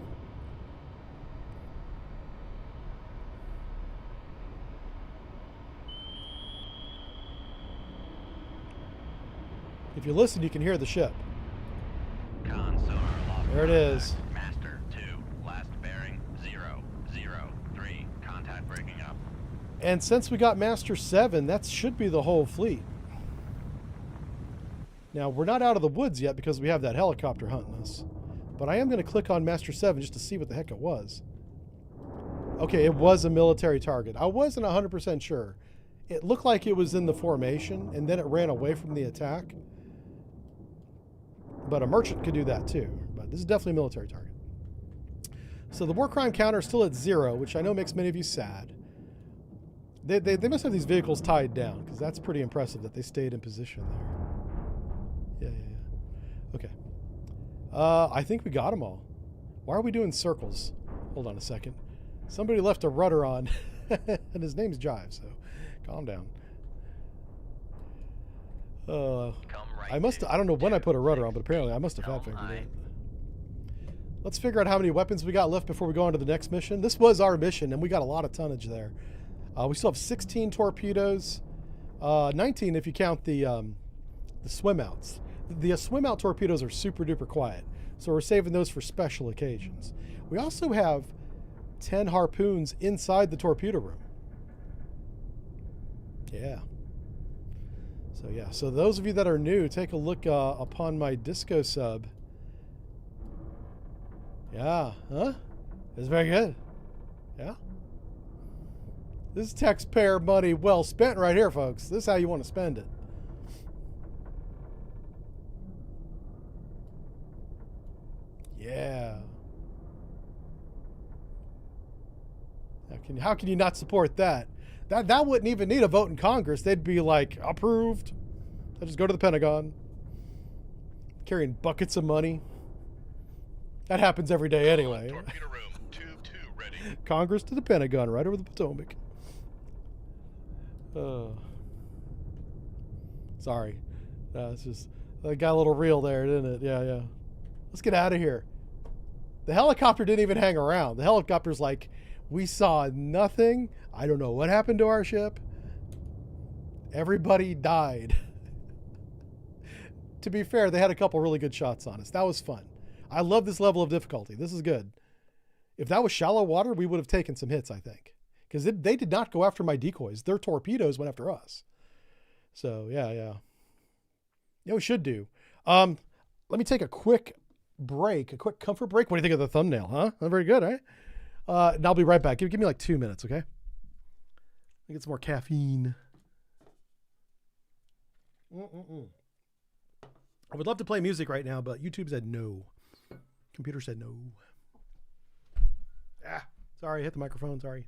S1: If you listen, you can hear the ship.
S2: Con sonar lost
S1: There it is.
S2: contact. Master 2, last bearing 0, 0, 3. Contact breaking up.
S1: And since we got Master 7, that should be the whole fleet. Now, we're not out of the woods yet because we have that helicopter hunting us. But I am going to click on Master 7 just to see what the heck it was. Okay, it was a military target. I wasn't 100% sure. It looked like it was in the formation, and then it ran away from the attack. But a merchant could do that too. But this is definitely a military target. So the war crime counter is still at 0, which I know makes many of you sad. They must have these vehicles tied down, because that's pretty impressive that they stayed in position there. Yeah. Okay. I think we got them all. Why are we doing circles? Hold on a second. Somebody left a rudder on, and his name's Jive, so calm down. I don't know when I put a rudder on, but apparently I must have fat fingered it. Let's figure out how many weapons we got left before we go on to the next mission. This was our mission, and we got a lot of tonnage there. We still have 16 torpedoes, 19 if you count the swim outs. The swim out torpedoes are super duper quiet, so we're saving those for special occasions. We also have 10 harpoons inside the torpedo room. Yeah. So those of you that are new, take a look upon my Disco sub. Yeah, huh? It's very good. Yeah. This is taxpayer money well spent right here, folks. This is how you want to spend it. Yeah. How can you not support that? That wouldn't even need a vote in Congress. They'd be like, approved. They'll just go to the Pentagon. Carrying buckets of money. That happens every day anyway.
S3: Torpedo room, tube 2 ready.
S1: Congress to the Pentagon, right over the Potomac. Sorry. It's just, I got a little real there, didn't it? Yeah. Let's get out of here. The helicopter didn't even hang around. The helicopter's like, we saw nothing. I don't know what happened to our ship. Everybody died. To be fair, they had a couple really good shots on us. That was fun. I love this level of difficulty. This is good. If that was shallow water, we would have taken some hits, I think. Because they did not go after my decoys. Their torpedoes went after us. So, yeah. Yeah, we should do. Let me take a quick break, a quick comfort break. What do you think of the thumbnail, huh? Not very good, right? And I'll be right back. Give me like 2 minutes, okay? Let me get some more caffeine. I would love to play music right now, but YouTube said no. Computer said no. Sorry, hit the microphone. Sorry.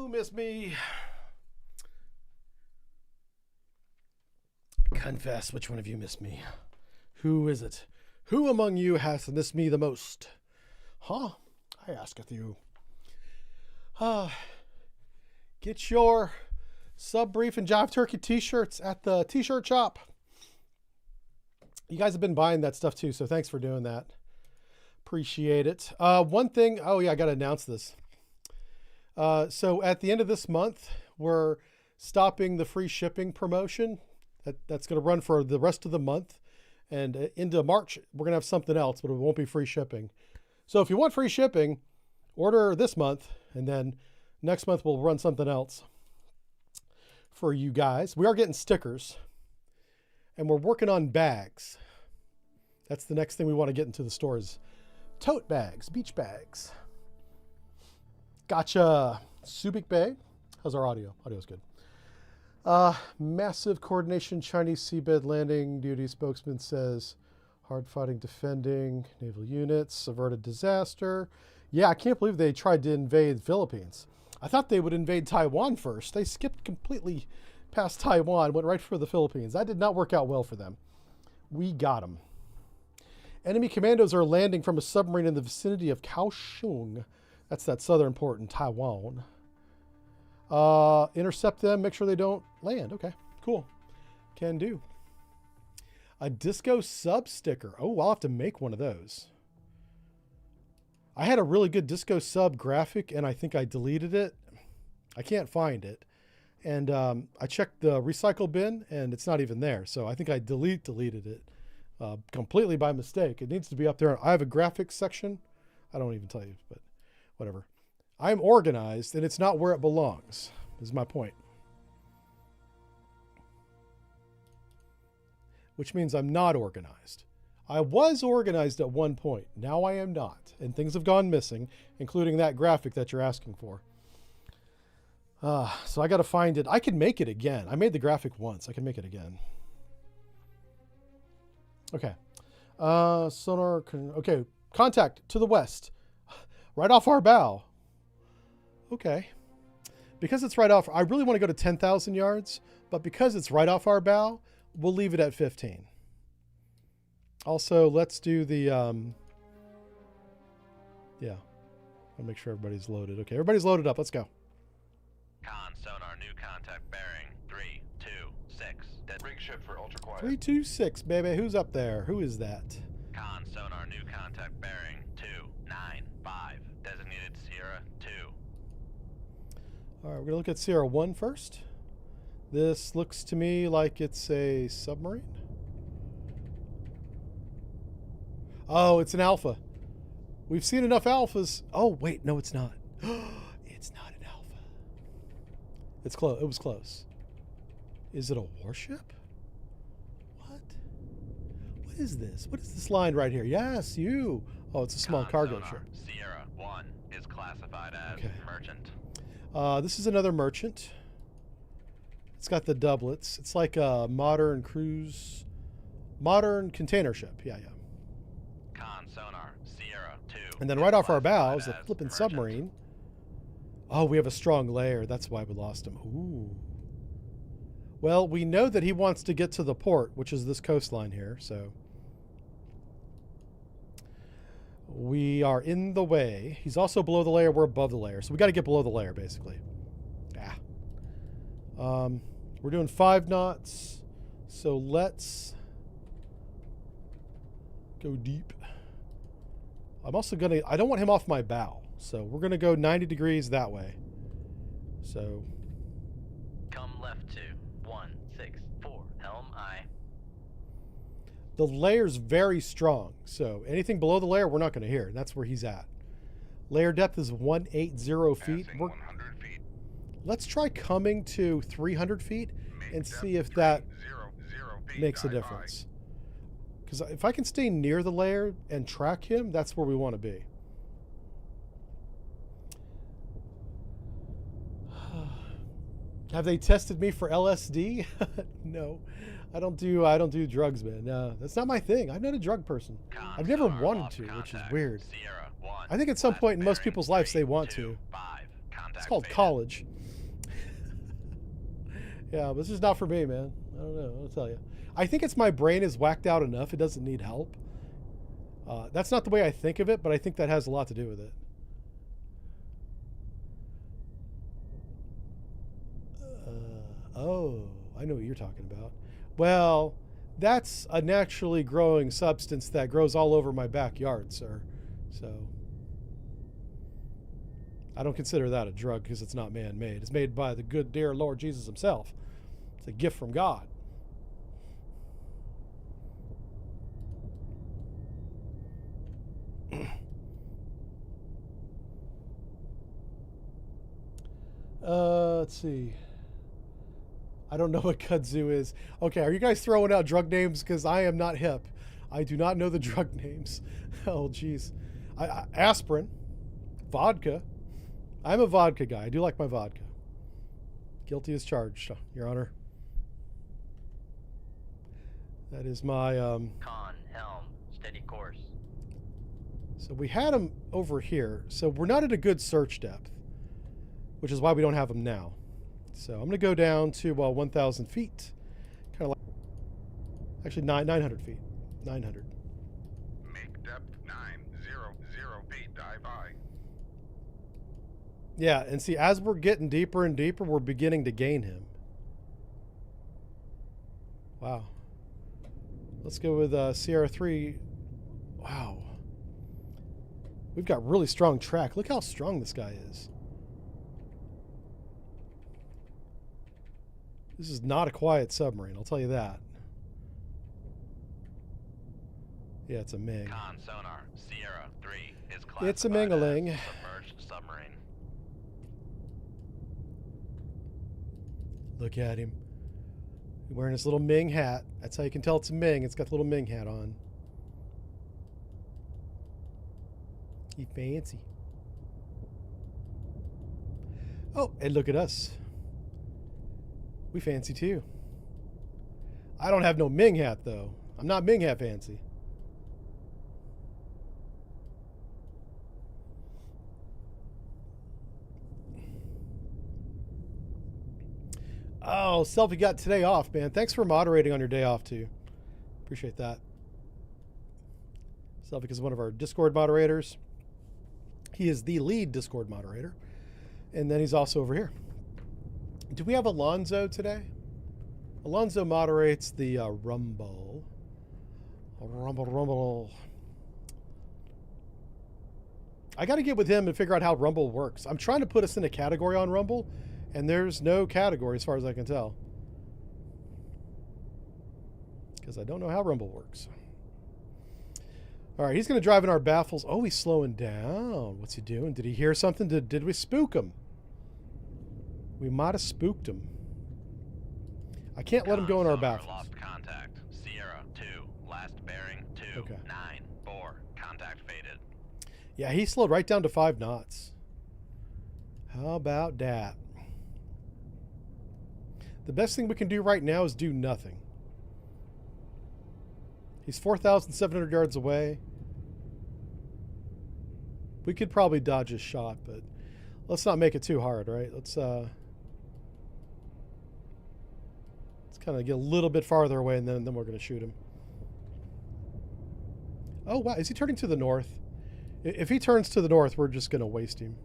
S1: Who missed me? Confess, which one of you missed me? Who is it? Who among you hath missed me the most? Huh? I asketh you. Get your Sub Brief and Jive Turkey t-shirts at the t-shirt shop. You guys have been buying that stuff too, so thanks for doing that. Appreciate it. One thing, oh yeah, I got to announce this. So at the end of this month, we're stopping the free shipping promotion. That's going to run for the rest of the month. And into March, we're going to have something else, but it won't be free shipping. So if you want free shipping, order this month, and then next month we'll run something else for you guys. We are getting stickers, and we're working on bags. That's the next thing we want to get into the stores. Tote bags, beach bags. Gotcha. Subic Bay. How's our audio? Audio's good. Massive coordination Chinese seabed landing duty spokesman says hard fighting defending naval units, averted disaster. Yeah, I can't believe they tried to invade Philippines. I thought they would invade Taiwan first. They skipped completely past Taiwan, went right for the Philippines. That did not work out well for them. We got them. Enemy commandos are landing from a submarine in the vicinity of Kaohsiung. That's that southern port in Taiwan. Intercept them, make sure they don't land. Okay, cool. Can do. A disco sub sticker. Oh, I'll have to make one of those. I had a really good disco sub graphic, and I think I deleted it. I can't find it. And I checked the recycle bin, and it's not even there. So I think I deleted it completely by mistake. It needs to be up there. I have a graphics section. I don't even tell you, but whatever. I'm organized, and it's not where it belongs, is my point. Which means I'm not organized. I was organized at one point. Now I am not. And things have gone missing, including that graphic that you're asking for. So I got to find it. I can make it again. I made the graphic once. I can make it again. Okay. Sonar. Okay. Contact to the west. Right off our bow. Okay. Because it's right off, I really want to go to 10,000 yards, but because it's right off our bow, we'll leave it at 15. Also, let's do the, yeah. I'll make sure everybody's loaded. Okay, everybody's loaded up. Let's go.
S2: Con sonar new contact bearing 326.
S3: Rig ship for ultra quiet.
S1: 326, baby. Who's up there? Who is that?
S2: Con sonar new contact bearing 295. Designated Sierra 2.
S1: All right, we're going to look at Sierra 1 first. This looks to me like it's a submarine. Oh, it's an alpha. We've seen enough alphas. Oh, wait, no, it's not. It's not an alpha. It's close. It was close. Is it a warship? What? What is this? What is this line right here? Yes, you. Oh, it's a small
S2: Con
S1: cargo
S2: sonar
S1: ship.
S2: Sierra 1 is classified as
S1: Okay.
S2: merchant.
S1: This is another merchant. It's got the doublets. It's like a modern container ship. Yeah, yeah.
S2: Con sonar Sierra 2.
S1: And then
S2: is
S1: right off our bow
S2: classified
S1: is a
S2: as
S1: flippin'
S2: merchant.
S1: submarine. Oh, we have a strong layer. That's why we lost him. Ooh. Well, we know that he wants to get to the port, which is this coastline here, so we are in the way. He's also below the layer. We're above the layer. So we got to get below the layer, basically. We're doing 5 knots. So let's go deep. I'm also going to... I don't want him off my bow. So we're going to go 90 degrees that way. So...
S2: Come left to 164 helm I.
S1: The layer's very strong. So anything below the layer, we're not going to hear. That's where he's at. Layer depth is 180 feet.
S3: Passing
S1: We're,
S3: 100 feet.
S1: let's try coming to 300 feet
S3: Make
S1: and
S3: depth
S1: see if that
S3: 300 feet.
S1: makes a
S3: Dive
S1: difference. Because if I can stay near the layer and track him, that's where we want to be. Have they tested me for LSD? No, I don't do drugs, man. No, that's not my thing. I'm not a drug person.
S2: Con
S1: I've never
S2: sonar
S1: wanted
S2: lost
S1: to, which is
S2: contact.
S1: weird.
S2: Sierra 1.
S1: I think at some
S2: Left
S1: point in most
S2: bearing
S1: people's lives they want
S2: 325.
S1: to.
S2: Contact
S1: It's called
S2: faded.
S1: college. Yeah, but this is not for me, man. I don't know. I'll tell you. I think it's my brain is whacked out enough. It doesn't need help. That's not the way I think of it, but I think that has a lot to do with it. Oh, I know what you're talking about. Well, that's a naturally growing substance that grows all over my backyard, sir. So I don't consider that a drug because it's not man-made. It's made by the good dear Lord Jesus himself. It's a gift from God. Let's see. I don't know what kudzu is. Okay, are you guys throwing out drug names? Because I am not hip. I do not know the drug names. Oh, jeez. Aspirin. Vodka. I'm a vodka guy. I do like my vodka. Guilty as charged, Your Honor. That is my...
S2: Con, helm, steady course.
S1: So we had them over here. So we're not at a good search depth, which is why we don't have them now. So I'm going to go down to 1,000 feet. Kind of like... Actually, 900 feet. 900.
S3: Make depth 900 feet. Dive high.
S1: Yeah, and see, as we're getting deeper and deeper, we're beginning to gain him. Wow. Let's go with Sierra 3. Wow. We've got really strong track. Look how strong this guy is. This is not a quiet submarine, I'll tell you that. Yeah, it's a Ming.
S2: Con sonar, Sierra 3 is classified
S1: It's a Mingling.
S2: as submerged submarine.
S1: Look at him. He's wearing his little Ming hat. That's how you can tell it's a Ming. It's got the little Ming hat on. He fancy. Oh, and look at us. We fancy too. I don't have no Ming hat though. I'm not Ming hat fancy. Oh, Selfie got today off, man. Thanks for moderating on your day off too. Appreciate that. Selfie is one of our Discord moderators. He is the lead Discord moderator. And then he's also over here. Do we have Alonzo today? Alonzo moderates the Rumble. Rumble. I got to get with him and figure out how Rumble works. I'm trying to put us in a category on Rumble, and there's no category as far as I can tell. Because I don't know how Rumble works. All right, he's going to drive in our baffles. Oh, he's slowing down. What's he doing? Did he hear something? Did we spook him? We might have spooked him. I can't let him go in our baffles.
S2: Lost contact. Sierra 2. Last bearing 2.
S1: Okay.
S2: 9-4. Contact faded.
S1: Yeah, he slowed right down to 5 knots. How about that? The best thing we can do right now is do nothing. He's 4,700 yards away. We could probably dodge his shot, but let's not make it too hard, right? Let's kind of get a little bit farther away, and then we're going to shoot him. Oh, wow. Is he turning to the north? If he turns to the north, we're just going to waste him.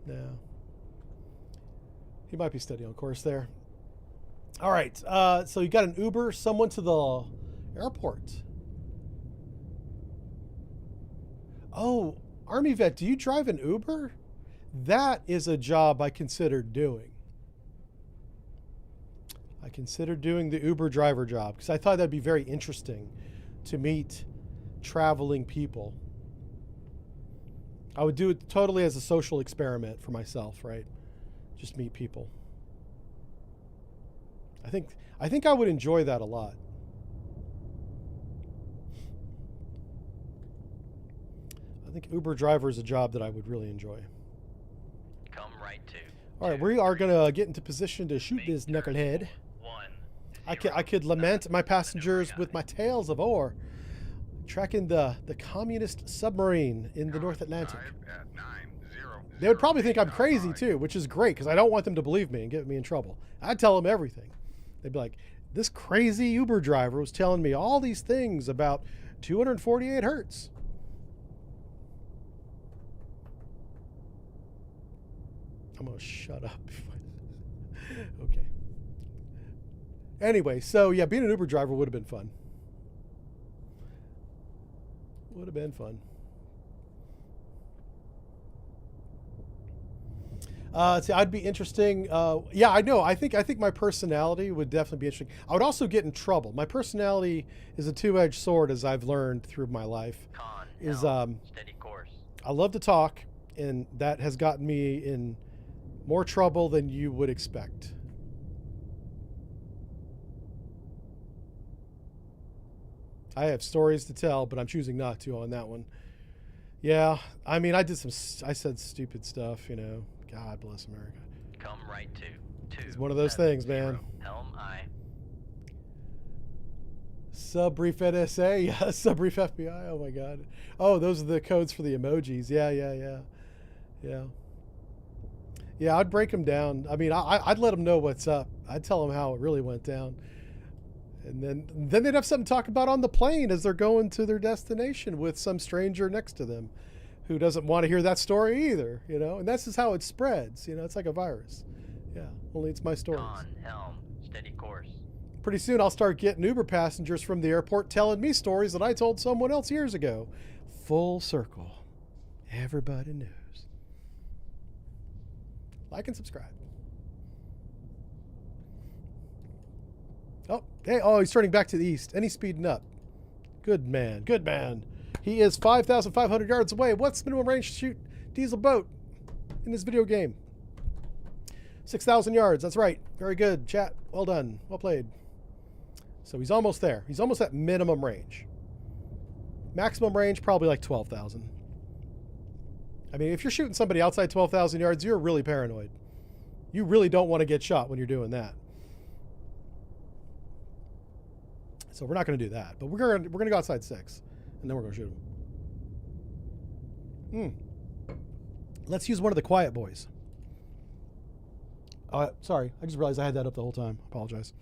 S1: No. He might be steady on course there. All right. So you got an Uber, someone to the airport. Oh, Army vet, do you drive an Uber? That is a job I considered doing. I considered doing the Uber driver job because I thought that'd be very interesting to meet traveling people. I would do it totally as a social experiment for myself, right? Just meet people. I think I would enjoy that a lot. I think Uber driver is a job that I would really enjoy.
S2: Come right to.
S1: All right, we are going to get into position to shoot this knucklehead. I could lament my passengers with my tales of ore, tracking the communist submarine in the North Atlantic.
S3: Dive at 900
S1: They would probably think I'm crazy too, which is great because I don't want them to believe me and get me in trouble. I'd tell them everything. They'd be like, this crazy Uber driver was telling me all these things about 248 hertz. I'm going to shut up. Okay. Anyway, so yeah, being an Uber driver would have been fun. Would have been fun. See, I'd be interesting. Yeah, I know. I think my personality would definitely be interesting. I would also get in trouble. My personality is a two-edged sword, as I've learned through my life.
S2: Con,
S1: Is
S2: steady course.
S1: I love to talk, and that has gotten me in more trouble than you would expect. I have stories to tell, but I'm choosing not to on that one. Yeah, I mean, I said stupid stuff, you know. God bless America.
S2: Come right to.
S1: It's one of those things, man.
S2: Helm I.
S1: Sub-brief NSA, yeah, sub-brief FBI, oh my God. Oh, those are the codes for the emojis. Yeah. Yeah, I'd break them down. I mean, I'd let them know what's up. I'd tell them how it really went down. And then they'd have something to talk about on the plane as they're going to their destination with some stranger next to them who doesn't want to hear that story either, you know? And that's just how it spreads, you know? It's like a virus. Yeah, only it's my stories.
S2: Con, helm, steady course.
S1: Pretty soon I'll start getting Uber passengers from the airport telling me stories that I told someone else years ago. Full circle. Everybody knows. Like and subscribe. Oh, hey, oh, he's turning back to the east, and he's speeding up. Good man, good man. He is 5,500 yards away. What's minimum range to shoot diesel boat in this video game? 6,000 yards, that's right. Very good, chat. Well done, well played. So he's almost there. He's almost at minimum range. Maximum range, probably like 12,000. I mean, if you're shooting somebody outside 12,000 yards, you're really paranoid. You really don't want to get shot when you're doing that. So we're not going to do that, but we're going to go outside 6, and then we're going to shoot them. Let's use one of the quiet boys. Sorry, I just realized I had that up the whole time. Apologize.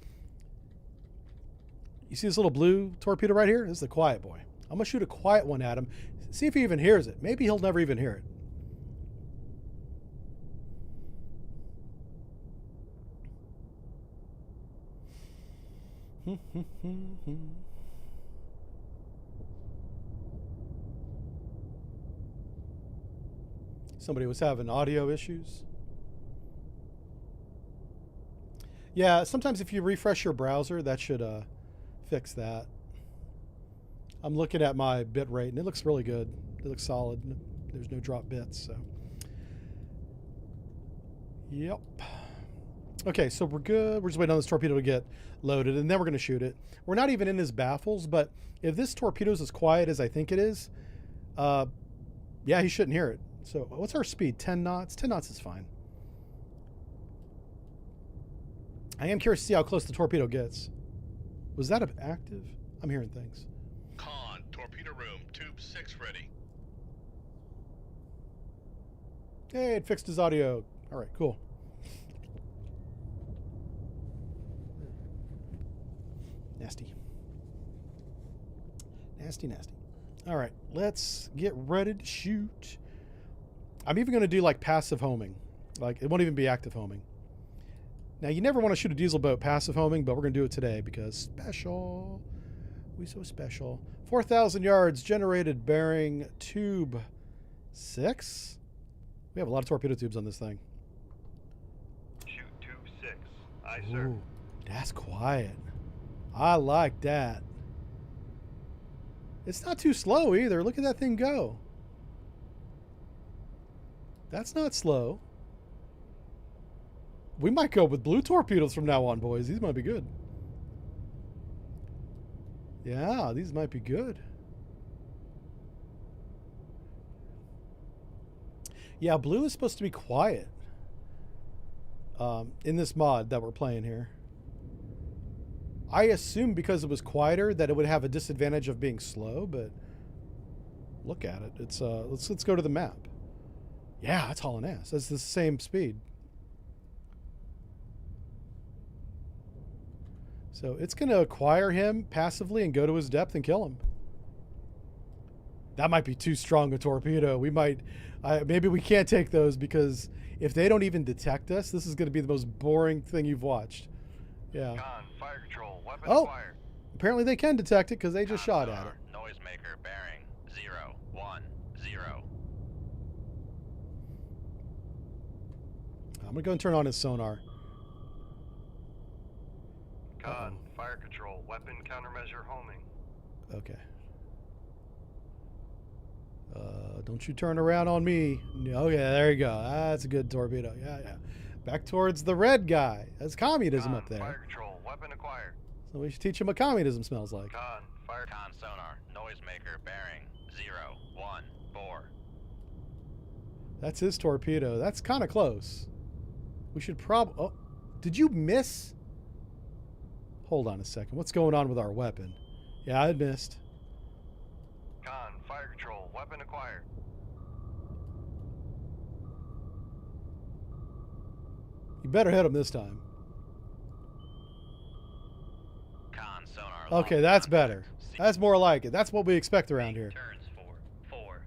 S1: You see this little blue torpedo right here? This is the quiet boy. I'm going to shoot a quiet one at him. See if he even hears it. Maybe he'll never even hear it. Somebody was having audio issues. Yeah, sometimes if you refresh your browser, that should fix that. I'm looking at my bit rate, and it looks really good. It looks solid. There's no drop bits, so. Yep. Okay, so we're good. We're just waiting on this torpedo to get loaded, and then we're going to shoot it. We're not even in his baffles, but if this torpedo is as quiet as I think it is, yeah, he shouldn't hear it. So what's our speed? 10 knots? 10 knots is fine. I am curious to see how close the torpedo gets. Was that active? I'm hearing things.
S3: Con, torpedo room, tube 6 ready.
S1: Hey, it fixed his audio. All right, cool. Nasty. Nasty, nasty. All right, let's get ready to shoot. I'm even going to do like passive homing. Like it won't even be active homing. Now, you never want to shoot a diesel boat passive homing, but we're going to do it today because special. We so special. 4,000 yards generated bearing tube 6. We have a lot of torpedo tubes on this thing.
S3: Shoot tube 6. Aye, sir.
S1: Ooh, that's quiet. I like that. It's not too slow either. Look at that thing go. That's not slow. We might go with blue torpedoes from now on, boys. These might be good. Yeah, these might be good. Yeah, blue is supposed to be quiet in this mod that we're playing here. I assume because it was quieter that it would have a disadvantage of being slow, but look at it. It's let's go to the map. Yeah, that's hauling ass. That's the same speed. So it's going to acquire him passively and go to his depth and kill him. That might be too strong a torpedo. We might, maybe we can't take those because if they don't even detect us, this is going to be the most boring thing you've watched. Yeah.
S3: Con, fire control, weapon
S1: Oh,
S3: acquired.
S1: apparently they can detect it because they just shot at it.
S2: Sonar, noisemaker bearing 010.
S1: I'm going to go and turn on his sonar.
S3: Con, fire control, weapon countermeasure homing.
S1: Okay. Don't you turn around on me. Oh, yeah, there you go. That's a good torpedo. Yeah, yeah. Back towards the red guy. That's communism
S3: Con,
S1: up there.
S3: fire control, weapon acquired.
S1: So we should teach him what communism smells like.
S3: Con, fire
S2: Con sonar, noisemaker bearing 014.
S1: That's his torpedo. That's kind of close. We should oh, did you miss? Hold on a second. What's going on with our weapon? Yeah, I missed.
S3: Con, fire control, weapon acquired.
S1: You better hit him this time.
S2: Con sonar.
S1: Okay,
S2: lost
S1: that's
S2: contact.
S1: better. That's more like it. That's what we expect around here.
S2: Turns for 40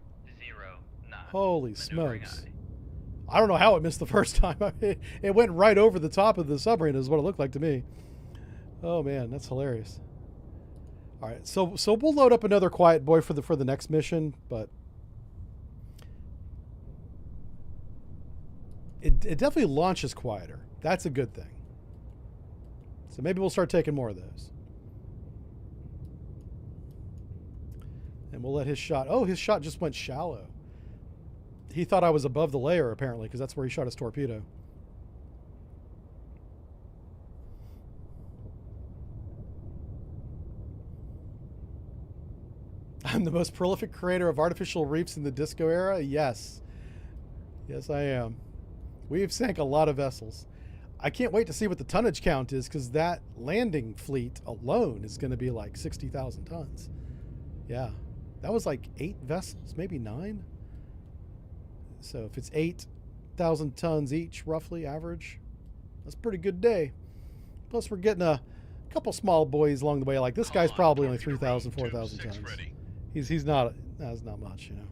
S2: knots.
S1: Holy
S2: Maneuvering
S1: smokes.
S2: eye.
S1: I don't know how it missed the first time. It went right over the top of the submarine is what it looked like to me. Oh man, that's hilarious. All right, so we'll load up another quiet boy for the next mission, but it definitely launches quieter. That's a good thing. So maybe we'll start taking more of those. And we'll let his shot. Oh, his shot just went shallow. He thought I was above the layer, apparently, because that's where he shot his torpedo. I'm the most prolific creator of artificial reefs in the disco era? Yes. Yes, I am. We've sank a lot of vessels. I can't wait to see what the tonnage count is, because that landing fleet alone is going to be like 60,000 tons. Yeah. That was like 8 vessels, maybe 9. So if it's 8,000 tons each, roughly, average, that's a pretty good day. Plus, we're getting a couple small boys along the way. Like this guy's probably only 3,000, 4,000 tons. He's not, that's not much, you know.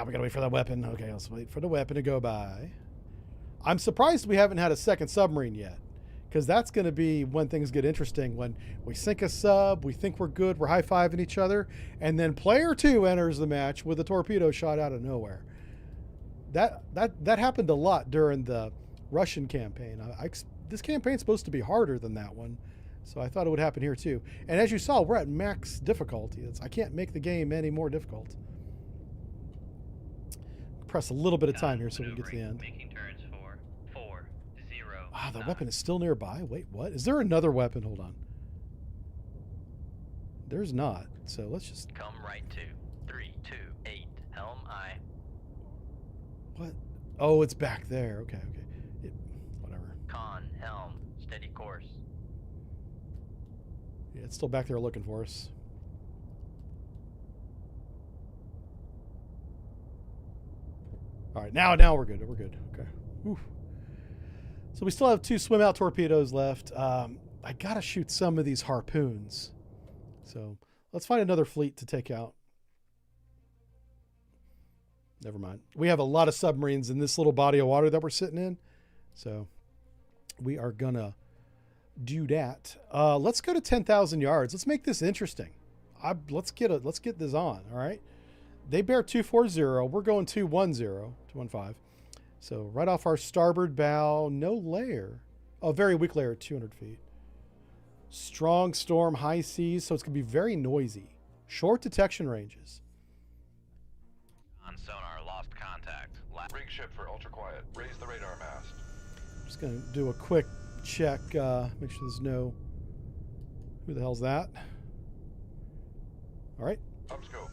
S1: We gotta wait for that weapon. Okay, let's wait for the weapon to go by. I'm surprised we haven't had a second submarine yet, because that's going to be when things get interesting. When we sink a sub, we think we're good, we're high-fiving each other, and then player 2 enters the match with a torpedo shot out of nowhere. That happened a lot during the Russian campaign. This campaign's supposed to be harder than that one, so I thought it would happen here too. And as you saw, we're at max difficulty. I can't make the game any more difficult. Press a little bit of time here so we can get to the end.
S2: Making turns for 40
S1: The weapon is still nearby. Wait, what? Is there another weapon? Hold on. There's not. So let's just...
S2: Come right to 328 helm eye.
S1: What? Oh, it's back there. Okay, okay. Whatever.
S2: Con helm steady course.
S1: Yeah, it's still back there looking for us. All right, now we're good. We're good. Okay. Whew. So we still have 2 swim out torpedoes left. I gotta shoot some of these harpoons. So let's find another fleet to take out. Never mind. We have a lot of submarines in this little body of water that we're sitting in. So we are gonna do that. Let's go to 10,000 yards. Let's make this interesting. Let's get this on. All right. They bear 240. We're going 215. So right off our starboard bow, no layer. Oh, very weak layer, 200 feet. Strong storm, high seas, so it's going to be very noisy. Short detection ranges.
S2: On sonar, lost contact.
S3: Rig ship for ultra quiet. Raise the radar mast.
S1: Just going to do a quick check, make sure there's no... Who the hell's that? All right.
S3: Up scope.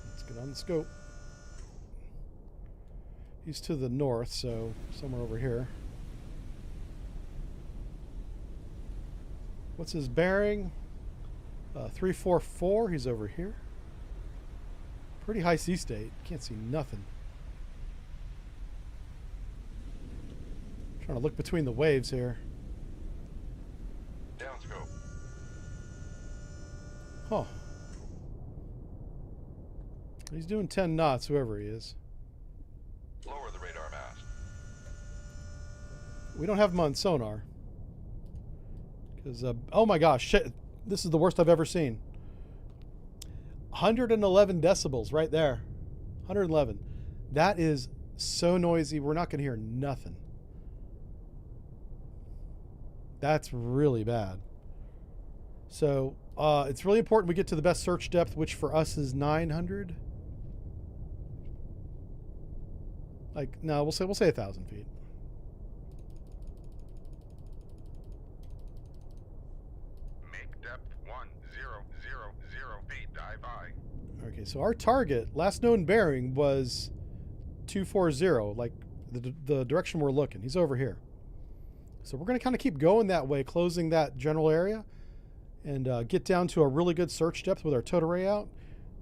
S1: Let's get on the scope. He's to the north, so somewhere over here. What's his bearing? 344. He's over here. Pretty high sea state. Can't see nothing. Trying to look between the waves here.
S3: Downscope.
S1: Huh. He's doing 10 knots, whoever he is.
S3: Lower the radar mast.
S1: We don't have him on sonar. Because, oh my gosh, shit. This is the worst I've ever seen. 111 decibels right there. 111. That is so noisy. We're not going to hear nothing. That's really bad. So, it's really important we get to the best search depth, which for us is 900. Like, no, we'll say 1,000 feet.
S3: Make depth 1,000 feet. Dive I.
S1: Okay, so our target, last known bearing, was 240, like the direction we're looking. He's over here. So we're going to kind of keep going that way, closing that general area, and get down to a really good search depth with our towed array out,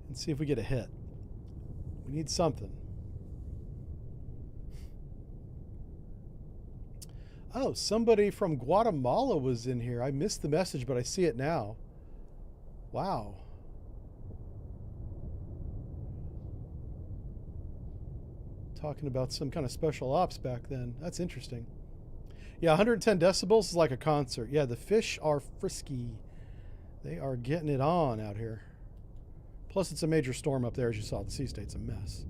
S1: and see if we get a hit. We need something. Oh, somebody from Guatemala was in here. I missed the message, but I see it now. Wow. Talking about some kind of special ops back then. That's interesting. Yeah, 110 decibels is like a concert. Yeah, the fish are frisky. They are getting it on out here. Plus, it's a major storm up there, as you saw. The sea state's a mess.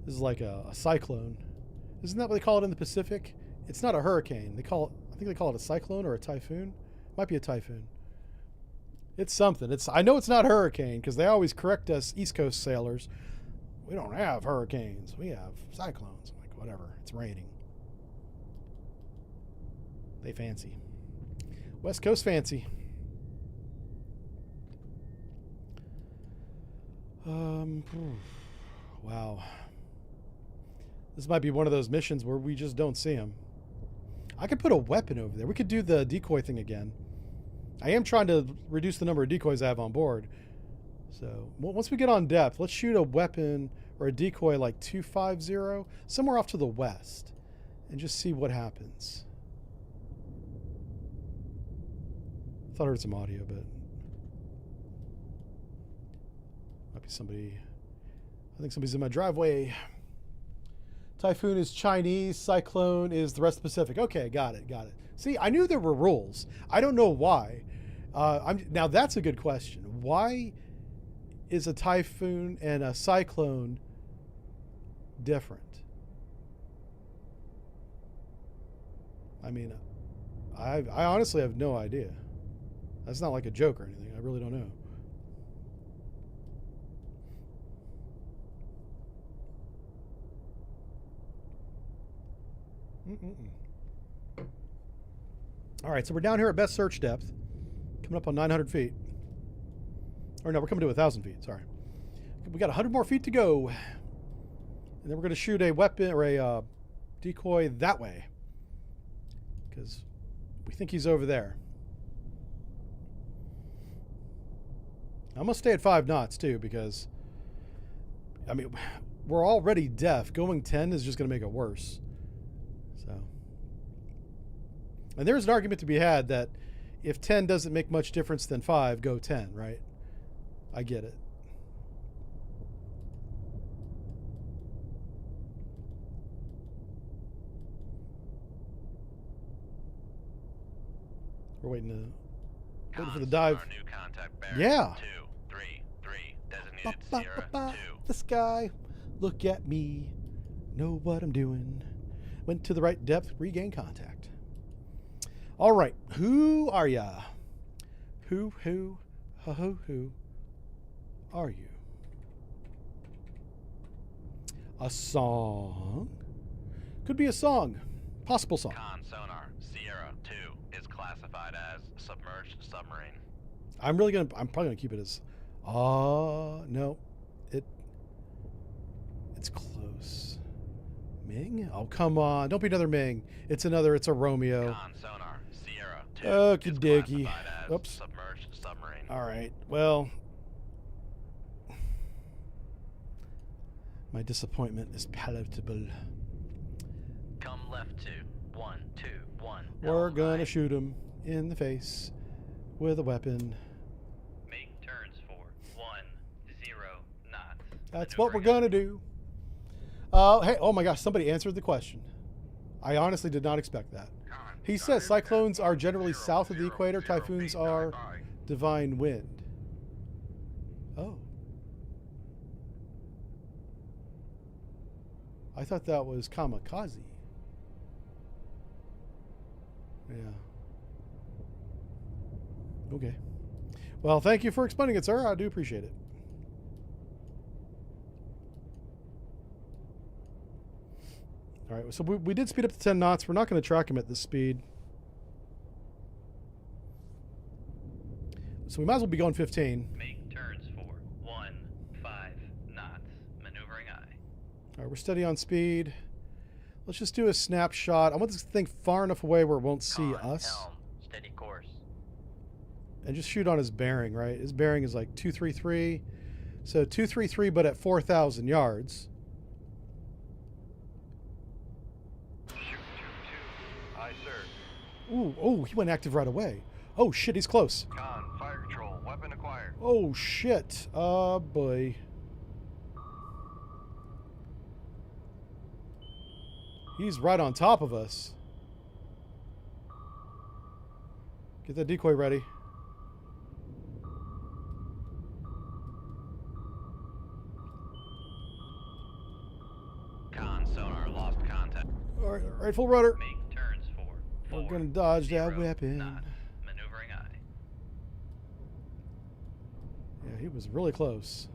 S1: This is like a cyclone. Isn't that what they call it in the Pacific? It's not a hurricane. I think they call it a cyclone or a typhoon. Might be a typhoon. It's something. I know it's not hurricane because they always correct us East Coast sailors. We don't have hurricanes. We have cyclones. I'm like, whatever. It's raining. They fancy. West Coast fancy. Wow. This might be one of those missions where we just don't see them. I could put a weapon over there. We could do the decoy thing again. I am trying to reduce the number of decoys I have on board. So once we get on depth, let's shoot a weapon or a decoy like 250 somewhere off to the west and just see what happens. I thought I heard some audio, but might be somebody. I think somebody's in my driveway. Typhoon is Chinese. Cyclone is the rest of the Pacific. Okay, got it. See, I knew there were rules. I don't know why. Now that's a good question. Why is a typhoon and a cyclone different? I mean, I honestly have no idea. That's not like a joke or anything. I really don't know. All right, so we're down here at best search depth, coming up on 900 feet. Or no, we're coming to 1,000 feet, sorry. We got 100 more feet to go. And then we're going to shoot a weapon or a decoy that way. Because we think he's over there. I'm going to stay at 5 knots too because, I mean, we're already deaf. Going 10 is just going to make it worse. So, and there's an argument to be had that if 10 doesn't make much difference than 5, go 10, right? I get it. We're waiting for the dive.
S2: Our new contact bearing.
S1: Yeah.
S2: 233 designated Sierra 2.
S1: The sky, look at me, know what I'm doing. Went to the right depth, regain contact. All right, who are ya? Who are you? A song? Could be a song. Possible song.
S2: Con sonar Sierra 2 is classified as submerged submarine.
S1: I'm probably gonna keep it as no. It's close. Ming? Oh, come on. Don't be another Ming. It's a Romeo.
S2: Con sonar Sierra 2
S1: Okie
S2: is
S1: dokie.
S2: classified as
S1: Oops.
S2: submerged submarine.
S1: All right. Well, My disappointment is palatable.
S2: Come left to 121.
S1: We're gonna shoot him in the face with a weapon.
S2: Make turns for 10 knots.
S1: That's what we're
S2: Maneuvering
S1: gonna do. Hey, oh my gosh, somebody answered the question. I honestly did not expect that.
S3: Con,
S1: He says
S3: dive
S1: cyclones
S3: at
S1: are generally
S3: 0,
S1: south of the
S3: 0,
S1: equator.
S3: 0
S1: Typhoons
S3: feet,
S1: are
S3: dive by.
S1: divine wind. Oh. I thought that was kamikaze. Yeah. Okay. Well, thank you for explaining it, sir. I do appreciate it. All right, so we did speed up to 10 knots. We're not going to track him at this speed. So we might as well be going 15.
S2: Make turns for 15 knots. Maneuvering eye.
S1: All right, we're steady on speed. Let's just do a snapshot. I want this thing far enough away where it won't see
S2: Con,
S1: us.
S2: helm, steady course.
S1: And just shoot on his bearing, right? His bearing is like 233. So 233, but at 4,000 yards.
S3: Shoot 2-2. Aye, sir.
S1: Ooh, oh, he went active right away. Oh, shit, he's close.
S3: Con, fire control. Weapon acquired.
S1: Oh, shit. Oh, boy. He's right on top of us. Get that decoy ready.
S2: Con, sonar lost contact.
S1: All right, right, full rudder.
S2: Make turns for
S1: We're
S2: 4,
S1: gonna dodge that
S2: 0
S1: weapon.
S2: knots. Maneuvering eye.
S1: Yeah, he was really close.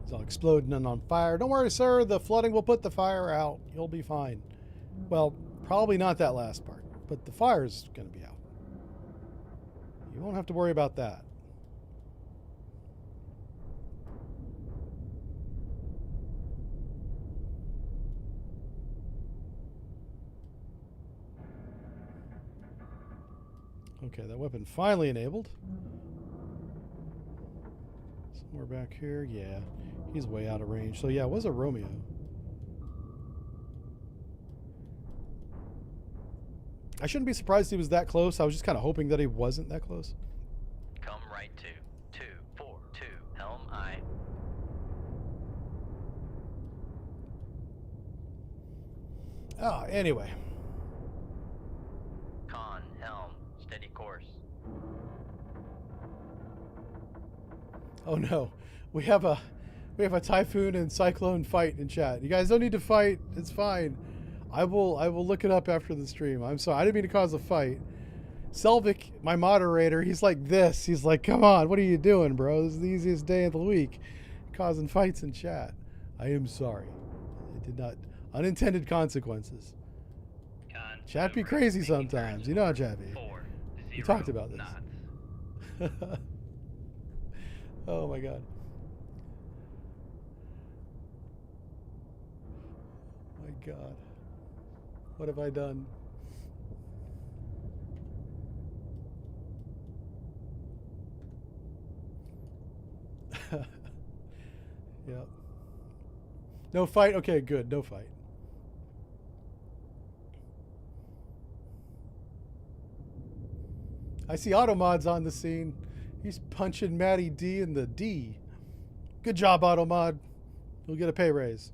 S1: It's all exploding and on fire. Don't worry, sir. The flooding will put the fire out. You'll be fine. Well, probably not that last part, but the fire's going to be out. You won't have to worry about that. Okay, that weapon finally enabled. Somewhere back here. Yeah, he's way out of range. So yeah, it was a Romeo. I shouldn't be surprised he was that close. I was just kind of hoping that he wasn't that close.
S2: Come right to 242. Helm eye.
S1: Anyway.
S2: Con, helm, steady course.
S1: Oh no, we have a typhoon and cyclone fight in chat. You guys don't need to fight. It's fine. I will look it up after the stream. I'm sorry. I didn't mean to cause a fight. Selvik, my moderator, he's like this. He's like, come on, what are you doing, bro? This is the easiest day of the week. Causing fights in chat. I am sorry. It did not. Unintended consequences.
S2: Con,
S1: Chat be
S2: maneuvering,
S1: crazy
S2: making
S1: sometimes.
S2: turns
S1: You know how
S2: for
S1: chat be.
S2: 4,
S1: We
S2: 0
S1: talked about this.
S2: knots.
S1: Oh my god. My god. What have I done? Yep. No fight? Okay, good. No fight. I see Automod's on the scene. He's punching Matty D in the D. Good job, Automod. You'll get a pay raise.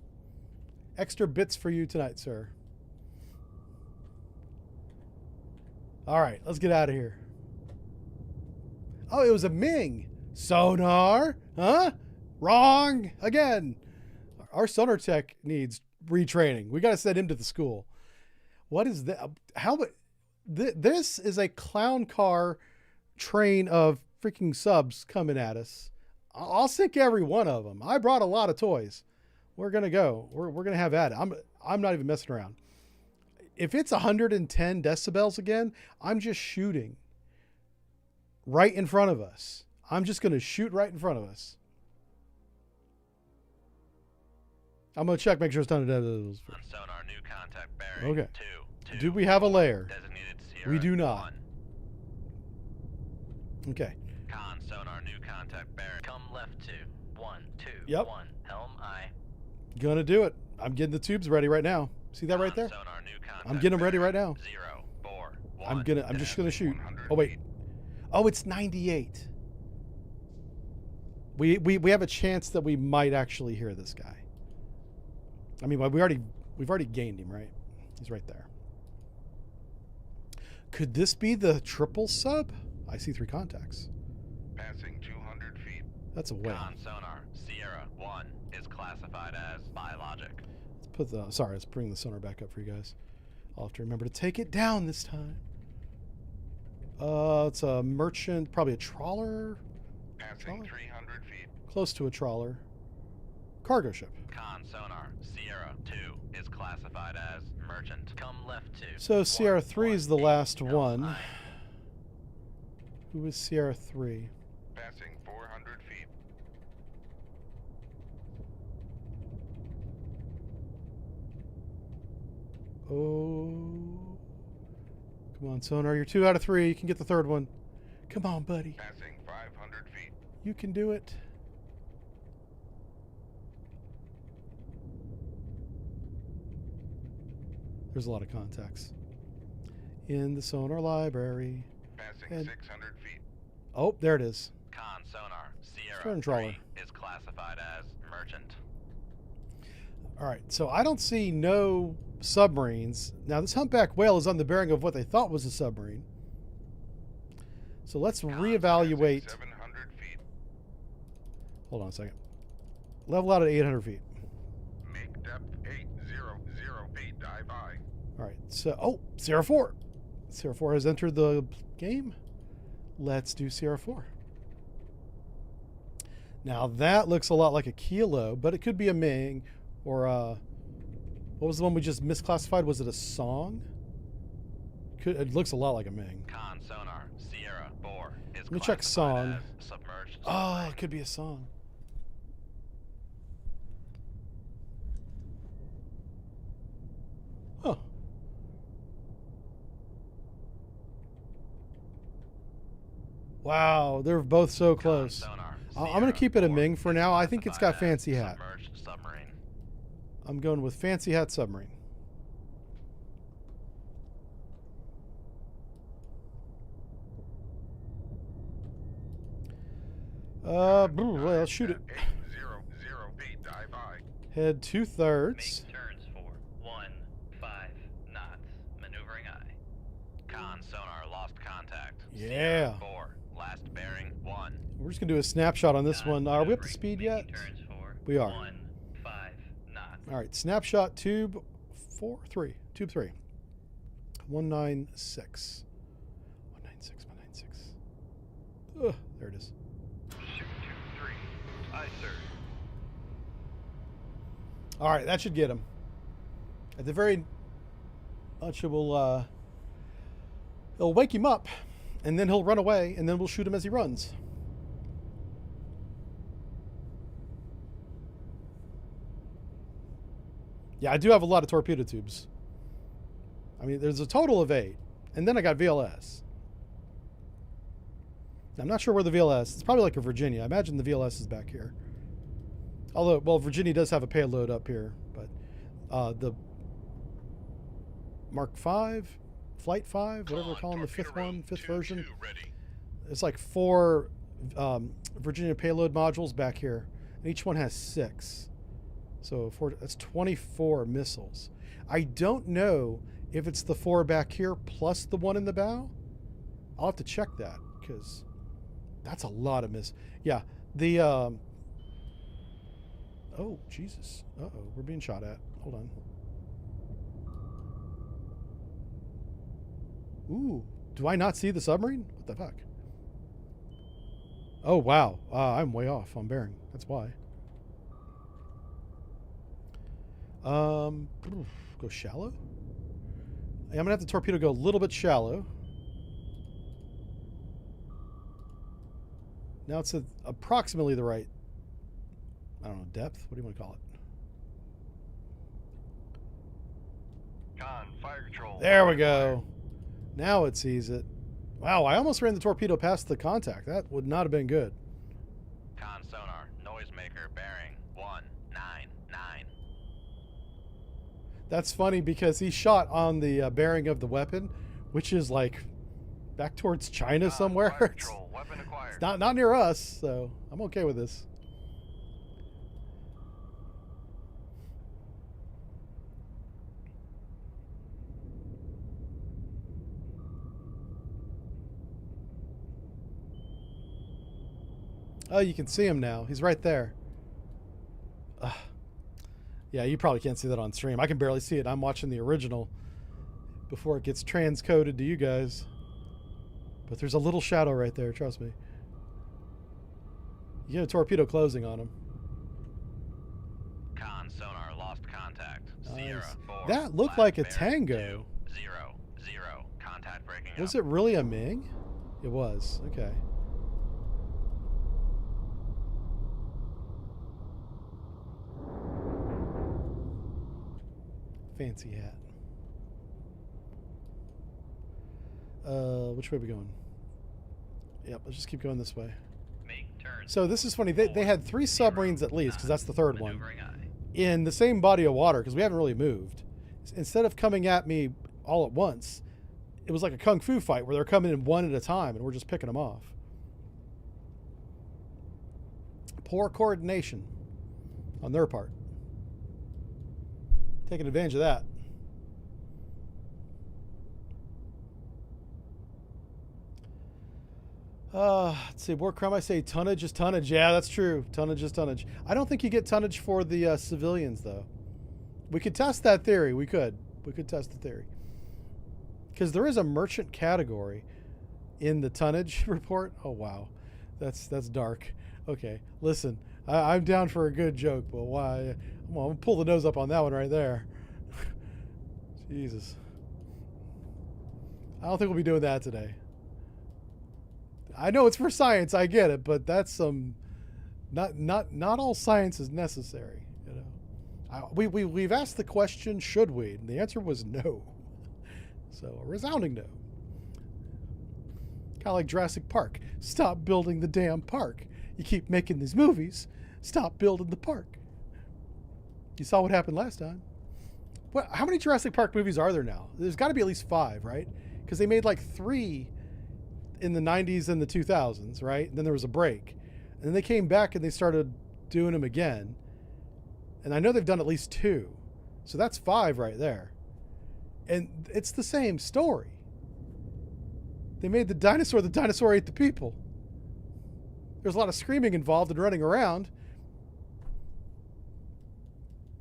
S1: Extra bits for you tonight, sir. All right, let's get out of here. Oh, it was a Ming. Sonar? Huh? Wrong again. Our sonar tech needs retraining. We got to send him to the school. What is that? How? This is a clown car train of freaking subs coming at us. I'll sink every one of them. I brought a lot of toys. We're gonna go. We're gonna have at it. I'm not even messing around. If it's 110 decibels again, I'm just shooting right in front of us. I'm just going to shoot right in front of us. I'm going to check, make sure it's done.
S2: On sonar, new contact bearing.
S1: Okay.
S2: 2, 2.
S1: Do we have a layer?
S2: Designated Sierra.
S1: We do not.
S2: 1.
S1: Okay.
S2: Con sonar, new contact bearing. Come left 2. 1, 2.
S1: Yep.
S2: 1. Helm I.
S1: Gonna do it. I'm getting the tubes ready right now. See that right there?
S2: Sonar, new contact
S1: I'm getting them ready right
S2: bearing.
S1: now.
S2: 0, 4, 1.
S1: I'm just gonna shoot.
S3: 100
S1: Oh wait.
S3: feet.
S1: Oh, it's 98. We have a chance that we might actually hear this guy. I mean, we've already gained him, right? He's right there. Could this be the triple sub? I see 3 contacts.
S3: Passing 200 feet.
S1: That's a whale.
S2: Con sonar, Sierra 1 is classified as biologic.
S1: Let's put the let's bring the sonar back up for you guys. I'll have to remember to take it down this time. It's a merchant, probably a trawler.
S3: Passing 300 feet.
S1: Close to a trawler. Cargo ship.
S2: Con sonar, Sierra 2 is classified as merchant. Come left 2.
S1: So Sierra
S2: 1,
S1: 3 is the
S2: 1,
S1: last
S2: 8,
S1: one.
S2: LI.
S1: Who is Sierra 3?
S3: Passing 400 feet.
S1: Oh. Come on, sonar. You're 2 out of 3. You can get the third one. Come on, buddy.
S3: Passing 500 feet.
S1: You can do it. There's a lot of contacts. In the sonar library.
S3: Passing
S1: And-
S3: 600 feet.
S1: Oh, there it is.
S2: Con sonar, Sierra
S1: Stern trawler.
S2: 3 is classified as merchant.
S1: All right, so I don't see no submarines. Now, this humpback whale is on the bearing of what they thought was a submarine. So let's reevaluate.
S3: 700 feet.
S1: Hold on a second. Level out at 800 feet.
S3: Make depth 800 feet. Dive I.
S1: All right, so, oh, Sierra 4. Sierra 4 has entered the game. Let's do Sierra 4. Now, that looks a lot like a kilo, but it could be a Ming or what was the one we just misclassified? Was it a song? It looks a lot like a Ming.
S2: Con sonar, Sierra 4 is
S1: Let me check
S2: classified
S1: song.
S2: as submerged.
S1: Oh,
S2: submarine.
S1: it could be a song. Huh. Wow, they're both so
S2: Con
S1: close.
S2: sonar,
S1: I'm going
S2: Sierra
S1: to keep it a
S2: 4
S1: Ming for
S2: is
S1: now. I think it's got
S2: classified as
S1: fancy hat.
S2: Submerged submarine.
S1: I'm going with fancy hat submarine. Well, shoot it.
S3: 800 feet. Dive I.
S1: Head 2/3.
S2: Make turns for 1-5 knots. Maneuvering eye. Con sonar lost contact.
S1: Yeah.
S2: Sierra 4 last bearing 1.
S1: We're just going to do a snapshot on this one. Are we up to
S2: Non-maneuvering.
S1: speed
S2: Making
S1: yet?
S2: turns for
S1: We are.
S2: 1-5 knots.
S1: All right, snapshot tube 3. Tube 3. 196. 196, 196. Ugh, there it is.
S3: Shoot 2-3. Aye, sir.
S1: All right, that should get him. At the very much, it will it'll wake him up, and then he'll run away, and then we'll shoot him as he runs. Yeah, I do have a lot of torpedo tubes. I mean, there's a total of 8, and then I got VLS. I'm not sure where the VLS. It's probably like a Virginia. I imagine the VLS is back here. Although, well, Virginia does have a payload up here, but the Mark 5, Flight 5, whatever we're calling the fifth version.
S3: Ready.
S1: It's like 4 Virginia payload modules back here, and each one has 6. So that's 24 missiles. I don't know if it's the 4 back here plus the 1 in the bow. I'll have to check that because that's a lot of missiles. Yeah, the oh, Jesus. Uh-oh, we're being shot at. Hold on. Ooh, do I not see the submarine? What the fuck? Oh, wow. I'm way off on bearing. That's why. Go shallow? I'm going to have the torpedo go a little bit shallow. Now it's at approximately the right, I don't know, depth? What do you want to call it?
S3: Con, fire control.
S1: There we go. Now it sees it. Wow, I almost ran the torpedo past the contact. That would not have been good.
S2: Con sonar, noisemaker, bearing 199.
S1: That's funny because he shot on the bearing of the weapon, which is like back towards China
S3: Con,
S1: somewhere.
S3: fire
S1: It's,
S3: control. Weapon acquired.
S1: it's not near us, so I'm okay with this. Oh, you can see him now. He's right there. Yeah, you probably can't see that on stream. I can barely see it. I'm watching the original before it gets transcoded to you guys. But there's a little shadow right there, trust me. You get a torpedo closing on him.
S2: Con sonar, lost contact.
S1: Nice.
S2: Sierra 4.
S1: That looked
S2: flat
S1: like a
S2: bearing
S1: Tango.
S2: 200. Contact breaking
S1: Was
S2: up.
S1: it really a Ming? It was. Okay. Fancy hat. Which way are we going? Yep, let's just keep going this way.
S2: Make turn.
S1: So this is funny. They had 3 submarines at least, because that's the third one,
S2: Maneuvering eye.
S1: in the same body of water, because we haven't really moved. Instead of coming at me all at once, it was like a kung fu fight where they're coming in one at a time, and we're just picking them off. Poor coordination on their part. Taking advantage of that. Let's see, war crime, I say tonnage is tonnage. Yeah, that's true. Tonnage is tonnage. I don't think you get tonnage for the civilians, though. We could test that theory. We could test the theory. Because there is a merchant category in the tonnage report. Oh, wow. That's dark. Okay, listen. I'm down for a good joke, but why? I'm going to pull the nose up on that one right there. Jesus. I don't think we'll be doing that today. I know it's for science, I get it, but that's some not all science is necessary, you know. We've asked the question, should we? And the answer was no. So a resounding no. Kind of like Jurassic Park. Stop building the damn park. You keep making these movies. Stop building the park. You saw what happened last time. What? How many Jurassic Park movies are there now? There's got to be at least 5, right? Because they made like 3 in the 90s and the 2000s, right? And then there was a break. And then they came back and they started doing them again. And I know they've done at least 2. So that's 5 right there. And it's the same story. They made the dinosaur ate the people. There's a lot of screaming involved and running around.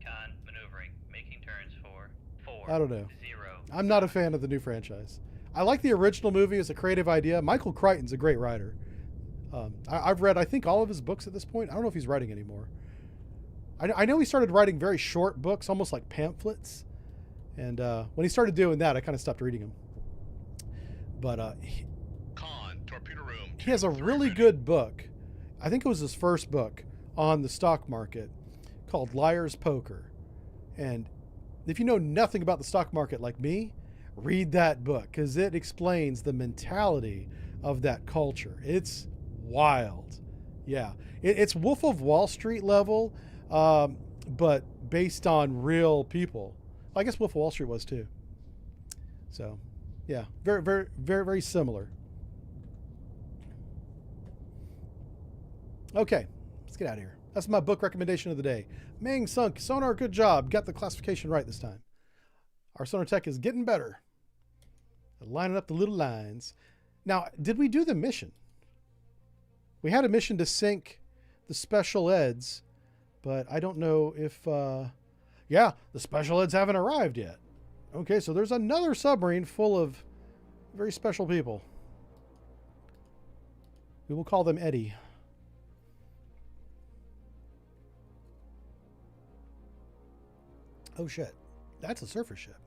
S2: Con maneuvering, making turns for 4.
S1: I don't know.
S2: 0.
S1: I'm not a fan of the new franchise. I like the original movie as a creative idea. Michael Crichton's a great writer. I've read, I think, all of his books at this point. I don't know if he's writing anymore. I know he started writing very short books, almost like pamphlets. And when he started doing that, I kind of stopped reading them. But
S3: Con, torpedo room.
S1: he has a really good book. I think it was his first book on the stock market called Liar's Poker. And if you know nothing about the stock market like me, read that book because it explains the mentality of that culture. It's wild. Yeah. It's Wolf of Wall Street level, but based on real people. I guess Wolf of Wall Street was too. So, yeah, very, very, very, very similar. Okay, let's get out of here. That's my book recommendation of the day. Ming Sunk, sonar, good job. Got the classification right this time. Our sonar tech is getting better. Lining up the little lines. Now, did we do the mission? We had a mission to sink the special eds, but I don't know if... yeah, the special eds haven't arrived yet. Okay, so there's another submarine full of very special people. We will call them Eddie. Oh shit, that's a surface ship.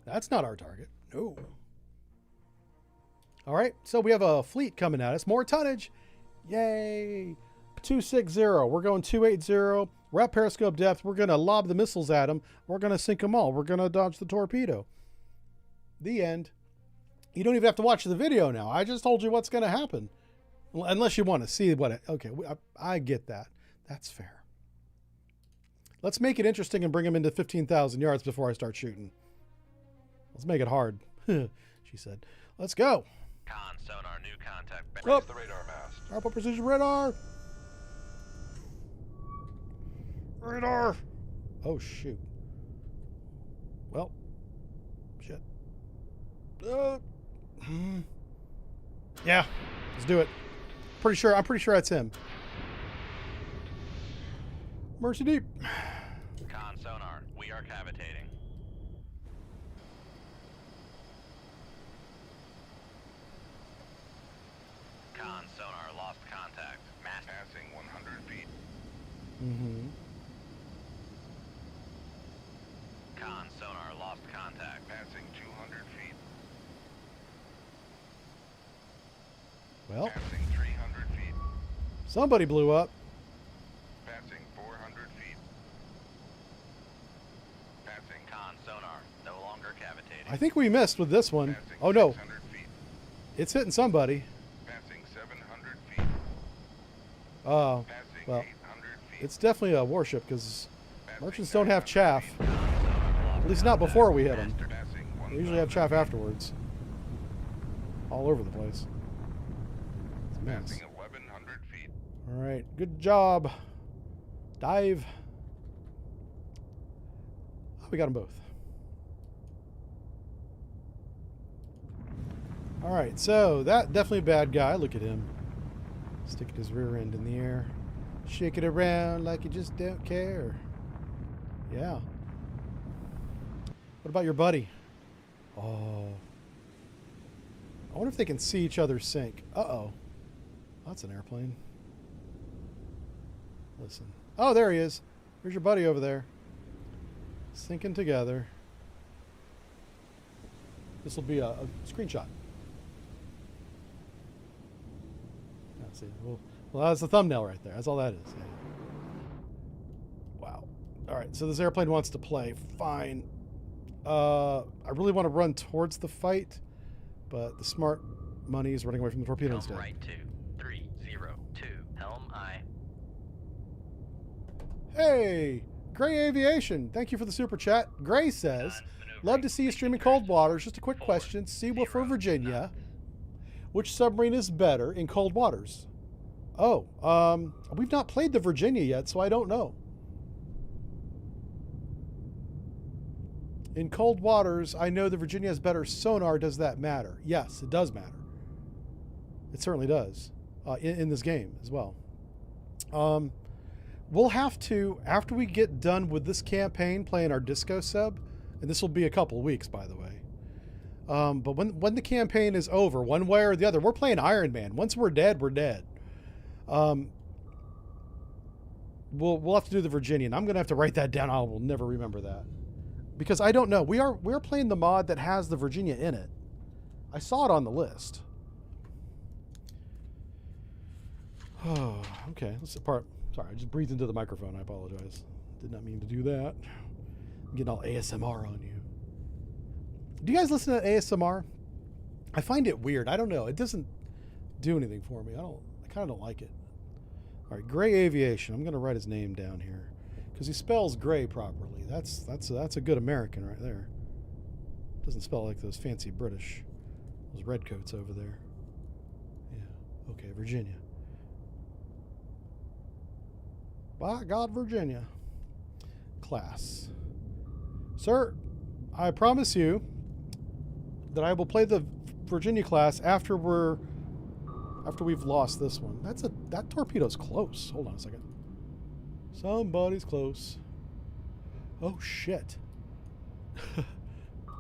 S1: That's not our target. No. All right, so we have a fleet coming at us. More tonnage. Yay! 260. We're going 280. We're at periscope depth. We're going to lob the missiles at them. We're going to sink them all. We're going to dodge the torpedo. The end. You don't even have to watch the video now. I just told you what's going to happen. Unless you want to see what it... Okay, I get that. That's fair. Let's make it interesting and bring them into 15,000 yards before I start shooting. Let's make it hard. She said. Let's go.
S2: Con sonar, new contact.
S3: Raise the radar mast.
S1: Alpha precision radar. Radar. Oh, shoot. Well. Shit. Yeah. Let's do it. I'm pretty sure that's him. Mercy deep.
S2: Con sonar, we are cavitating. Con sonar, lost contact. Mast
S3: Passing 100 feet.
S1: Mm-hmm.
S2: Con sonar, lost contact.
S3: Passing 200 feet.
S1: Well,
S3: Passing 300 feet.
S1: somebody blew up.
S3: Passing 400 feet. Passing
S2: Con sonar, no longer cavitating.
S1: I think we missed with this one.
S3: Passing
S1: Oh, no.
S3: 600 feet.
S1: It's hitting somebody.
S3: Passing 700 feet.
S1: Oh,
S3: Passing
S1: well,
S3: 800 feet.
S1: it's definitely a warship because
S3: Passing
S1: merchants don't have
S3: 900
S1: chaff.
S3: feet.
S1: At least not before we hit them.
S3: Passing
S1: They usually have
S3: 1,000
S1: chaff
S3: feet.
S1: afterwards. All over the place. It's a mess.
S3: Passing 1,100 feet.
S1: All right, good job. Dive. Oh, we got them both. All right, so that definitely a bad guy. Look at him. Sticking his rear end in the air. Shake it around like you just don't care. Yeah. What about your buddy? Oh. I wonder if they can see each other sink. Uh-oh. That's an airplane. Listen. Oh, there he is. There's your buddy over there. Sinking together. This will be a screenshot. That's it. Well, that's the thumbnail right there. That's all that is. Yeah. Wow. All right, so this airplane wants to play. Fine. I really want to run towards the fight, but the smart money is running away from the torpedo
S2: Helm
S1: instead.
S2: right 2302. Helm I.
S1: Hey, Gray Aviation. Thank you for the super chat. Gray says, love to see you streaming Cold Waters. Just a quick question. Seawolf for Virginia. Which submarine is better in cold waters? Oh, we've not played the Virginia yet, so I don't know. In cold waters, I know the Virginia has better sonar. Does that matter? Yes, it does matter. It certainly does in this game as well. We'll have to, after we get done with this campaign, playing our disco sub, and this will be a couple weeks, by the way. But when the campaign is over, one way or the other, we're playing Iron Man. Once we're dead, we're dead. We'll have to do the Virginia, and I'm gonna have to write that down. I will never remember that because I don't know. We're playing the mod that has the Virginia in it. I saw it on the list. Oh, okay. Let's apart. Sorry, I just breathed into the microphone. I apologize. Did not mean to do that. I'm getting all ASMR on you. Do you guys listen to ASMR? I find it weird. I don't know. It doesn't do anything for me. I kind of don't like it. All right, Gray Aviation. I'm going to write his name down here because he spells Gray properly. That's a good American right there. Doesn't spell like those fancy British, those redcoats over there. Yeah. Okay, Virginia. By God, Virginia. Class. Sir, I promise you that I will play the Virginia class after we've lost this one. That torpedo's close. Hold on a second. Somebody's close. Oh shit.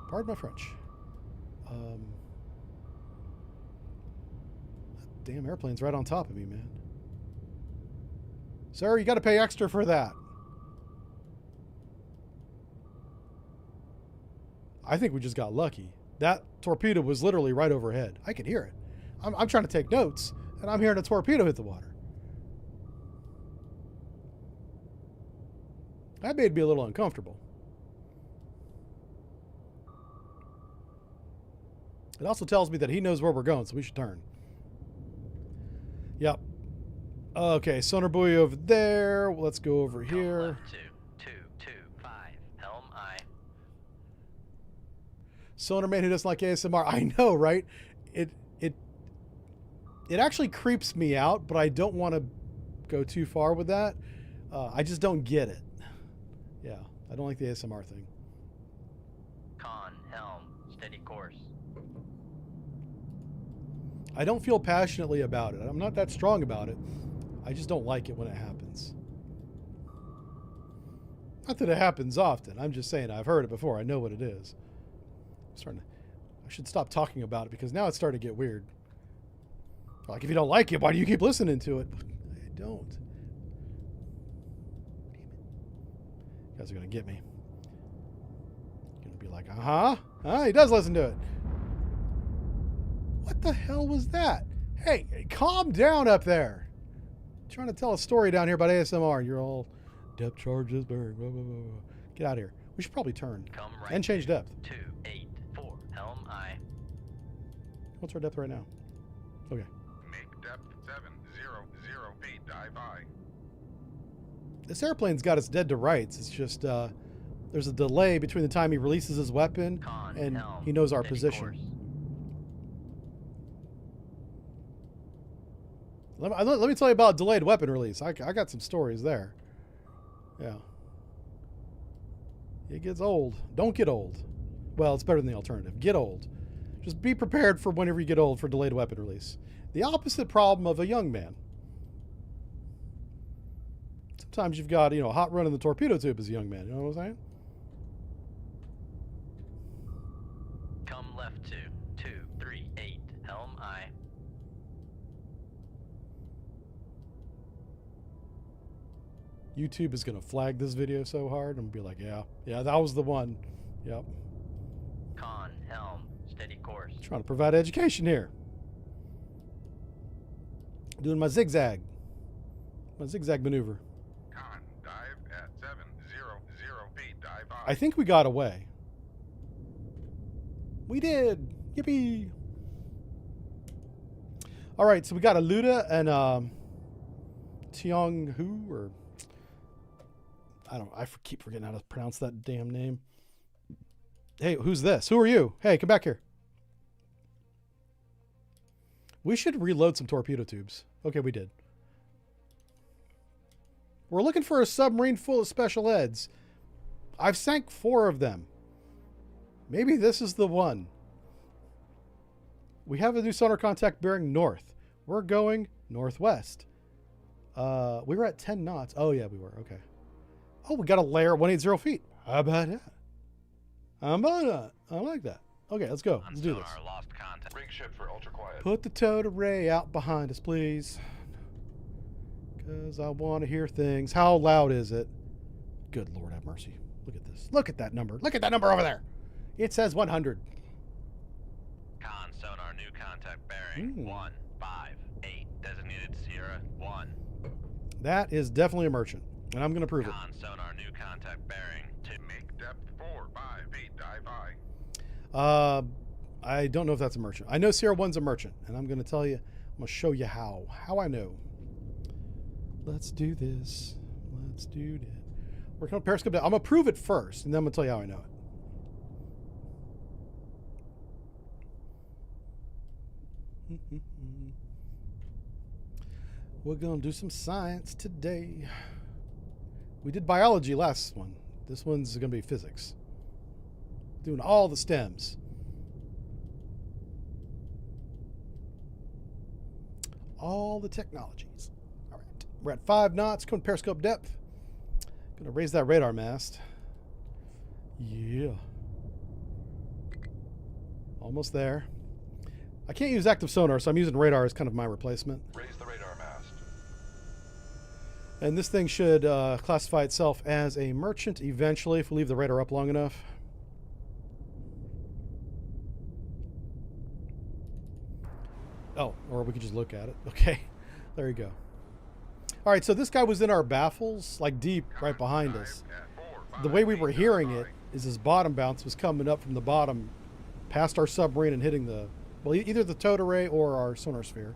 S1: Pardon my French. That damn airplane's right on top of me, man. Sir, you got to pay extra for that. I think we just got lucky. That torpedo was literally right overhead. I could hear it. I'm trying to take notes, And I'm hearing a torpedo hit the water. That made me a little uncomfortable. It also tells me that he knows where we're going, so we should turn. Yep. Okay, sonar buoy over there. Let's go over
S2: Come
S1: here.
S2: left 225, helm I.
S1: Sonar man who doesn't like ASMR. I know, right? It actually creeps me out, but I don't want to go too far with that. I just don't get it. Yeah, I don't like the ASMR thing.
S2: Con, helm, steady course.
S1: I don't feel passionately about it. I'm not that strong about it. I just don't like it when it happens. Not that it happens often. I'm just saying I've heard it before. I know what it is. I should stop talking about it because now it's starting to get weird. Like, if you don't like it, why do you keep listening to it? I don't. Damn it. You guys are going to get me. You're going to be like, he does listen to it. What the hell was that? Hey, calm down up there. I'm trying to tell a story down here about ASMR, and you're all depth charges, blah, blah, blah, blah. Get out of here. We should probably turn
S2: Come right
S1: and change depth.
S2: 284, helm I.
S1: What's our depth right now? Okay.
S3: Make depth 700 feet. Dive I.
S1: This airplane's got us dead to rights. It's just there's a delay between the time he releases his weapon
S2: Con,
S1: and
S2: helm,
S1: he knows our
S2: steady
S1: position.
S2: course.
S1: Let me tell you about delayed weapon release. I got some stories there. Yeah. It gets old. Don't get old. Well, it's better than the alternative. Get old. Just be prepared for whenever you get old for delayed weapon release. The opposite problem of a young man. Sometimes you've got, a hot run in the torpedo tube as a young man. You know what I'm saying?
S2: Come left 238, helm I.
S1: YouTube is going to flag this video so hard. I'm going to be like, yeah, that was the one. Yep.
S2: Con, helm, steady course.
S1: Trying to provide education here. Doing my zigzag maneuver.
S3: Con, dive at 700 feet. Dive I.
S1: I think we got away. We did. Yippee. All right, so we got Aluda and Tiong Hu, or I keep forgetting how to pronounce that damn name. Hey, who's this? Who are you? Hey, come back here. We should reload some torpedo tubes. Okay, we did. We're looking for a submarine full of special eds. I've sank 4 of them. Maybe this is the one. We have a new sonar contact bearing north. We're going northwest. We were at 10 knots. Oh, yeah, we were. Okay. Oh, we got a layer at 180 feet. How about that? How about that? I like that. Okay, let's go. Let's do this.
S2: Sonar lost contact.
S3: Rig ship for ultra quiet.
S1: Put the towed array out behind us, please. Because I want to hear things. How loud is it? Good Lord have mercy. Look at this. Look at that number. Look at that number over there. It says 100.
S2: Con, sonar, new contact bearing. 158, designated Sierra 1.
S1: That is definitely a merchant. And I'm going to prove it.
S2: Con, sonar, new contact bearing. 2.
S3: Make depth 45 feet. Dive I.
S1: I don't know if that's a merchant. I know Sierra 1's a merchant. And I'm going to tell you, I'm going to show you how. How I know. Let's do this. Let's do it. Working on periscope. I'm going to prove it first. And then I'm going to tell you how I know it. We're going to do some science today. We did biology last one. This one's going to be physics. Doing all the stems. All the technologies. All right. We're at 5 knots. Going to periscope depth. Going to raise that radar mast. Yeah. Almost there. I can't use active sonar, so I'm using radar as kind of my replacement.
S3: Raise the radar mast.
S1: And this thing should classify itself as a merchant eventually if we leave the radar up long enough. Oh, or we could just look at it. Okay, there you go. All right, so this guy was in our baffles, like deep right behind us. The way we were hearing it is his bottom bounce was coming up from the bottom past our submarine and hitting the, well, either the towed array or our sonar sphere.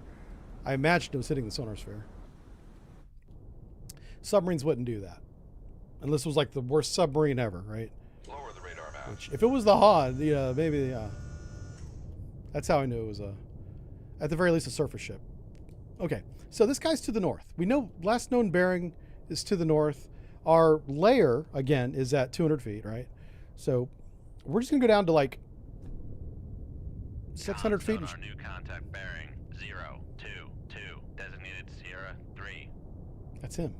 S1: I imagined it was hitting the sonar sphere. Submarines wouldn't do that. Unless it was like the worst submarine ever, right?
S3: Lower the radar mast.
S1: Which, if it was the Han, maybe, that's how I knew it was at the very least, a surface ship. Okay, so this guy's to the north. We know last known bearing is to the north. Our layer, again, is at 200 feet, right? So we're just going to go down to like 600 feet.
S2: Our new contact bearing 022, designated Sierra 3.
S1: That's him.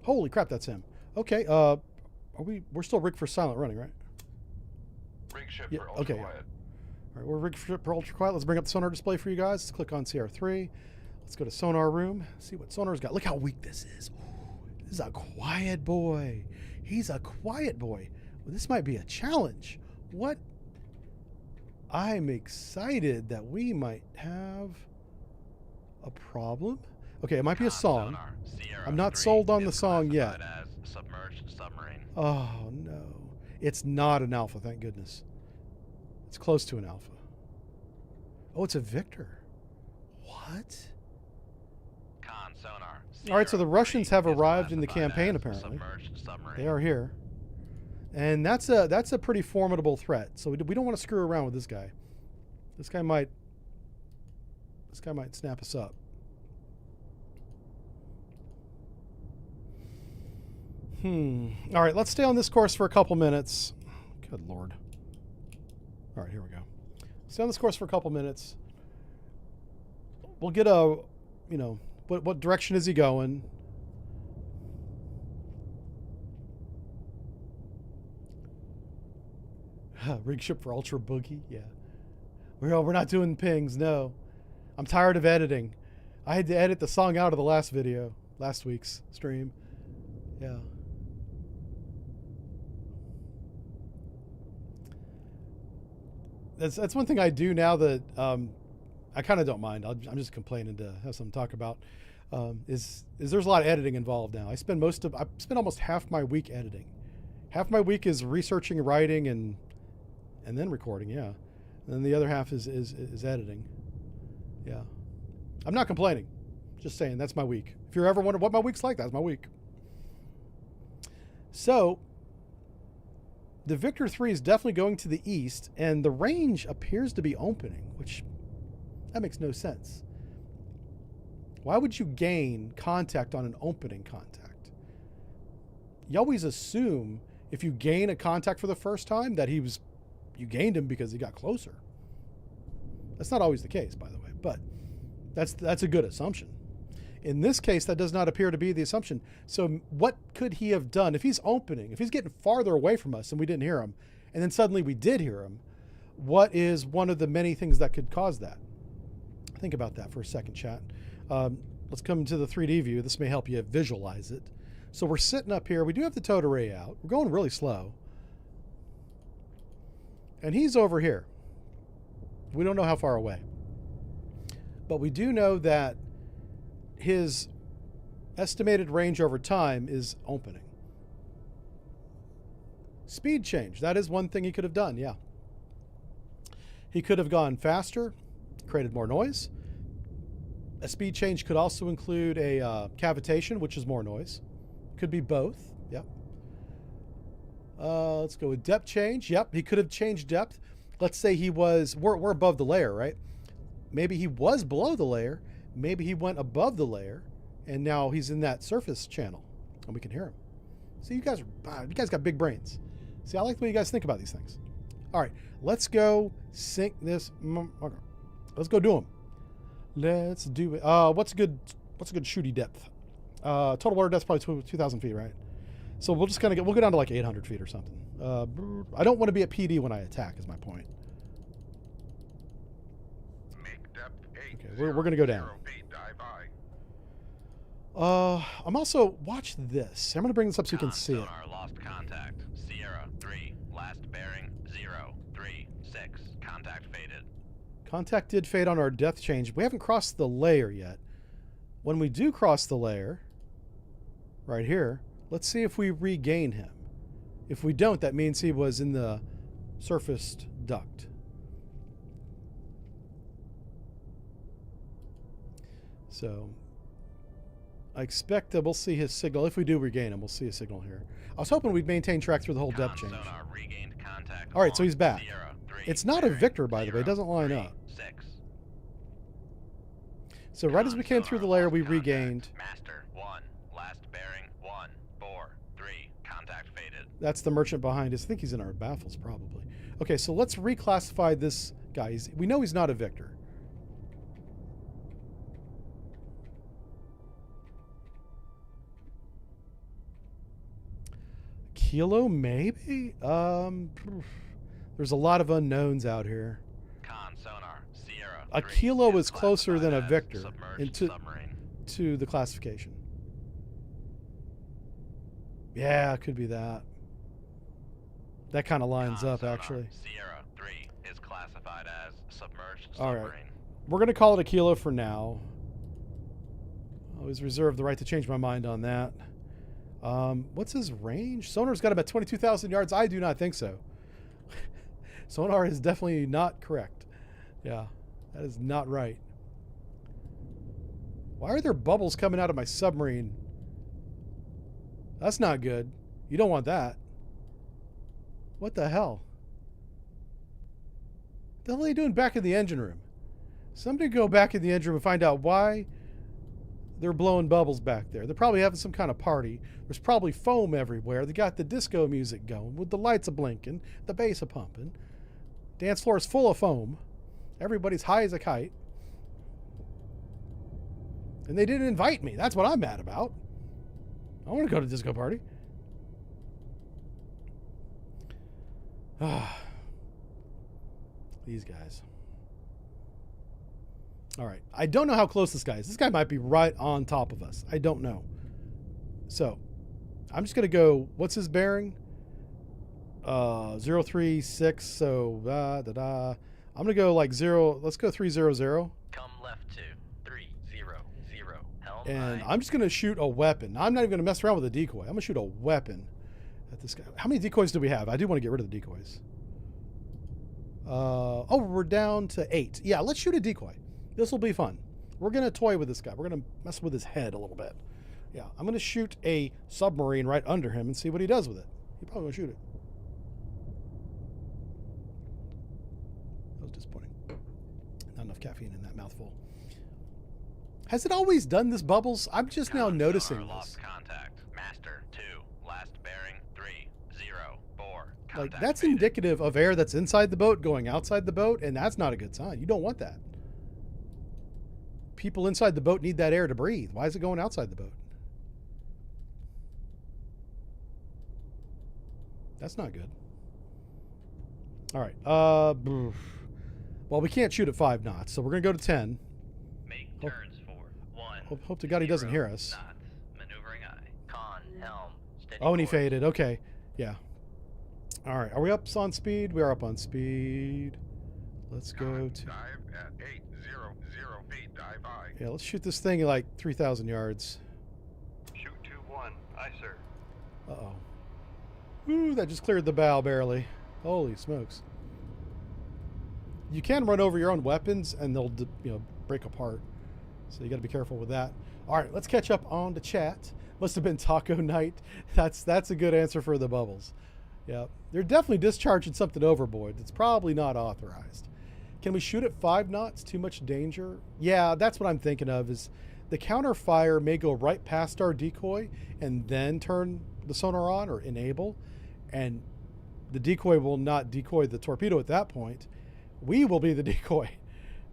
S1: Holy crap, that's him. Okay, we're still rigged for silent running, right?
S3: Rig ship
S1: Yeah,
S3: for ultra
S1: okay.
S3: quiet.
S1: All right, we're rigged for ultra quiet. Let's bring up the sonar display for you guys. Let's click on CR3. Let's go to sonar room. See what sonar's got. Look how weak this is. Ooh, this is a quiet boy. He's a quiet boy. Well, this might be a challenge. What? I'm excited that we might have a problem. Okay, it might be a song. I'm not sold on the song yet.
S2: As submerged submarine.
S1: Oh, no. It's not an alpha, thank goodness. It's close to an alpha. Oh, it's a Victor. What?
S2: Con sonar.
S1: All right, so the Russians have
S2: is
S1: arrived in the
S2: classified
S1: campaign,
S2: as
S1: apparently.
S2: submerged submarine.
S1: They are here. And that's a pretty formidable threat. So we don't want to screw around with this guy. This guy might snap us up. All right, let's stay on this course for a couple minutes. Good Lord. All right, here we go. Stay on this course for a couple minutes. We'll get a, what direction is he going? Rig ship for Ultra Boogie? Yeah. We're not doing pings, no. I'm tired of editing. I had to edit the song out of the last video, last week's stream. Yeah. That's one thing I do now that I kind of don't mind. I'm just complaining to have something to talk about. Is there's a lot of editing involved now. I spend almost half my week editing. Half my week is researching, writing, and then recording. Yeah, and then the other half is editing. Yeah, I'm not complaining. Just saying that's my week. If you're ever wondering what my week's like, that's my week. So the Victor 3 is definitely going to the east, and the range appears to be opening, which that makes no sense. Why would you gain contact on an opening contact? You always assume if you gain a contact for the first time that you gained him because he got closer. That's not always the case, by the way, but that's a good assumption. In this case, that does not appear to be the assumption. So what could he have done if he's opening, if he's getting farther away from us and we didn't hear him, and then suddenly we did hear him? What is one of the many things that could cause that? Think about that for a second, chat. Let's come to the 3D view. This may help you visualize it. So we're sitting up here. We do have the towed array out. We're going really slow. And he's over here. We don't know how far away. But we do know that his estimated range over time is opening. Speed change. That is one thing he could have done, yeah. He could have gone faster, created more noise. A speed change could also include a cavitation, which is more noise. Could be both, yep. Let's go with depth change. Yep, he could have changed depth. Let's say we're above the layer, right? Maybe he was below the layer. Maybe he went above the layer, and now he's in that surface channel, and we can hear him. See, you guys got big brains. See, I like the way you guys think about these things. All right, let's go sync this. Okay. Let's go do them. Let's do it. What's a good shooty depth? Total water depth probably 2,000 feet, right? So we'll just we'll go down to like 800 feet or something. I don't want to be at PD when I attack, is my point.
S3: Make depth 8.
S1: Okay, we're going to go down.
S3: Feet, dive high.
S1: I'm also, watch this. I'm going to bring this up so you can see it.
S2: Sonar lost contact. Sierra 3, last bearing 036. Contact faded.
S1: Contact did fade on our depth change. We haven't crossed the layer yet. When we do cross the layer, right here, let's see if we regain him. If we don't, that means he was in the surfaced duct. So I expect that we'll see his signal. If we do regain him, we'll see a signal here. I was hoping we'd maintain track through the whole depth change.
S2: Sonar regained contact.
S1: All right, so he's back.
S2: Sierra 3,
S1: It's not a
S2: bearing
S1: Victor, by the way. It
S2: 0,
S1: doesn't line
S2: 3,
S1: up.
S2: 6.
S1: So right as we came through the layer, we
S2: Lost contact.
S1: regained.
S2: Master 1, last bearing 1, 4, 3. Contact faded.
S1: That's the merchant behind us. I think he's in our baffles, probably. Okay, so let's reclassify this guy. We know he's not a Victor. Kilo, maybe? There's a lot of unknowns out here.
S2: Con sonar Sierra
S1: A
S2: 3
S1: kilo is closer than a
S2: classified as
S1: Victor
S2: submerged submarine.
S1: to the classification. Yeah, it could be that. That kind of lines
S2: Con
S1: up,
S2: sonar
S1: actually.
S2: Sierra 3 is classified as submerged
S1: All right.
S2: submarine.
S1: We're going to call it a kilo for now. Always reserve the right to change my mind on that. What's his range? Sonar's got about 22,000 yards. I do not think so. Sonar is definitely not correct. Yeah, that is not right. Why are there bubbles coming out of my submarine? That's not good. You don't want that. What the hell? What the hell are they doing back in the engine room? Somebody go back in the engine room and find out why they're blowing bubbles back there. They're probably having some kind of party. There's probably foam everywhere. They got the disco music going with the lights a blinking, the bass a pumping. Dance floor is full of foam. Everybody's high as a kite. And they didn't invite me. That's what I'm mad about. I want to go to a disco party. These guys. All right. I don't know how close this guy is. This guy might be right on top of us. I don't know. So I'm just going to go. What's his bearing? 036. So I'm going to go like 0. Let's go 300.
S2: Come left to 300. Helm
S1: And
S2: right.
S1: I'm just going to shoot a weapon. I'm not even going to mess around with a decoy. I'm going to shoot a weapon at this guy. How many decoys do we have? I do want to get rid of the decoys. Oh, we're down to 8. Yeah, let's shoot a decoy. This will be fun. We're going to toy with this guy. We're going to mess with his head a little bit. Yeah, I'm going to shoot a submarine right under him and see what he does with it. He probably won't shoot it. That was disappointing. Not enough caffeine in that mouthful. Has it always done this, Bubbles? I'm just now
S2: Con
S1: noticing
S2: sonar
S1: this.
S2: lost contact. Master 2, last bearing 304.
S1: Like,
S2: Contact
S1: that's
S2: faded.
S1: indicative of air that's inside the boat going outside the boat, and that's not a good sign. You don't want that. People inside the boat need that air to breathe. Why is it going outside the boat? That's not good. All right. Well, we can't shoot at 5 knots, so we're going to go to 10.
S2: Make
S1: Hope-
S2: turns for 1.
S1: Hope to God he doesn't
S2: 0
S1: hear us.
S2: knots. Maneuvering eye. Con helm. Steady
S1: Oh, and he
S2: course.
S1: faded. Okay. Yeah. All right. Are we up on speed? We are up on speed. Let's go
S3: Con,
S1: to...
S3: dive at 800 feet. Dive high.
S1: Yeah, let's shoot this thing at like 3,000 yards.
S4: Shoot 2-1. Aye, sir.
S1: Uh-oh. Ooh, that just cleared the bow barely. Holy smokes. You can run over your own weapons and they'll, break apart. So you got to be careful with that. All right, let's catch up on the chat. Must have been taco night. That's a good answer for the Bubbles. Yeah, they're definitely discharging something overboard. It's probably not authorized. Can we shoot at 5 knots? Too much danger? Yeah, that's what I'm thinking of, is the counter fire may go right past our decoy and then turn the sonar on or enable, and the decoy will not decoy the torpedo at that point. We will be the decoy,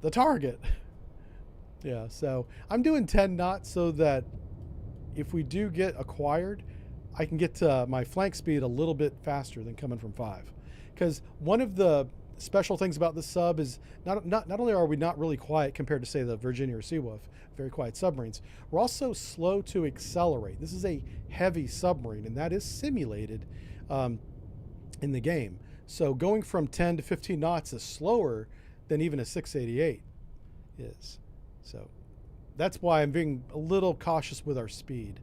S1: the target. Yeah, so I'm doing 10 knots so that if we do get acquired, I can get to my flank speed a little bit faster than coming from 5. Because one of the special things about this sub is not only are we not really quiet compared to, say, the Virginia or Seawolf, very quiet submarines, we're also slow to accelerate. This is a heavy submarine, and that is simulated in the game. So going from 10 to 15 knots is slower than even a 688 is. So that's why I'm being a little cautious with our speed.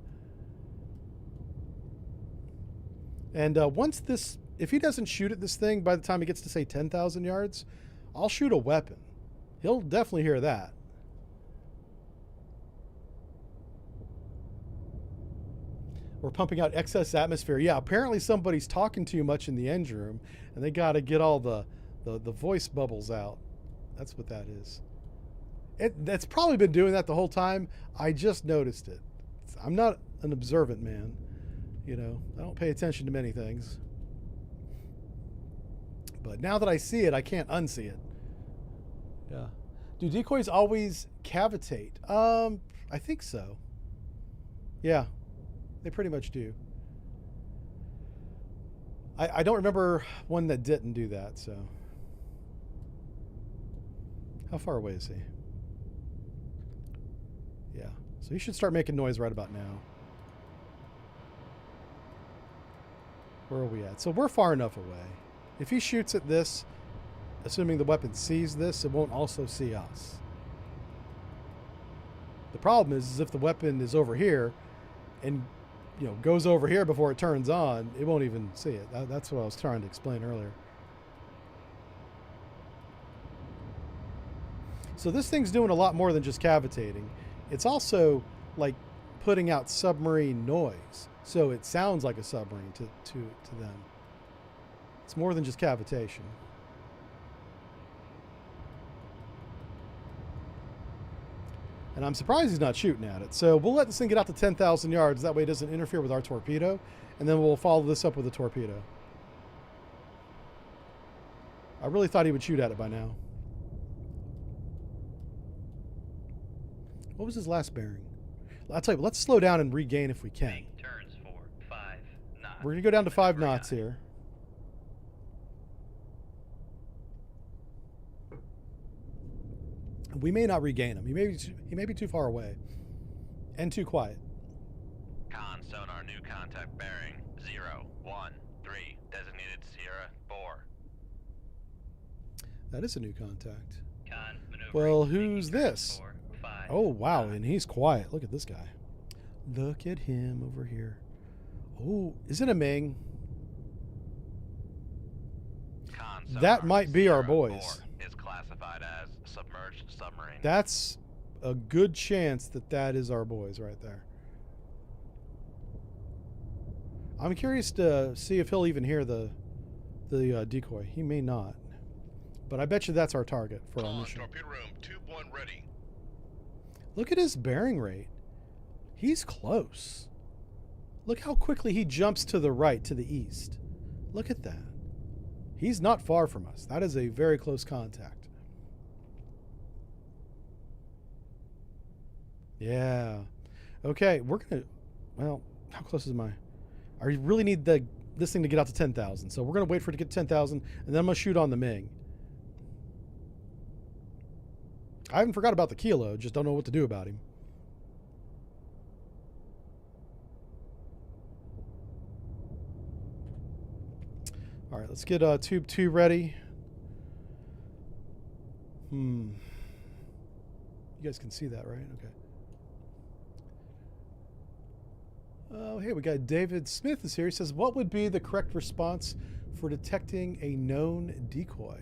S1: And once this, if he doesn't shoot at this thing by the time he gets to, say, 10,000 yards, I'll shoot a weapon. He'll definitely hear that. We're pumping out excess atmosphere. Yeah, apparently somebody's talking too much in the engine room, and they got to get all the voice bubbles out. That's what that is. That's probably been doing that the whole time. I just noticed it. I'm not an observant man. You know, I don't pay attention to many things. But now that I see it, I can't unsee it. Yeah. Do decoys always cavitate? I think so. Yeah. They pretty much do. I don't remember one that didn't do that, so. How far away is he? Yeah. So he should start making noise right about now. Where are we at? So we're far enough away. If he shoots at this, assuming the weapon sees this, it won't also see us. The problem is if the weapon is over here and, you know, goes over here before it turns on, it won't even see it. That's what I was trying to explain earlier. So this thing's doing a lot more than just cavitating. It's also like putting out submarine noise. So it sounds like a submarine to them. It's more than just cavitation. And I'm surprised he's not shooting at it. So we'll let this thing get out to 10,000 yards. That way it doesn't interfere with our torpedo. And then we'll follow this up with a torpedo. I really thought he would shoot at it by now. What was his last bearing? I'll tell you, let's slow down and regain if we can.
S2: Make turns for 5 knots.
S1: We're going to go down to 5 knots here. We may not regain him. He may be too far away and too quiet.
S2: Con sonar new contact bearing 013 designated Sierra 4.
S1: That is a new contact.
S2: Con maneuvering.
S1: Well, who's
S2: making turns
S1: this?
S2: for 5
S1: Oh, wow,
S2: knots.
S1: and he's quiet. Look at this guy. Look at him over here. Oh, is it a Ming?
S2: Con
S1: That
S2: sonar
S1: might be our
S2: Sierra
S1: boys.
S2: 4 is classified as submerged submarine.
S1: That's a good chance that that is our boys right there. I'm curious to see if he'll even hear the decoy. He may not. But I bet you that's our target for our mission.
S3: Torpedo room, tube 1 ready.
S1: Look at his bearing rate. He's close. Look how quickly he jumps to the right, to the east. Look at that. He's not far from us. That is a very close contact. Yeah. Okay, we're going to... Well, how close is my... I really need this thing to get out to 10,000. So we're going to wait for it to get to 10,000, and then I'm going to shoot on the Ming. I haven't forgot about the Kilo, just don't know what to do about him. All right, let's get tube 2 ready. You guys can see that, right? Okay. Oh, hey, we got David Smith is here. He says, what would be the correct response for detecting a known decoy?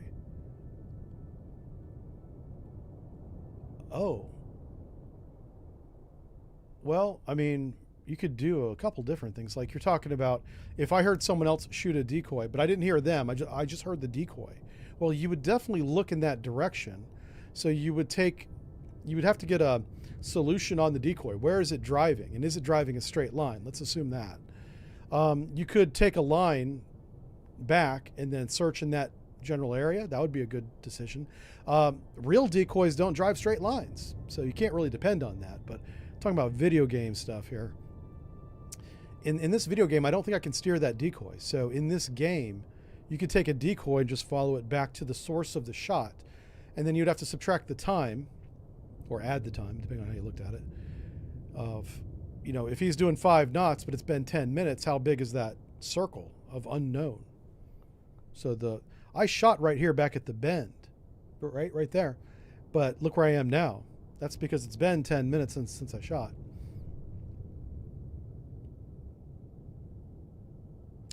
S1: Oh. Well, I mean, you could do a couple different things. Like you're talking about, if I heard someone else shoot a decoy, but I didn't hear them, I just heard the decoy. Well, you would definitely look in that direction. So you would have to get a solution on the decoy. Where is it driving? And is it driving a straight line? Let's assume that. You could take a line back and then search in that general area. That would be a good decision. Real decoys don't drive straight lines, so you can't really depend on that. But talking about video game stuff here. In this video game, I don't think I can steer that decoy. So in this game, you could take a decoy and just follow it back to the source of the shot. And then you'd have to subtract the time, or add the time, depending on how you looked at it, of, you know, if he's doing 5 knots, but it's been 10 minutes, how big is that circle of unknown? So I shot right here back at the bend, right there. But look where I am now. That's because it's been 10 minutes since I shot.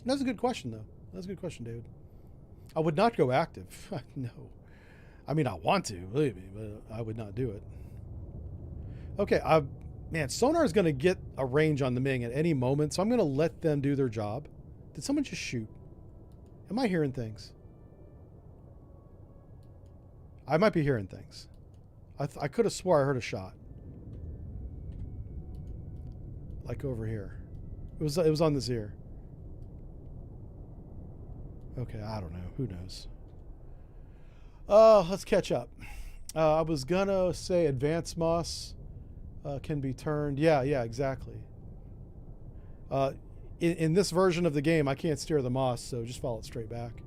S1: That's a good question, though. That's a good question, David. I would not go active. No. I mean, I want to, believe me, but I would not do it. Okay, man, sonar is going to get a range on the Ming at any moment, so I'm going to let them do their job. Did someone just shoot? Am I hearing things? I might be hearing things. I could have swore I heard a shot. Like over here. It was on this ear. Okay, I don't know. Who knows? Let's catch up. I was gonna say advanced moss can be turned. Yeah, exactly. In this version of the game, I can't steer the moss, so just follow it straight back.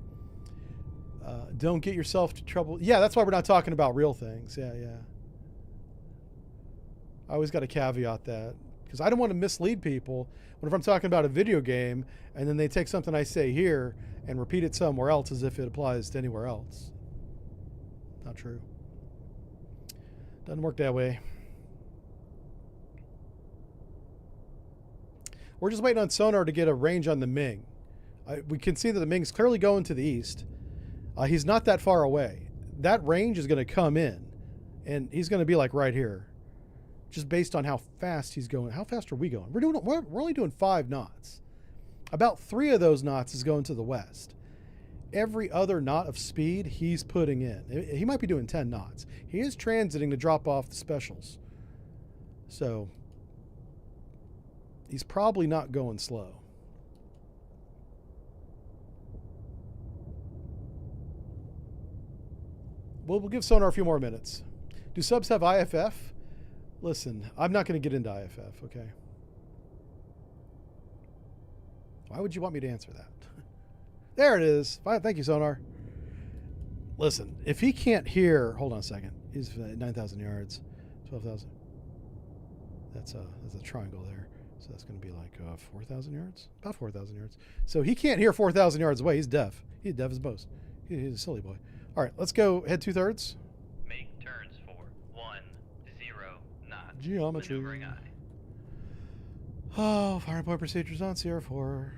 S1: Don't get yourself to trouble. Yeah, that's why we're not talking about real things. Yeah. I always got to caveat that because I don't want to mislead people whenever I'm talking about a video game and then they take something I say here and repeat it somewhere else as if it applies to anywhere else. Not true. Doesn't work that way. We're just waiting on sonar to get a range on the Ming. We can see that the Ming's clearly going to the east. He's not that far away. That range is going to come in, and he's going to be like right here, just based on how fast he's going. How fast are we going? We're only doing 5 knots. About 3 of those knots is going to the west. Every other knot of speed he's putting in. He might be doing 10 knots. He is transiting to drop off the specials. So he's probably not going slow. We'll give sonar a few more minutes. Do subs have IFF? Listen, I'm not going to get into IFF, okay? Why would you want me to answer that? There it is. Fine, thank you, sonar. Listen, if he can't hear... Hold on a second. He's 9,000 yards. 12,000. That's a triangle there. So that's going to be like 4,000 yards? About 4,000 yards. So he can't hear 4,000 yards away. He's deaf. He's deaf as most. He's a silly boy. All right, let's go head 2/3.
S2: Make turns for 10 knots.
S1: Geometry.
S2: Maneuvering eye.
S1: Oh, firing point procedures on Sierra 4.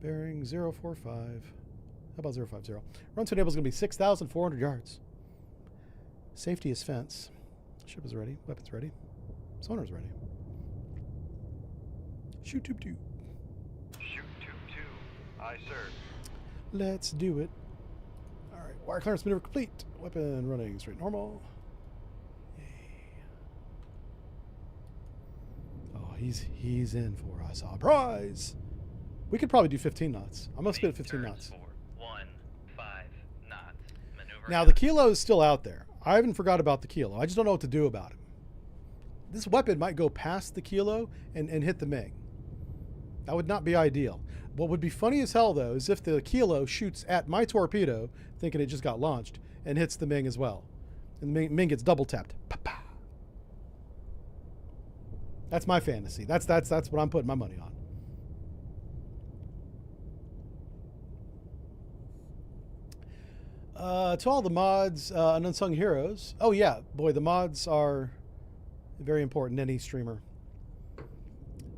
S1: Bearing 045. How about 050? Run to enable is going to be 6,400 yards. Safety is fence. Ship is ready. Weapons ready. Sonar's ready. Shoot tube 2.
S4: Shoot tube 2. Aye, sir.
S1: Let's do it. All right, wire clearance maneuver complete. Weapon running straight normal. Yay. Oh, he's in for a surprise. We could probably do 15 knots. I'm gonna spit at 15 knots.
S2: For 15 knots. Maneuvering
S1: Now the kilo is still out there. I haven't forgot about the kilo. I just don't know what to do about him. This weapon might go past the kilo and hit the Ming. That would not be ideal. What would be funny as hell, though, is if the kilo shoots at my torpedo, thinking it just got launched, and hits the Ming as well. And the Ming gets double tapped. Pa-pa. That's my fantasy. That's what I'm putting my money on. To all the mods and unsung heroes. Oh yeah, boy, the mods are very important in any streamer.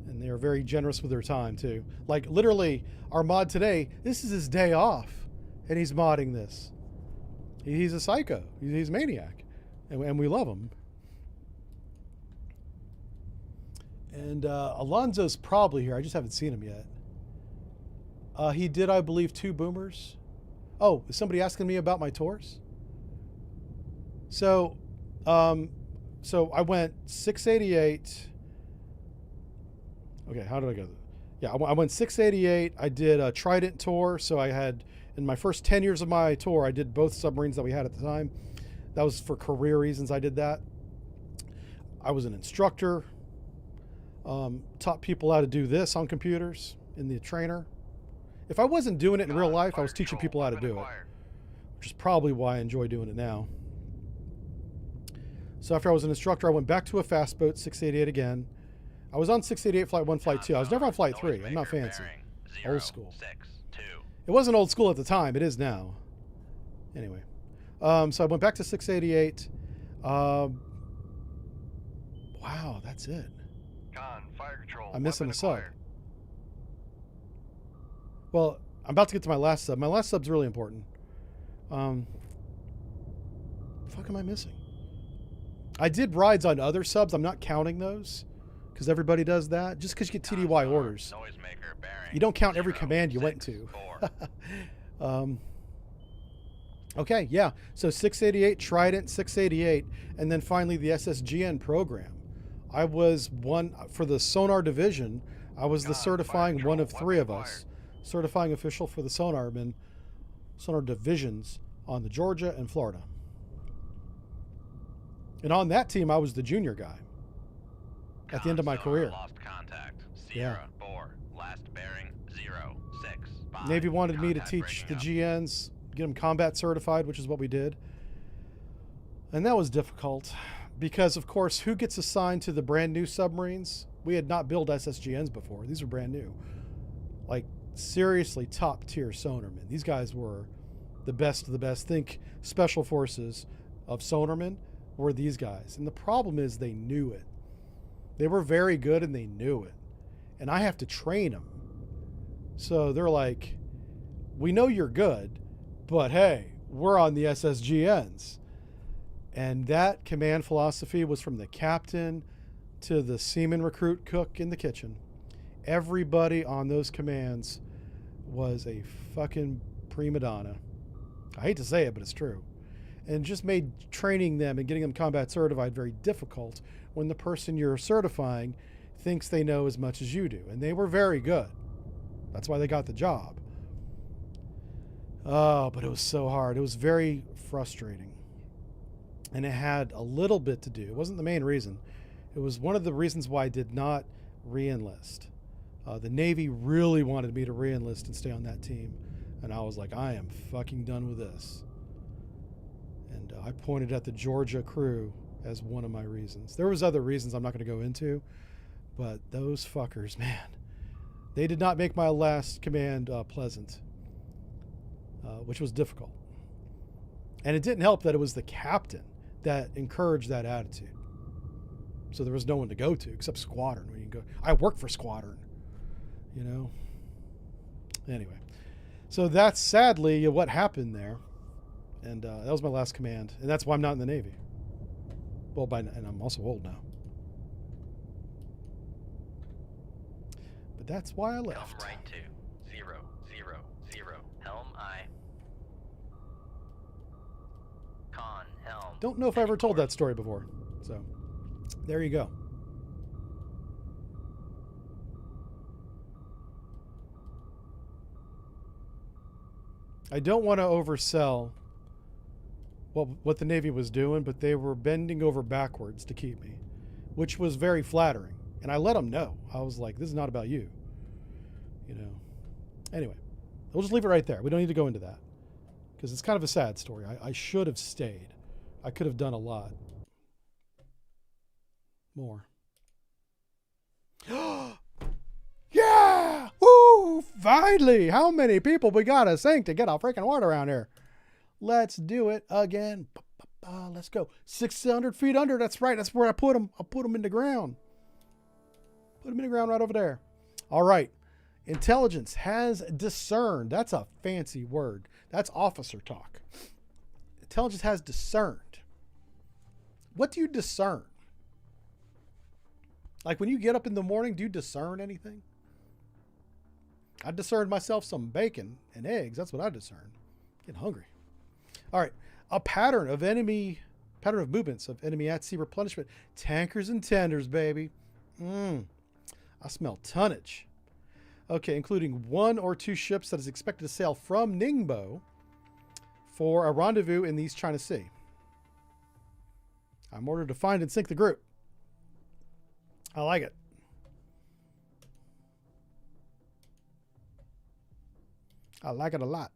S1: And they are very generous with their time too. Like literally, our mod today, this is his day off, and he's modding this. He's a psycho. He's a maniac, and we love him. And Alonzo's probably here. I just haven't seen him yet. He did, I believe, 2 boomers. Oh, is somebody asking me about my tours? So I went 688. Okay, how did I go? Yeah, I went 688. I did a Trident tour. So I had, in my first 10 years of my tour, I did both submarines that we had at the time. That was for career reasons I did that. I was an instructor. Taught people how to do this on computers in the trainer. If I wasn't doing it in real life, I was teaching people how to do it, which is probably why I enjoy doing it now. So after I was an instructor, I went back to a fast boat, 688 again. I was on 688 flight 1, flight 2. I was never on flight 3. I'm not fancy. Old school. It wasn't old school at the time. It is now. Anyway, So I went back to 688. Wow, that's it.
S4: Con, fire control.
S1: I'm missing
S4: weapon
S1: a sub.
S4: acquired.
S1: Well, I'm about to get to my last sub. My last sub's really important. Fuck am I missing? I did rides on other subs. I'm not counting those because everybody does that. Just because you get TDY orders,
S2: Noisemaker bearing
S1: you don't count every
S2: 0,
S1: command you went
S2: 6,
S1: to.
S2: 4.
S1: Okay, yeah. So 688, Trident, 688, and then finally the SSGN program. I was one for the sonar division. I was the
S4: Con,
S1: certifying
S4: fire
S1: one of
S4: control,
S1: 3 of
S4: weapon
S1: us, certifying official for the sonar divisions on the Georgia and Florida. And on that team, I was the junior guy at the end of my career.
S2: Lost contact. Sierra 4. Last bearing 0, 6, 5.
S1: Navy wanted me to
S2: Contact
S1: teach the
S2: breaking up.
S1: GNs, get them combat certified, which is what we did. And that was difficult because, of course, who gets assigned to the brand new submarines? We had not built SSGNs before. These were brand new. Like, seriously top tier sonarmen. These guys were the best of the best. Think special forces of sonarmen were these guys. And the problem is they knew it. They were very good and they knew it. And I have to train them. So they're like, we know you're good, but hey, we're on the SSGNs. And that command philosophy was from the captain to the seaman recruit cook in the kitchen. Everybody on those commands was a fucking prima donna. I hate to say it, but it's true. And it just made training them and getting them combat certified very difficult when the person you're certifying thinks they know as much as you do. And they were very good. That's why they got the job. Oh, but it was so hard. It was very frustrating. And it had a little bit to do. It wasn't the main reason. It was one of the reasons why I did not re-enlist. The Navy really wanted me to re-enlist and stay on that team. And I was like, I am fucking done with this. And I pointed at the Georgia crew as one of my reasons. There was other reasons I'm not going to go into. But those fuckers, man. They did not make my last command pleasant. Which was difficult. And it didn't help that it was the captain that encouraged that attitude. So there was no one to go to except squadron. Where you can go. I work for squadron, you know. Anyway, so that's sadly what happened there, and that was my last command, and that's why I'm not in the Navy. Well, and I'm also old now. But that's why I left.
S2: Helm right 2, 0, 0, 0. Helm I. Con, helm.
S1: Don't know if I ever told that story before. So, there you go. I don't want to oversell what the Navy was doing, but they were bending over backwards to keep me, which was very flattering. And I let them know. I was like, this is not about you. You know. Anyway, we'll just leave it right there. We don't need to go into that because it's kind of a sad story. I should have stayed. I could have done a lot more. Yeah! Woo! Finally! How many people we gotta sink to get our freaking water around here? Let's do it again. Let's go. 600 feet under. That's right. That's where I put them. I'll put them in the ground. Put them in the ground right over there. All right. Intelligence has discerned. That's a fancy word. That's officer talk. Intelligence has discerned. What do you discern? Like when you get up in the morning, do you discern anything? I discerned myself some bacon and eggs. That's what I discerned. Getting hungry. All right. A pattern of movements of enemy at sea replenishment. Tankers and tenders, baby. I smell tonnage. Okay, including 1 or 2 ships that is expected to sail from Ningbo for a rendezvous in the East China Sea. I'm ordered to find and sink the group. I like it. I like it a lot.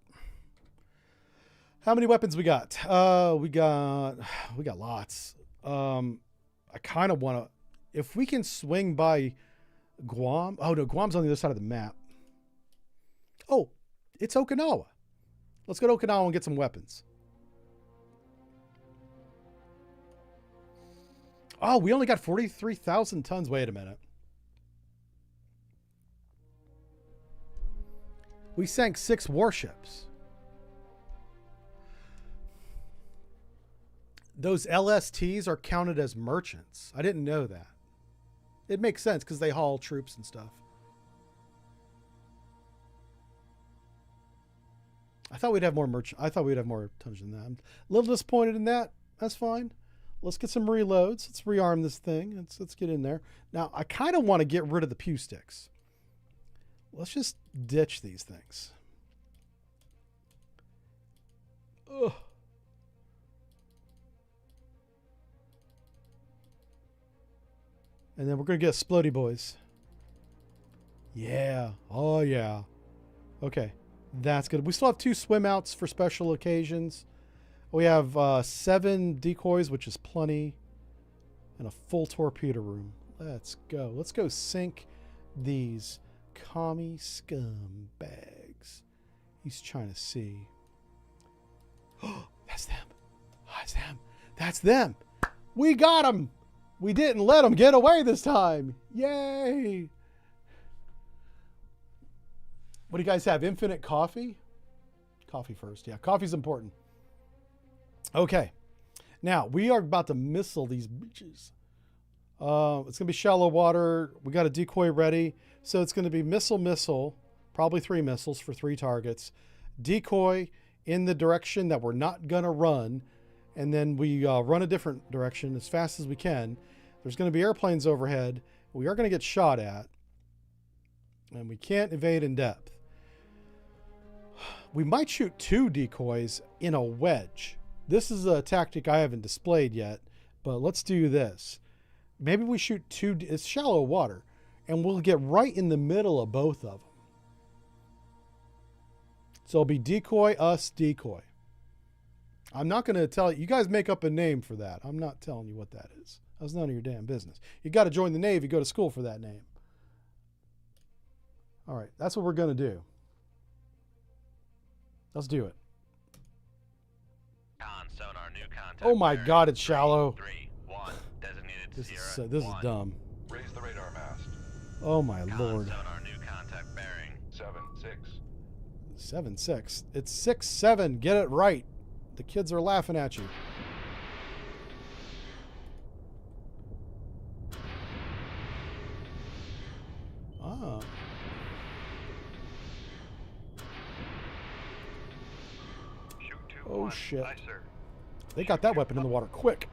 S1: How many weapons we got? We got lots. I kind of want to, if we can swing by Guam. Oh no, Guam's on the other side of the map. Oh, it's Okinawa. Let's go to Okinawa and get some weapons. Oh, we only got 43,000 tons. Wait a minute. We sank 6 warships. Those LSTs are counted as merchants. I didn't know that. It makes sense because they haul troops and stuff. I thought we'd have more tonnage than that. I'm a little disappointed in that. That's fine. Let's get some reloads. Let's rearm this thing. Let's get in there. Now, I kind of want to get rid of the pew sticks. Let's just ditch these things. Ugh. And then we're going to get Splody Boys. Yeah. Oh, yeah. Okay. That's good. We still have 2 swim outs for special occasions. We have 7 decoys, which is plenty. And a full torpedo room. Let's go. Let's go sink these commie scumbags. He's China Sea. Oh, that's them. That's them. That's them. We got them. We didn't let them get away this time. Yay. What do you guys have? Infinite coffee? Coffee first. Yeah, coffee's important. Okay. Now, we are about to missile these bitches. It's going to be shallow water. We got a decoy ready. So it's going to be missile, probably 3 missiles for 3 targets. Decoy in the direction that we're not going to run. And then we run a different direction as fast as we can. There's going to be airplanes overhead. We are going to get shot at. And we can't evade in depth. We might shoot 2 decoys in a wedge. This is a tactic I haven't displayed yet, but let's do this. Maybe we shoot 2, it's shallow water, and we'll get right in the middle of both of them. So it'll be decoy, us, decoy. I'm not going to tell you. You guys make up a name for that. I'm not telling you what that is. That's none of your damn business. You got to join the Navy, go to school for that name. All right, that's what we're going to do. Let's do it.
S2: Sonar, new contact.
S1: Oh my
S2: bearing.
S1: God, it's shallow.
S2: 3, 1, designated
S1: This
S2: Sierra.
S1: is this is
S2: 1.
S1: dumb.
S4: Raise the radar mast.
S1: Oh my Lord.
S2: Sonar, new contact bearing.
S4: 7-6.
S1: 7-6. It's 6-7. Get it right. The kids are laughing at you. Ah.
S4: Shoot 2,
S1: Oh
S4: 1.
S1: shit.
S4: Aye, sir.
S1: They got that weapon in the water quick.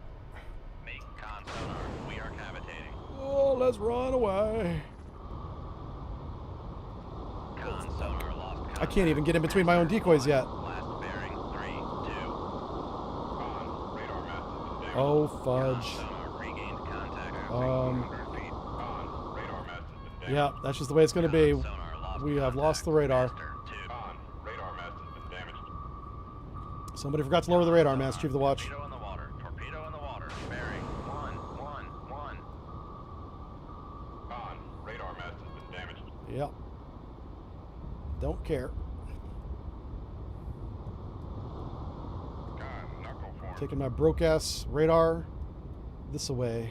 S2: Make con sonar. We are cavitating.
S1: Oh, let's run away.
S2: Con sonar lost contact.
S1: I can't even get in between my own decoys yet.
S2: Last bearing. 3, 2.
S4: On. Radar mast has been damaged.
S1: Oh,
S2: Con
S1: fudge.
S2: sonar regained contact.
S4: 200 feet. On. Radar mast has been damaged.
S1: Yeah, that's just the way it's going to be.
S2: Con sonar lost
S1: We have lost the
S2: contact.
S1: radar.
S2: Master, 2.
S4: On. Radar mast has been damaged.
S1: Somebody forgot to lower the radar mast, Chief of the Watch.
S2: Torpedo in the water. Torpedo in the water. Bearing. 1, 1, 1.
S4: On. Radar mast has been damaged.
S1: Yep. Don't care.
S3: Con, knuckle form.
S1: Taking my broke ass radar this away.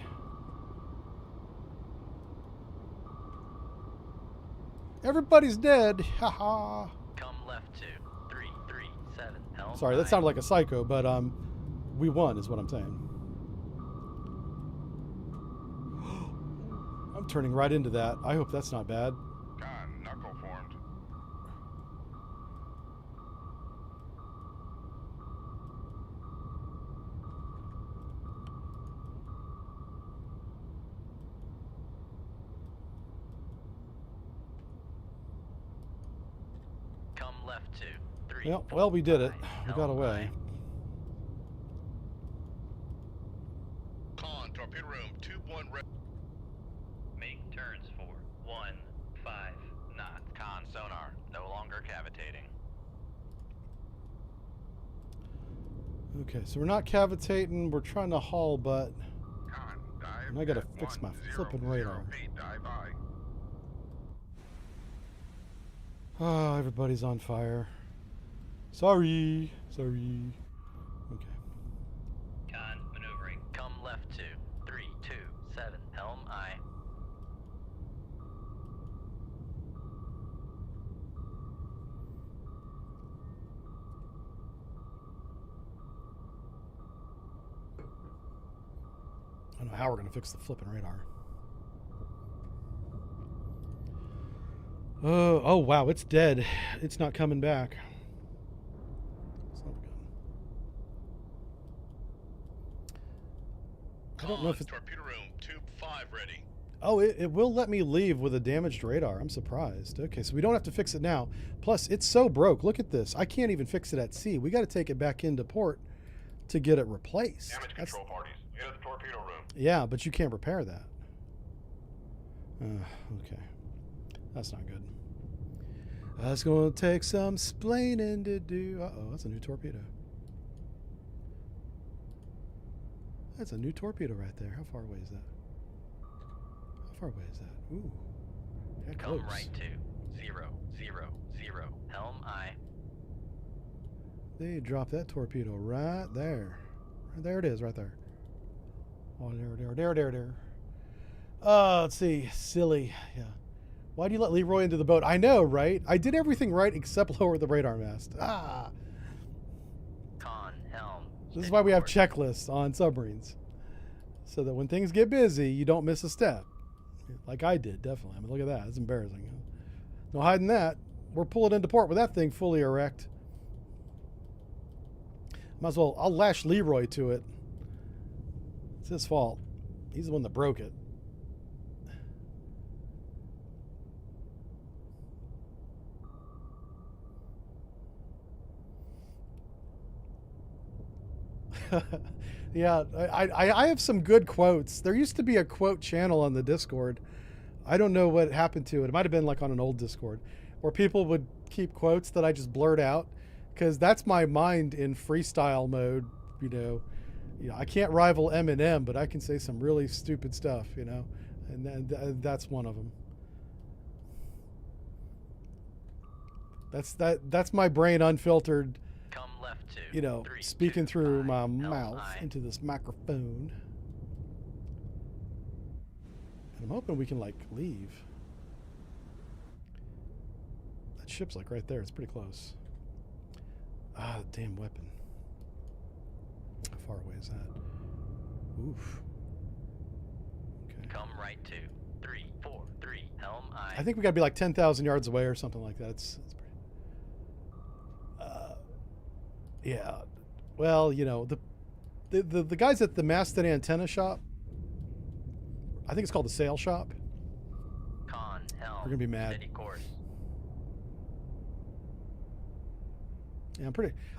S1: Everybody's dead. Haha.
S2: Come left 2, 3, 3, 7. Helm
S1: Sorry, that
S2: 9.
S1: sounded like a psycho, but we won is what I'm saying. I'm turning right into that. I hope that's not bad.
S3: Con, knuckle formed.
S2: Come left 2, 3.
S1: Yep, well, we did it. We got
S2: Helm
S1: away.
S2: 9.
S3: Con, torpedo room, tube 1 red.
S2: Make turns for 1, 5 knots. Con sonar, no longer cavitating.
S1: Okay, so we're not cavitating. We're trying to haul, but
S3: Con, dive.
S1: And I gotta
S3: at
S1: fix my
S3: 10,
S1: flippin' radar.
S3: feet, dive by.
S1: oh, everybody's on fire. Sorry. Sorry. Okay.
S2: Con maneuvering. Come left 2, 3, 2.
S1: don't know how we're going to fix the flipping radar. Oh, wow, it's dead. It's not coming back. Son of a gun. I don't know if it's...
S4: Torpedo room, tube 5 ready.
S1: Oh, it will let me leave with a damaged radar. I'm surprised. Okay, so we don't have to fix it now. Plus, it's so broke. Look at this. I can't even fix it at sea. We got to take it back into port to get it replaced.
S4: Damage control parties, into the torpedo room.
S1: Yeah, but you can't repair that. Okay. That's not good. That's going to take some splaining to do. Uh-oh, that's a new torpedo. That's a new torpedo right there. How far away is that? How far away is that? Ooh. Yeah, close.
S2: Come right to 0, 0, 0. Helm I.
S1: They dropped that torpedo right there. There it is, right there. Oh, there. Let's see. Silly. Yeah. Why do you let Leroy into the boat? I know, right? I did everything right except lower the radar mast. Ah.
S2: Con, helm.
S1: This is why we have checklists on submarines. So that when things get busy, you don't miss a step. Like I did, definitely. I mean, look at that. It's embarrassing. No hiding that. We're pulling into port with that thing fully erect. Might as well, I'll lash Leroy to it. It's his fault. He's the one that broke it. Yeah, I have some good quotes. There used to be a quote channel on the Discord. I don't know what happened to it. It might have been like on an old Discord where people would keep quotes that I just blurt out because that's my mind in freestyle mode. You know, I can't rival Eminem, but I can say some really stupid stuff. You know, and that's one of them. That's my brain unfiltered.
S2: Come left to.
S1: You know,
S2: 3,
S1: speaking
S2: 2,
S1: through
S2: 5,
S1: my
S2: helm
S1: mouth
S2: I.
S1: into this microphone. And I'm hoping we can, like, leave. That ship's, like, right there. It's pretty close. Ah, the damn weapon. How far away is that? Oof. Okay.
S2: Come right to 3, 4, 3. Helm I.
S1: I think we got to be, like, 10,000 yards away or something like that. It's pretty... Yeah. Well, you know, the guys at the mast and antenna shop, I think it's called the sail shop.
S2: Con, helm.
S1: We're gonna be mad.
S2: Steady course.
S1: Yeah,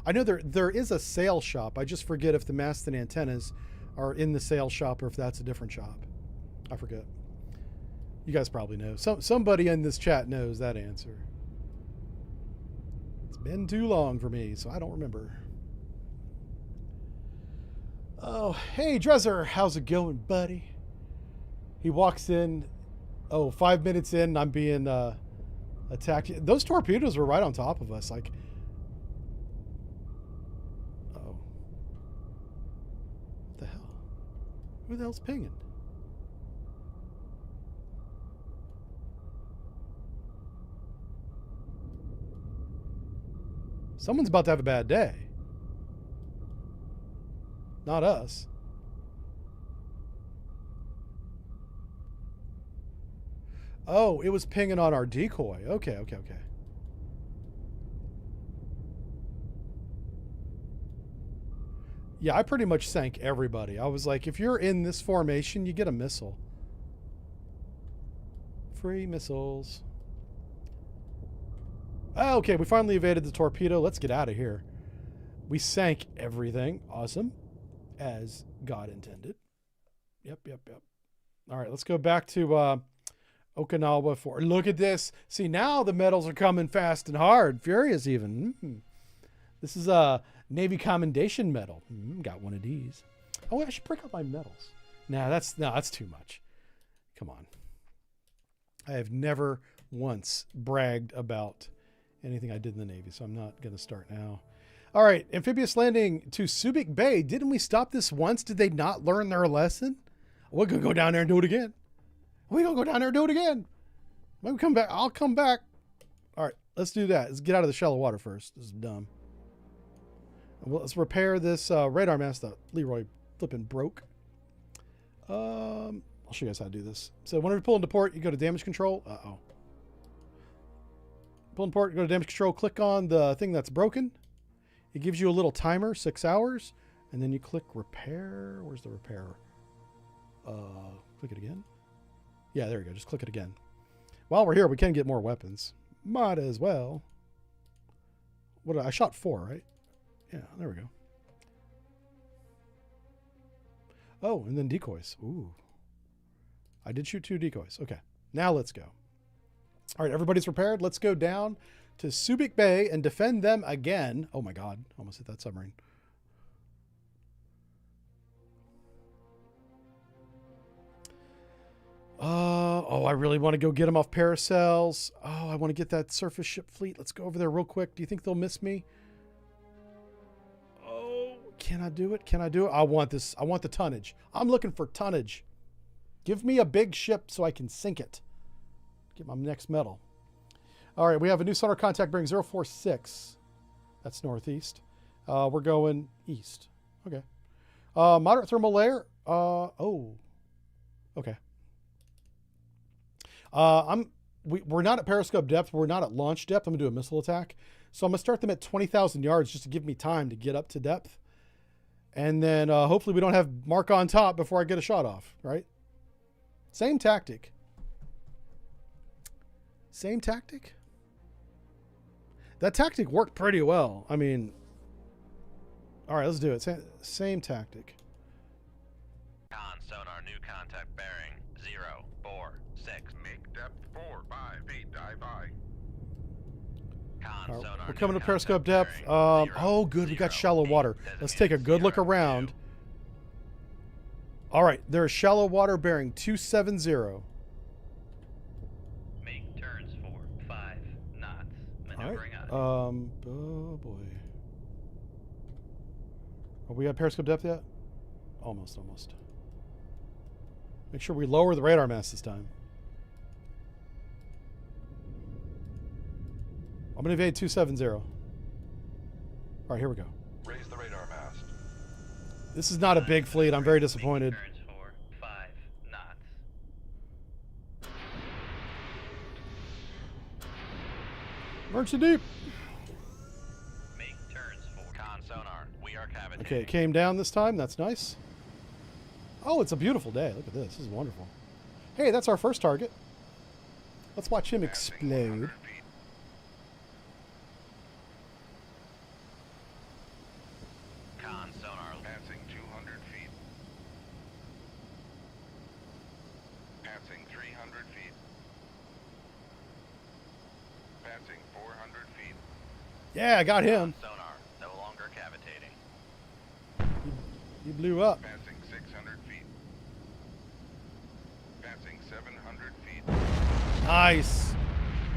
S1: I know there is a sail shop. I just forget if the mast and antennas are in the sail shop or if that's a different shop. I forget. You guys probably know. Somebody in this chat knows that answer. It's been too long for me, so I don't remember. Oh, hey, Dresser. How's it going, buddy? He walks in. Oh, 5 minutes in, I'm being attacked. Those torpedoes were right on top of us. Like, oh. What the hell? Who the hell's pinging? Someone's about to have a bad day. Not us. Oh, it was pinging on our decoy. Okay. Yeah, I pretty much sank everybody. I was like, if you're in this formation, you get a missile. Free missiles. Okay, we finally evaded the torpedo. Let's get out of here. We sank everything. Awesome. As God intended. Yep. All right, let's go back to Okinawa for... Look at this. See, now the medals are coming fast and hard. Furious even. This is a Navy Commendation Medal. Got one of these. Oh, I should break out my medals. That's too much. Come on. I have never once bragged about anything I did in the Navy, so I'm not going to start now. All right, amphibious landing to Subic Bay. Didn't we stop this once? Did they not learn their lesson? We're going to go down there and do it again. We're going to go down there and do it again. When we come back, I'll come back. All right, let's do that. Let's get out of the shallow water first. This is dumb. Well, let's repair this radar mast that Leroy flipping broke. I'll show you guys how to do this. So whenever you pull into port, you go to damage control. Uh-oh. Pull in port, go to damage control, click on the thing that's broken. It gives you a little timer, 6 hours, and then you click repair. Where's the repair? Click it again. Yeah, there we go. Just click it again. While we're here, we can get more weapons. Might as well. I shot 4, right? Yeah, there we go. Oh, and then decoys. Ooh. I did shoot 2 decoys. Okay. Now let's go. All right, everybody's prepared. Let's go down to Subic Bay and defend them again. Oh my God, almost hit that submarine. Oh, I really want to go get them off Paracels. Oh, I want to get that surface ship fleet. Let's go over there real quick. Do you think they'll miss me? Oh, can I do it? Can I do it? I want this. I want the tonnage. I'm looking for tonnage. Give me a big ship so I can sink it. Get my next medal. All right, we have a new sonar contact bearing 046. That's northeast. We're going east. Okay. Moderate thermal layer. Oh. Okay. We're not at periscope depth. We're not at launch depth. I'm gonna do a missile attack. So I'm gonna start them at 20,000 yards just to give me time to get up to depth. And then hopefully we don't have mark on top before I get a shot off, right? Same tactic. Same tactic? That tactic worked pretty well. I mean, all right, let's do it. Same tactic.
S2: Con sonar new contact bearing 046.
S3: Make depth 4, 5 feet. Dive by.
S2: Con
S1: All right,
S2: sonar
S1: we're
S2: new
S1: coming to periscope
S2: contact
S1: depth.
S2: bearing
S1: Oh, good. We got
S2: 0,
S1: shallow water. Let's take a good look around. All right, there's shallow water bearing 270.
S2: Make turns for 5 knots.
S1: All
S2: Maneuvering
S1: right.
S2: eye.
S1: Oh boy. Are we at periscope depth yet? Almost. Make sure we lower the radar mast this time. I'm gonna evade 270. All right, here we go.
S4: Raise the radar mast.
S1: This is not a big fleet. I'm very disappointed.
S2: Make turns for 5 knots.
S1: Emergency deep.
S2: Make turns for con sonar. We are cavitating.
S1: Okay, it came down this time. That's nice. Oh, it's a beautiful day. Look at this. This is wonderful. Hey, that's our first target. Let's watch him
S3: Passing
S1: explode.
S3: 100 feet.
S2: Con sonar.
S3: Passing 200 feet. Passing 300 feet. Passing 400 feet.
S1: Yeah, I got him.
S2: Sonar. No longer cavitating.
S1: He blew up.
S3: Passing 600 feet. Passing 700 feet.
S1: Nice.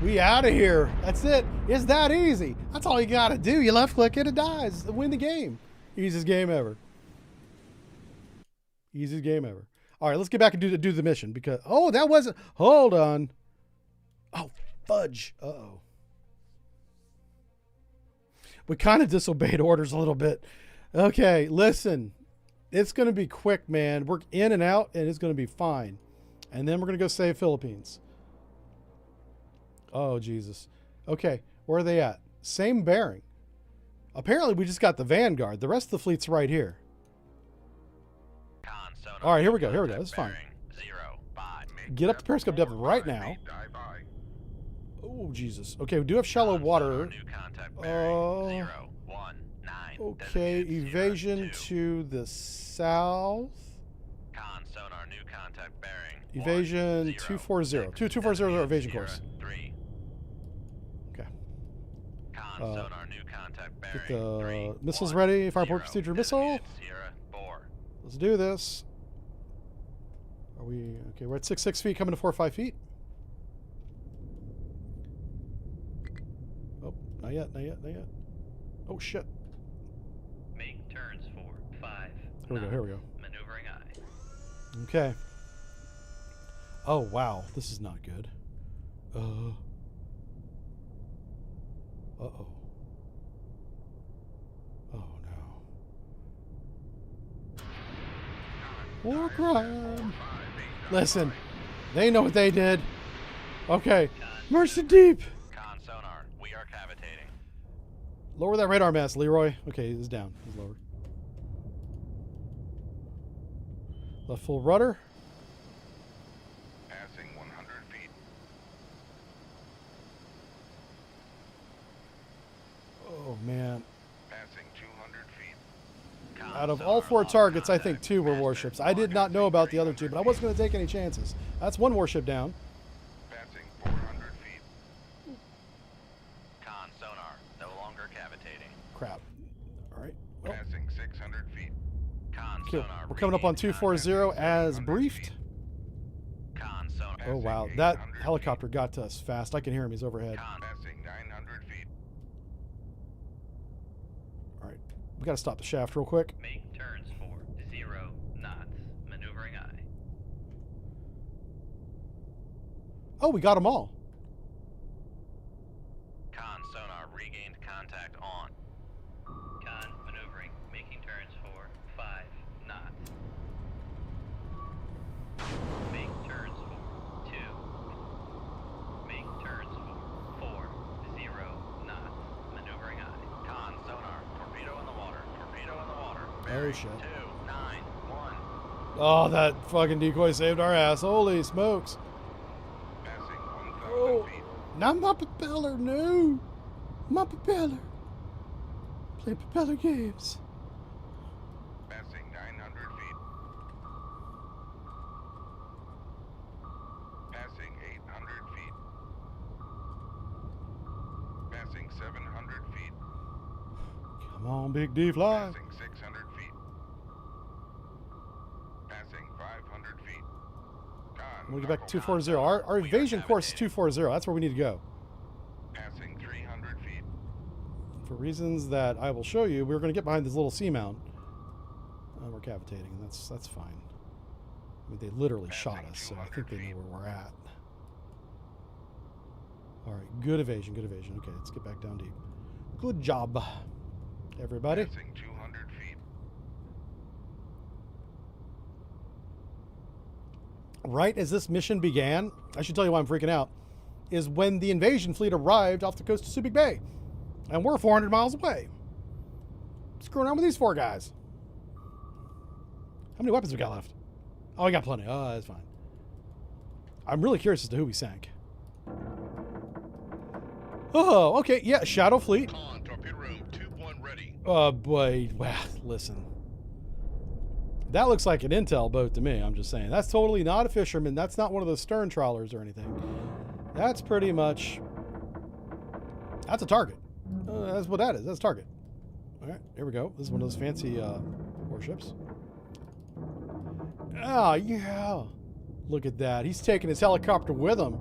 S1: We out of here. That's it. It's that easy. That's all you got to do. You left click it, it dies. Win the game. Easiest game ever. Easiest game ever. All right, let's get back and do the mission because oh, that wasn't. Hold on. Oh, fudge. Uh-oh. We kind of disobeyed orders a little bit. Okay, listen. It's going to be quick, man. We're in and out, and it's going to be fine. And then we're going to go save Philippines. Oh, Jesus. Okay, where are they at? Same bearing. Apparently, we just got the Vanguard. The rest of the fleet's right here.
S2: Con sonar.
S1: All right, here we go.
S2: Contact
S1: This is fine.
S2: bearing 0, 5.
S1: Get up to periscope depth right now.
S3: Dive by.
S1: Oh, Jesus. Okay, we do have shallow
S2: Con
S1: water.
S2: sonar new contact bearing 0, 1, 9.
S1: Okay,
S2: Designated
S1: evasion
S2: 0, 2.
S1: to the south.
S2: Con sonar new contact bearing
S1: Evasion
S2: 1, 0,
S1: 240.
S2: 6.
S1: 240 evasion
S2: Designated
S1: course.
S2: 3.
S1: Okay.
S2: Con sonar new contact bearing
S1: Get the
S2: 3,
S1: missiles
S2: 1,
S1: ready. Fire
S2: 0.
S1: procedure missile.
S2: Designated Sierra 4.
S1: Let's do this. Are we okay? We're at 6 feet, coming to 4 or 5 feet. Oh, not yet. Oh shit!
S2: Make turns for 5.
S1: Here we go.
S2: Maneuvering eye.
S1: Okay. Oh wow, this is not good. Uh-oh. Oh no. War crime. Listen, they know what they did. Okay, Mercy Deep.
S2: Con sonar, we are cavitating.
S1: Lower that radar mast, Leroy. Okay, he's down. He's lowered. Left full rudder.
S3: Passing 100 feet.
S1: Oh, man.
S3: Passing 200 feet.
S2: Con
S1: Out of
S2: sonar,
S1: all 4
S2: lost
S1: targets, I think
S2: contact.
S1: 2 were
S2: Master,
S1: warships. I did not know about the other 2, but I wasn't going to take any chances. That's 1 warship down.
S3: Passing 400 feet.
S2: Con sonar, no longer cavitating.
S1: Crap. All right. Well,
S3: Passing 600 feet.
S2: Con
S1: cool.
S2: sonar,
S1: We're coming up on
S2: regained
S1: 240 as
S3: 700
S1: briefed.
S3: feet.
S2: Con sonar.
S1: Oh, wow.
S3: Passing
S1: That
S3: 800
S1: helicopter got to us fast. I can hear him. He's overhead.
S2: Con.
S3: Passing 900 feet.
S1: All right. We got to stop the shaft real quick.
S2: Make turns for 0 knots. Maneuvering eye.
S1: Oh, we got them all.
S2: Con sonar regained contact on. Con maneuvering, making turns for 5 knots. Make turns for 2. Make turns for 4. 0 knots. Maneuvering eye. Con sonar, torpedo in the water. Torpedo in the water.
S1: Oh, shit.
S2: 2, 9, 1.
S1: Oh, that fucking decoy saved our ass. Holy smokes.
S3: Passing 1,000
S1: Oh.
S3: feet.
S1: Not my propeller, no. My propeller. Play propeller games.
S3: Passing 900 feet. Passing 800 feet. Passing 700 feet.
S1: Come on, Big D, fly.
S3: Passing 600 feet. Passing 500 feet.
S1: I'm going to get back to 240. Our evasion course is 240. That's where we need to go.
S3: Passing 300 feet.
S1: For reasons that I will show you, we're going to get behind this little seamount. We're cavitating, and that's fine. I mean, they literally shot us, so I think they know where we're at. All right, good evasion, good evasion. Okay, let's get back down deep. Good job, everybody.
S3: Passing 200 feet.
S1: Right as this mission began, I should tell you why I'm freaking out, is when the invasion fleet arrived off the coast of Subic Bay. And we're 400 miles away. Screwing around with these 4 guys. How many weapons we got left? Oh, we got plenty. Oh, that's fine. I'm really curious as to who we sank. Oh, okay. Yeah, Shadow Fleet.
S3: Con, torpedo room, tube 1 ready.
S1: Oh, boy. Wow, listen. That looks like an intel boat to me, I'm just saying. That's totally not a fisherman. That's not one of those stern trawlers or anything. That's pretty much... That's a target. That's what that is. That's a target. All right, here we go. This is one of those fancy warships. Oh, yeah. Look at that. He's taking his helicopter with him.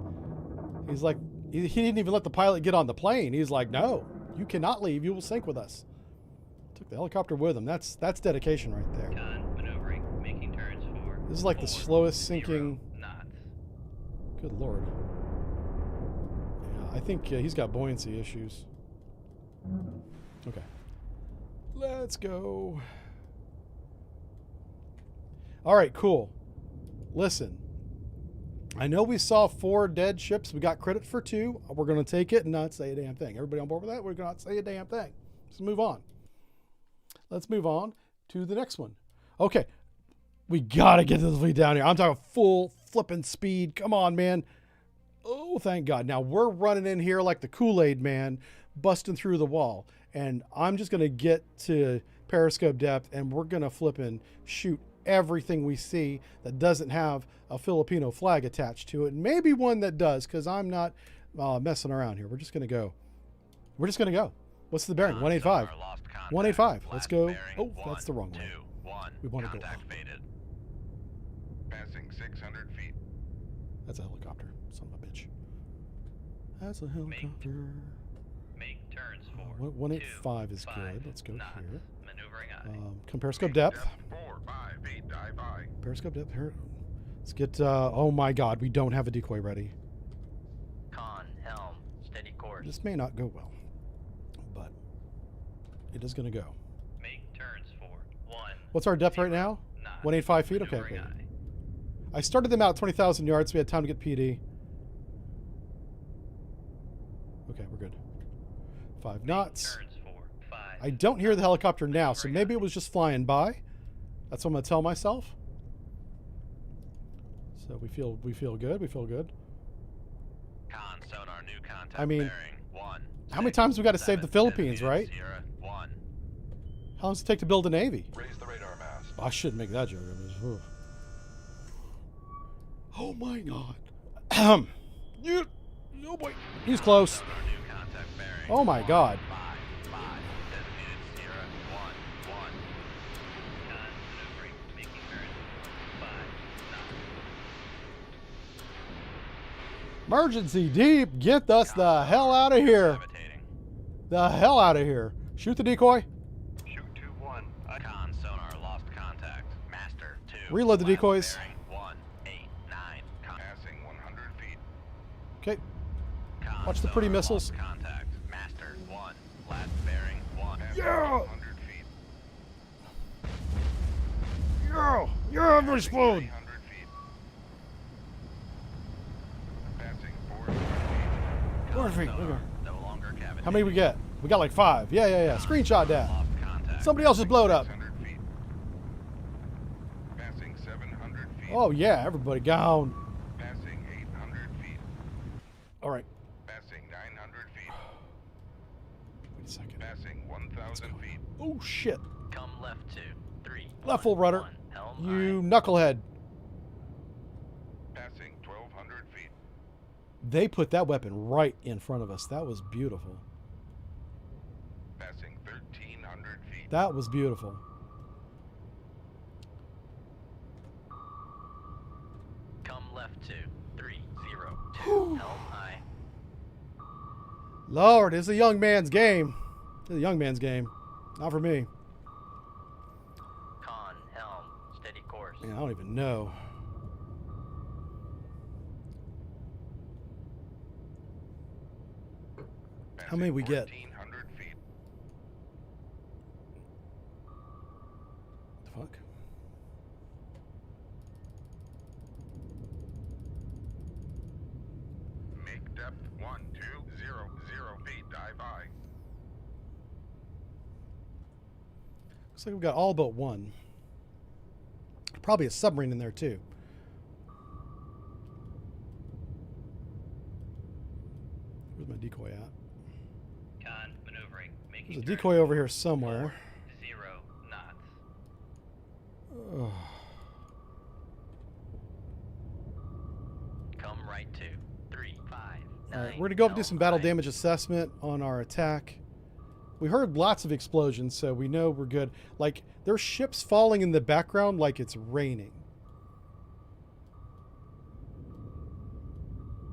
S1: He's like, he didn't even let the pilot get on the plane. He's like, no, you cannot leave. You will sink with us. Took the helicopter with him. That's dedication right there.
S2: Con maneuvering, making turns for.
S1: This is like the
S2: 4,
S1: slowest
S2: 0
S1: sinking.
S2: knots.
S1: Good Lord. Yeah, I think he's got buoyancy issues. Okay. Let's go. All right, cool. Listen. I know we saw 4 dead ships. We got credit for 2. We're going to take it and not say a damn thing. Everybody on board with that? We're going to not say a damn thing. Let's move on. Let's move on to the next one. Okay. We got to get this fleet down here. I'm talking full flipping speed. Come on, man. Oh, thank God. Now, we're running in here like the Kool-Aid man, busting through the wall. And I'm just going to get to periscope depth, and we're going to flip and shoot everything we see that doesn't have a Filipino flag attached to it. And maybe one that does, because I'm not messing around here. We're just going to go. We're just going to go. What's the bearing? 185. 185. Let's go. Oh, that's the wrong way. We want to go out.
S2: Faded.
S3: Passing 600 feet.
S1: That's a helicopter. Son of a bitch. That's a helicopter.
S2: Make turns for
S1: 185 is
S2: 5
S1: good. Let's go
S2: knots.
S1: here.
S2: Maneuvering eye.
S1: Come periscope depth.
S3: 4, 5 feet. Dive by.
S1: Periscope depth here. Let's get, oh my God, we don't have a decoy ready.
S2: Con, helm, steady course.
S1: This may not go well, but it is going to go.
S2: Make turns for 1.
S1: What's our depth right now?
S2: Knots.
S1: 185 feet? Okay,
S2: Maneuvering
S1: okay.
S2: eye.
S1: I started them out at 20,000 yards, so we had time to get PD. Okay, we're good. 5 knots.
S2: Turns for 5.
S1: I don't hear the helicopter now, so
S2: Maneuvering
S1: maybe
S2: eye.
S1: it was just flying by. That's what I'm gonna tell myself. So we feel good. We feel good.
S2: Con sonar new contact
S1: I mean,
S2: bearing 1.
S1: how many times we got to save the
S2: 7,
S1: Philippines, right?
S2: Sierra 1.
S1: How long does it take to build a navy?
S3: Raise the radar mast.
S1: I shouldn't make that joke. Oof. Oh my god. You, oh boy. He's close.
S2: Sonar new contact bearing.
S1: Oh my god.
S2: 5. Designated Sierra 1. 1. Con maneuvering, making turns 5 knots.
S1: Emergency deep. Get us the hell out of here.
S2: Levitating.
S1: The hell out of here. Shoot the decoy.
S2: Shoot 2-1. Con sonar lost contact. Master 2.
S1: Reload the
S2: Last
S1: decoys.
S2: bearing 1. 8. 9. Con
S3: Passing 100 feet.
S1: Okay.
S2: Con
S1: Watch the pretty
S2: sonar
S1: missiles.
S2: lost contact. Master 1. Last bearing 1.
S3: Passing
S1: Yeah!
S3: 100 feet.
S1: Yeah, everybody explode.
S3: 300 feet. Passing 400 feet.
S1: Perfect.
S2: Sonar
S1: Okay.
S2: no longer cavitating.
S1: How many we get? We got like 5. Yeah. Screenshot that.
S2: Lost contact.
S1: Somebody else just blowed up.
S3: 600 feet. Passing 700 feet.
S1: Oh yeah, everybody gone.
S3: Passing 800 feet.
S1: All right.
S3: Passing 900 feet.
S1: Wait a second.
S3: Passing 1,000 feet.
S1: Oh shit.
S2: Come left 2. 3.
S1: Left full rudder.
S2: 1. Helm
S1: You
S2: aye.
S1: knucklehead.
S3: Passing 1,200 feet.
S1: They put that weapon right in front of us. That was beautiful.
S3: Passing 1,300 feet.
S1: That was beautiful.
S2: Come left 2. 3. 0. 2.
S1: Whew.
S2: Helm aye.
S1: Lord, it's a young man's game. It's a young man's game. Not for me.
S2: Con helm. Steady course.
S1: Man, I don't even know. How many we get?
S3: 1,400 feet.
S1: The fuck?
S3: Make depth 1,200 feet. Dive high.
S1: Looks like we've got all but one. Probably a submarine in there too. Where's my decoy at?
S2: Con maneuvering. Making
S1: There's a
S2: turn
S1: decoy over here somewhere.
S2: 0 knots.
S1: Ugh.
S2: Come right 2. 3. 5.
S1: All right,
S2: 9.
S1: we're gonna go up and do some
S2: Helm
S1: battle
S2: aye.
S1: damage assessment on our attack. We heard lots of explosions, so we know we're good. Like, there's ships falling in the background like it's raining.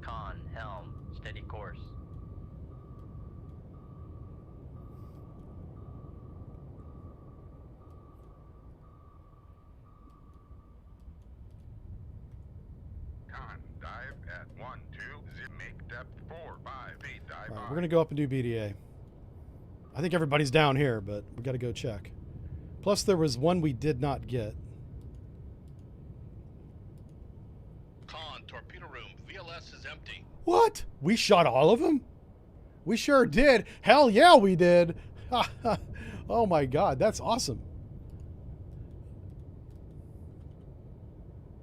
S2: Con helm. Steady course.
S3: Con, dive at 1,200. Make depth 4, 5 feet. Dive
S1: All right,
S3: high.
S1: we're gonna go up and do BDA. I think everybody's down here, but we got to go check. Plus, there was one we did not get.
S5: Con, torpedo room. VLS is empty.
S1: What? We shot all of them? We sure did. Hell yeah, we did. Oh my god, that's awesome.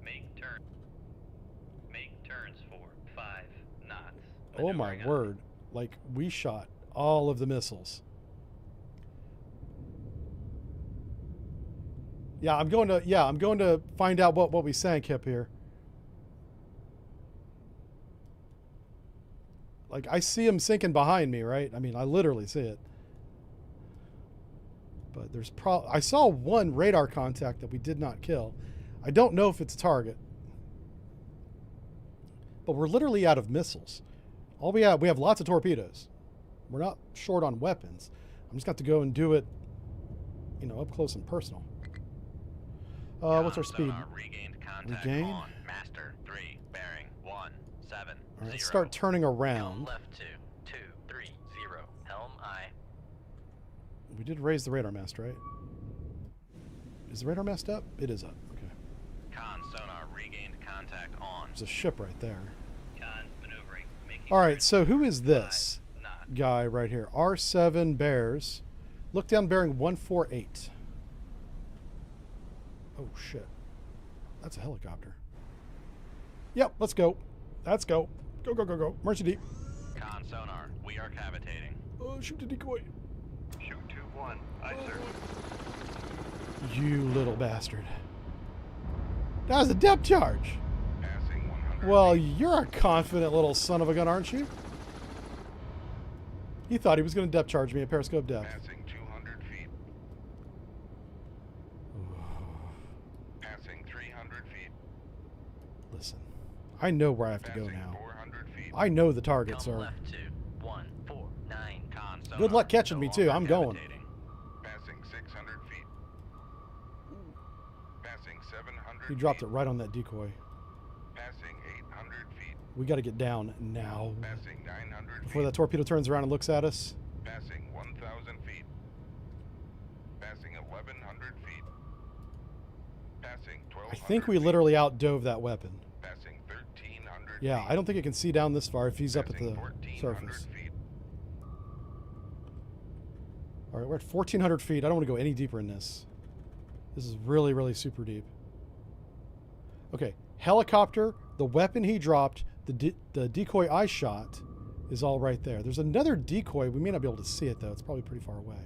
S2: Make turn. Make turns for 5 knots.
S1: Oh my
S2: Maneuvering aye.
S1: word. Like, we shot all of the missiles. Yeah, I'm going to find out what we sank up here. Like, I see him sinking behind me, right? I mean, I literally see it. But there's I saw one radar contact that we did not kill. I don't know if it's a target. But we're literally out of missiles. All we have lots of torpedoes. We're not short on weapons. I'm just got to go and do it, you know, up close and personal. What's our speed?
S2: Sonar regained contact
S1: Regain?
S2: on. Master 3. Bearing 1. 7.
S1: All right, let's
S2: 0.
S1: start turning
S2: Helm
S1: around.
S2: left 2. 2. 3. 0. Helm aye.
S1: We did raise the radar mast, right? Is the radar mast up? It is up. Okay. There's a ship right there.
S2: Con maneuvering. Making
S1: All right,
S2: turns
S1: so who
S2: for
S1: is this
S2: 5 knots.
S1: guy right here? R7 bears. Look down bearing 148. Oh, shit. That's a helicopter. Yep, let's go. Let's go. Go, go, go, go. Mercy deep.
S2: Con sonar. We are cavitating.
S1: Oh, shoot the decoy.
S4: Shoot 2-1. Aye, sir.
S1: You little bastard. That was a depth charge.
S3: Passing 100
S1: Well,
S3: feet.
S1: you're a confident little son of a gun, aren't you? He thought he was going to depth charge me at periscope depth.
S3: Passing 200 feet. Passing 300 feet.
S1: Listen, I know where I have to go
S3: Passing
S1: now.
S3: 400 feet.
S1: I know the targets
S2: Come
S1: are.
S2: left to 149. Con sonar.
S1: Good luck catching me,
S2: No
S1: too.
S2: longer
S1: I'm going.
S2: cavitating.
S3: Passing 600 feet. Passing 700
S1: He dropped
S3: feet.
S1: it right on that decoy.
S3: Passing 800 feet.
S1: We got to get down now
S3: Passing 900
S1: before
S3: feet.
S1: that torpedo turns around and looks at us.
S3: Passing 1,000 feet. Passing 1,100 feet. Passing
S1: I
S3: 1,200
S1: think we
S3: feet.
S1: literally outdove that weapon.
S3: Passing 1,300
S1: Yeah,
S3: feet.
S1: I don't think it can see down this far if he's up at
S3: Passing
S1: the
S3: 1,400
S1: surface.
S3: feet.
S1: All right, we're at 1,400 feet. I don't want to go any deeper in this. This is really, really super deep. Okay, helicopter, the weapon he dropped, the decoy I shot is all right there. There's another decoy. We may not be able to see it, though. It's probably pretty far away.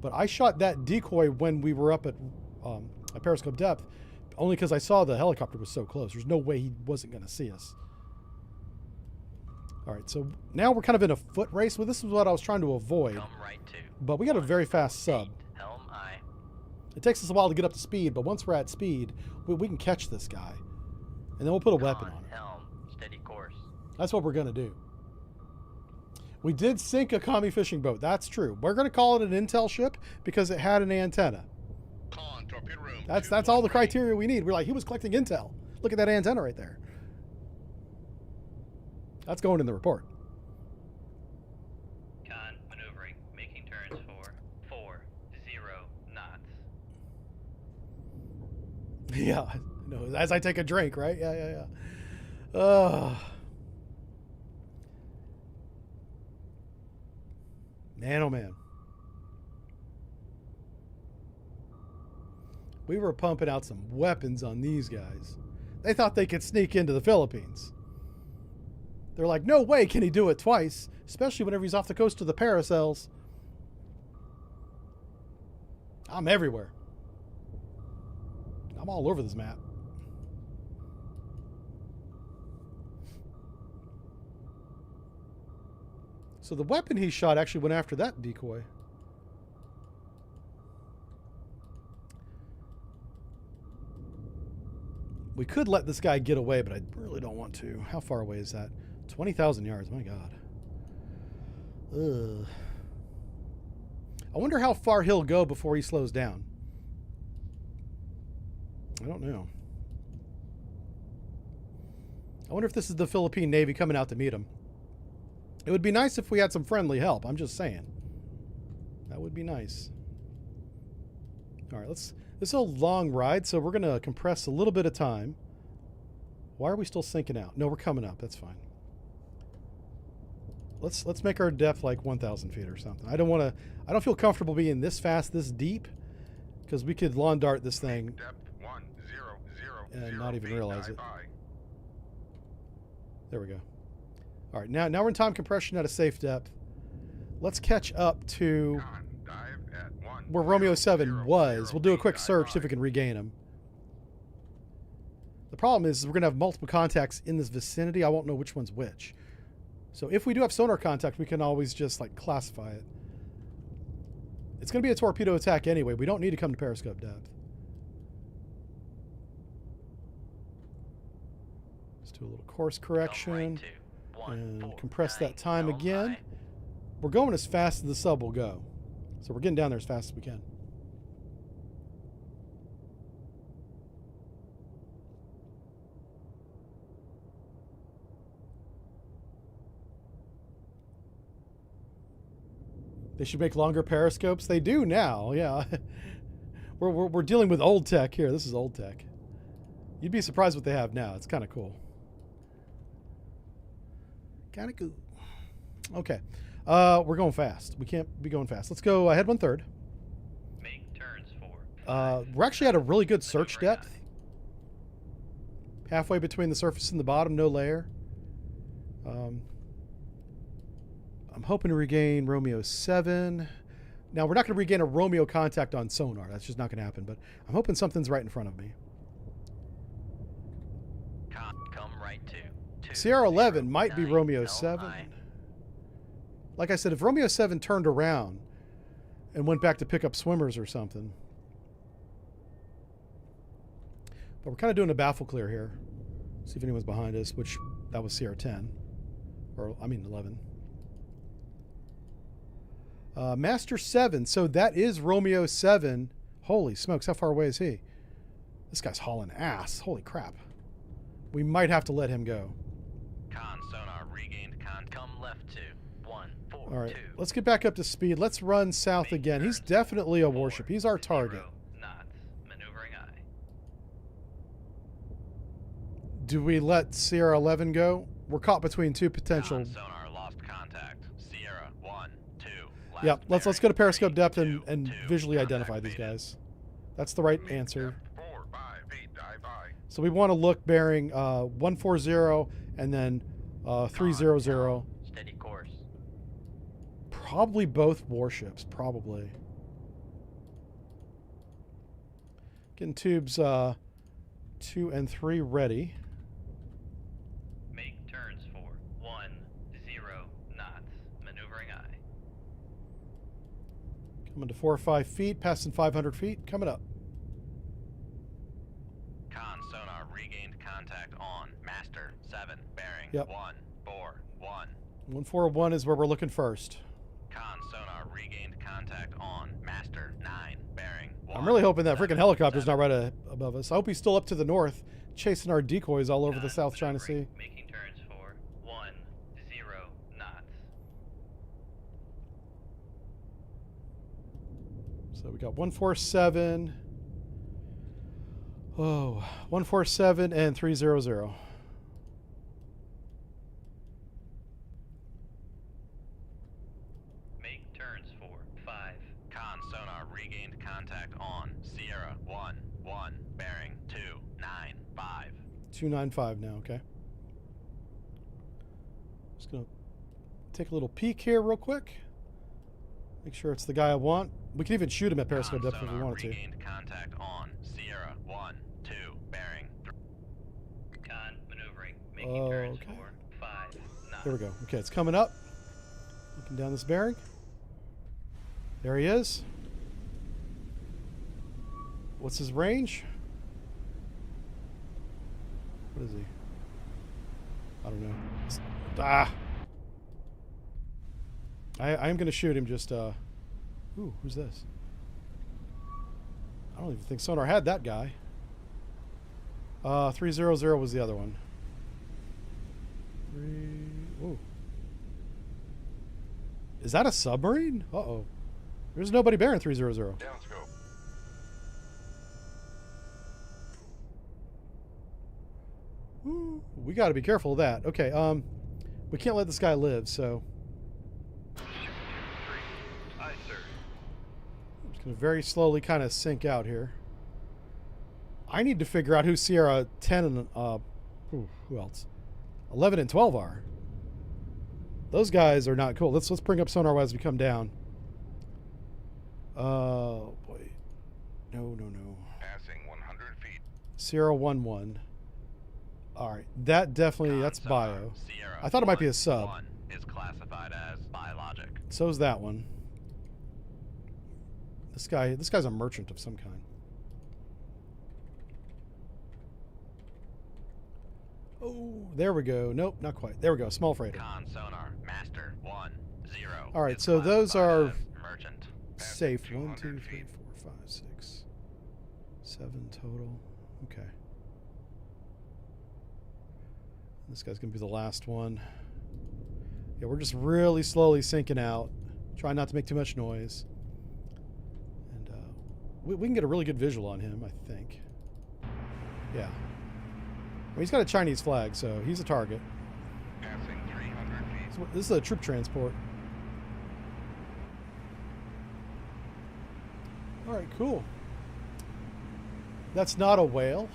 S1: But I shot that decoy when we were up at periscope depth, only because I saw the helicopter was so close. There's no way he wasn't going to see us. All right, so now we're kind of in a foot race. Well, this is what I was trying to avoid.
S2: Come right to
S1: But we got a very fast sub.
S2: 8. Helm aye.
S1: It takes us a while to get up to speed, but once we're at speed, we can catch this guy. And then we'll put a weapon
S2: Con
S1: on it.
S2: helm. Steady course.
S1: That's what we're going to do. We did sink a commie fishing boat. That's true. We're going to call it an intel ship because it had an antenna.
S5: Con torpedo room.
S1: That's all the
S5: 213.
S1: criteria we need. We're like, he was collecting intel. Look at that antenna right there. That's going in the report.
S2: Con maneuvering. Making turns for 40 knots.
S1: Yeah, no, as I take a drink, right? Yeah. Man, oh man. We were pumping out some weapons on these guys. They thought they could sneak into the Philippines. They're like, no way can he do it twice, especially whenever he's off the coast of the Paracels. I'm everywhere. I'm all over this map. So the weapon he shot actually went after that decoy. We could let this guy get away, but I really don't want to. How far away is that? 20,000 yards. My God. Ugh. I wonder how far he'll go before he slows down. I don't know. I wonder if this is the Philippine Navy coming out to meet him. It would be nice if we had some friendly help. I'm just saying. That would be nice. All right, this is a long ride, so we're going to compress a little bit of time. Why are we still sinking out? No, we're coming up. That's fine. Let's make our depth like 1,000 feet or something. I don't feel comfortable being this fast, this deep, because we could lawn dart this thing
S3: Depth 1,000
S1: and not even
S3: feet.
S1: realize it.
S3: Bye-bye.
S1: There we go. All right, now we're in time compression at a safe depth. Let's catch up to
S3: Con, dive at 1,
S1: where Romeo 7
S3: 0,
S1: was.
S3: 0
S1: We'll do a
S3: feet.
S1: quick search, see if we can regain him. The problem is we're going to have multiple contacts in this vicinity. I won't know which one's which. So if we do have sonar contact, we can always just like classify it. It's going to be a torpedo attack anyway. We don't need to come to periscope depth. Let's do a little course correction
S2: Come right to
S1: and
S2: 149.
S1: compress that time
S2: Helm
S1: again.
S2: aye.
S1: We're going as fast as the sub will go. So we're getting down there as fast as we can. They should make longer periscopes. They do now, yeah. We're dealing with old tech here. This is old tech. You'd be surprised what they have now. It's kind of cool. Kind of cool. Okay. We're going fast. We can't be going fast. Let's go ahead 1/3.
S2: Make turns for
S1: We're actually at a really good search
S2: maneuvering
S1: depth. Halfway between the surface and the bottom, no layer. I'm hoping to regain Romeo 7. Now, we're not going to regain a Romeo contact on sonar. That's just not going to happen. But I'm hoping something's right in front of me.
S2: Come right to
S1: Sierra 11 might be
S2: 9
S1: Romeo
S2: L
S1: 7.
S2: 9.
S1: Like I said, if Romeo 7 turned around and went back to pick up swimmers or something. But we're kind of doing a baffle clear here. See if anyone's behind us, which that was Sierra 10. Or, I mean, 11. Master 7. So that is Romeo 7. Holy smokes, how far away is he? This guy's hauling ass. Holy crap. We might have to let him go.
S2: Con sonar regained come left to 142.
S1: All right, let's get back up to speed. Let's run south again. He's definitely a warship. He's our target.
S2: 0 knots. Maneuvering eye.
S1: Do we let Sierra 11 go? We're caught between two potential.
S2: Con sonar lost contact. Sierra 1 2. left
S1: Yep, let's go to
S2: bearing,
S1: periscope
S2: 3,
S1: depth
S2: 2,
S1: and
S2: 2,
S1: visually
S2: contact
S1: identify these
S2: faded.
S1: guys. That's the right
S3: Make
S1: answer.
S3: depth 4, 5, 8, dive high.
S1: So we want to look bearing 140 and then 300.
S2: Steady course.
S1: Probably both warships, probably. Getting tubes 2 and 3 ready.
S2: Make turns for 10 knots. Maneuvering eye.
S1: Coming to 4 or 5 feet, passing 500 feet, coming up.
S2: Con sonar regained contact on Master 7 bearing
S1: Yep.
S2: 141.
S1: 141 is where we're looking first.
S2: Con sonar regained contact on Master 9 bearing.
S1: I'm really hoping that freaking helicopter's
S2: 177.
S1: not right above us. I hope he's still up to the north, chasing our decoys all over the
S2: Con
S1: South China Sea.
S2: maneuvering, Making turns for 10 knots.
S1: So we got 147. Oh, 147 and 300.
S2: Make turns for 5. Con sonar regained contact on Sierra 1 bearing 295.
S1: 295 now, okay. Just gonna take a little peek here real quick. Make sure it's the guy I want. We can even shoot him at periscope depth if we wanted to.
S2: Regained contact on Sierra 1 bearing 3. Con maneuvering, making turns
S1: Okay.
S2: for 5 knots.
S1: There we go. Okay, it's coming up. Looking down this bearing. There he is. What's his range? What is he? I don't know. I am going to shoot him just, Ooh, who's this? I don't even think sonar had that guy. 300 was the other one. Whoa. Is that a submarine? Uh-oh. There's nobody bearing 300.
S3: Down scope.
S1: Ooh, we got to be careful of that. Okay, we can't let this guy live, so
S2: Aye, sir.
S1: I'm just going to very slowly kind of sink out here. I need to figure out who Sierra 10 and, who else? 11 and 12 are. Those guys are not cool. Let's bring up sonar as we come down. Oh, boy. No.
S3: Passing 100 feet.
S1: Sierra 11. All right, that definitely, that's bio. I thought it might be a sub.
S2: 1 is classified as biologic.
S1: So's that one. This guy's a merchant of some kind. Oh, there we go. Nope, not quite. There we go. Small freighter.
S2: Con sonar Master 10.
S1: All right,
S2: is
S1: so those
S2: classified
S1: are
S2: as merchant.
S1: safe. 1,
S3: 200
S1: 2, 3,
S3: feet.
S1: 4, 5, 6, 7 total. Okay. This guy's gonna be the last one. Yeah, we're just really slowly sinking out. Trying not to make too much noise. And we can get a really good visual on him, I think. Yeah. Well, he's got a Chinese flag, so he's a target.
S3: Passing 300
S1: This is a troop transport. All right, cool. That's not a whale.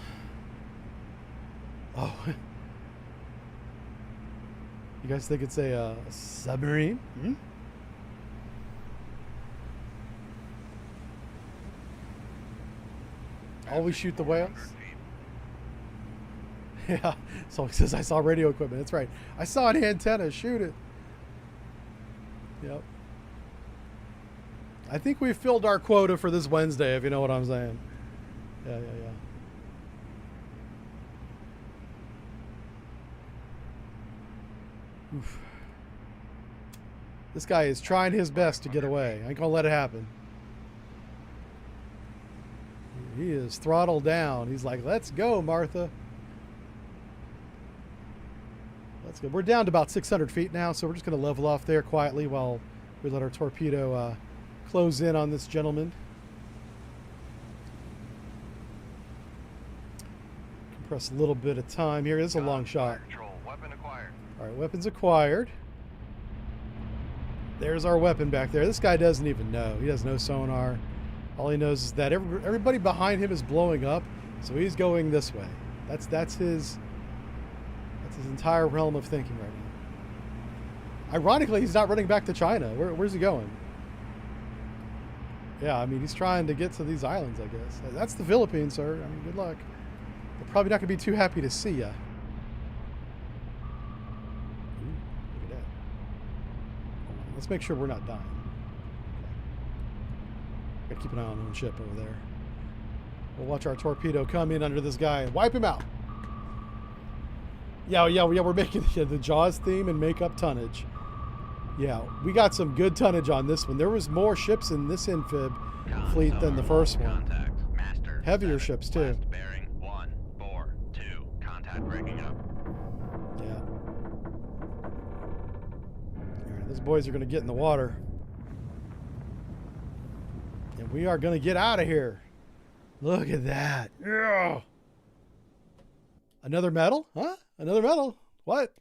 S1: Oh. You guys think it's a submarine? Hmm? Always shoot the whales? Yeah. So it says I saw radio equipment. That's right. I saw an antenna. Shoot it. Yep. I think we filled our quota for this Wednesday, if you know what I'm saying. Yeah. Oof. This guy is trying his best to get away. I ain't gonna let it happen. He is throttled down. He's like, let's go, Martha. Let's go. We're down to about 600 feet now, so we're just going to level off there quietly while we let our torpedo close in on this gentleman. Compress a little bit of time here. This is a long shot.
S2: Control. Weapon acquired.
S1: All right, weapons acquired. There's our weapon back there. This guy doesn't even know. He has no sonar. All he knows is that everybody behind him is blowing up, so he's going this way. That's his entire realm of thinking right now. Ironically, he's not running back to China. Where's he going? Yeah, I mean, he's trying to get to these islands, I guess. That's the Philippines, sir. I mean, good luck. They're probably not going to be too happy to see ya. Ooh, look at that. Let's make sure we're not dying. Gotta keep an eye on our own ship over there. We'll watch our torpedo come in under this guy and wipe him out. Yeah, we're making the Jaws theme and make up tonnage. Yeah, we got some good tonnage on this one. There was more ships in this amphib fleet than the first one.
S2: Contact. Master.
S1: Heavier
S2: 7,
S1: ships, too.
S2: West bearing 142. Contact breaking up.
S1: Yeah. All right, those boys are going to get in the water. And we are going to get out of here. Look at that. Yeah. Another medal? Huh? Another medal? What?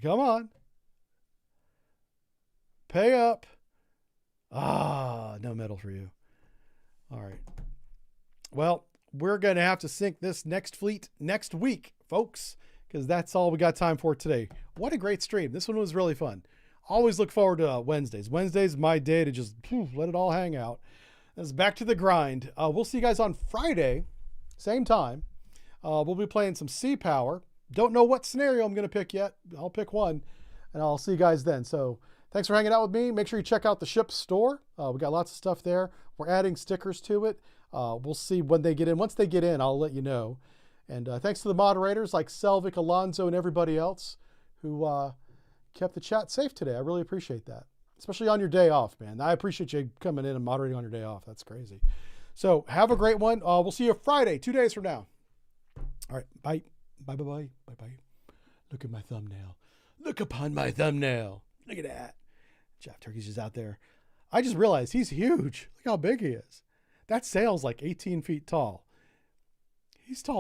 S1: Come on. Pay up. Ah, no medal for you. All right. Well, we're going to have to sink this next fleet next week, folks, because that's all we got time for today. What a great stream. This one was really fun. Always look forward to Wednesdays. Wednesday's my day to just let it all hang out. It's back to the grind. We'll see you guys on Friday, same time. We'll be playing some Sea Power. Don't know what scenario I'm going to pick yet. I'll pick one, and I'll see you guys then. So thanks for hanging out with me. Make sure you check out the ship store. We got lots of stuff there. We're adding stickers to it. We'll see when they get in. Once they get in, I'll let you know. And thanks to the moderators like Selvik, Alonzo, and everybody else who kept the chat safe today. I really appreciate that, especially on your day off, man. I appreciate you coming in and moderating on your day off. That's crazy. So have a great one. We'll see you Friday, 2 days from now. All right. Bye. Bye. Look at my thumbnail. Look upon my thumbnail. Look at that. Jeff Turkey's just out there. I just realized he's huge. Look how big he is. That sail's like 18 feet tall. He's tall.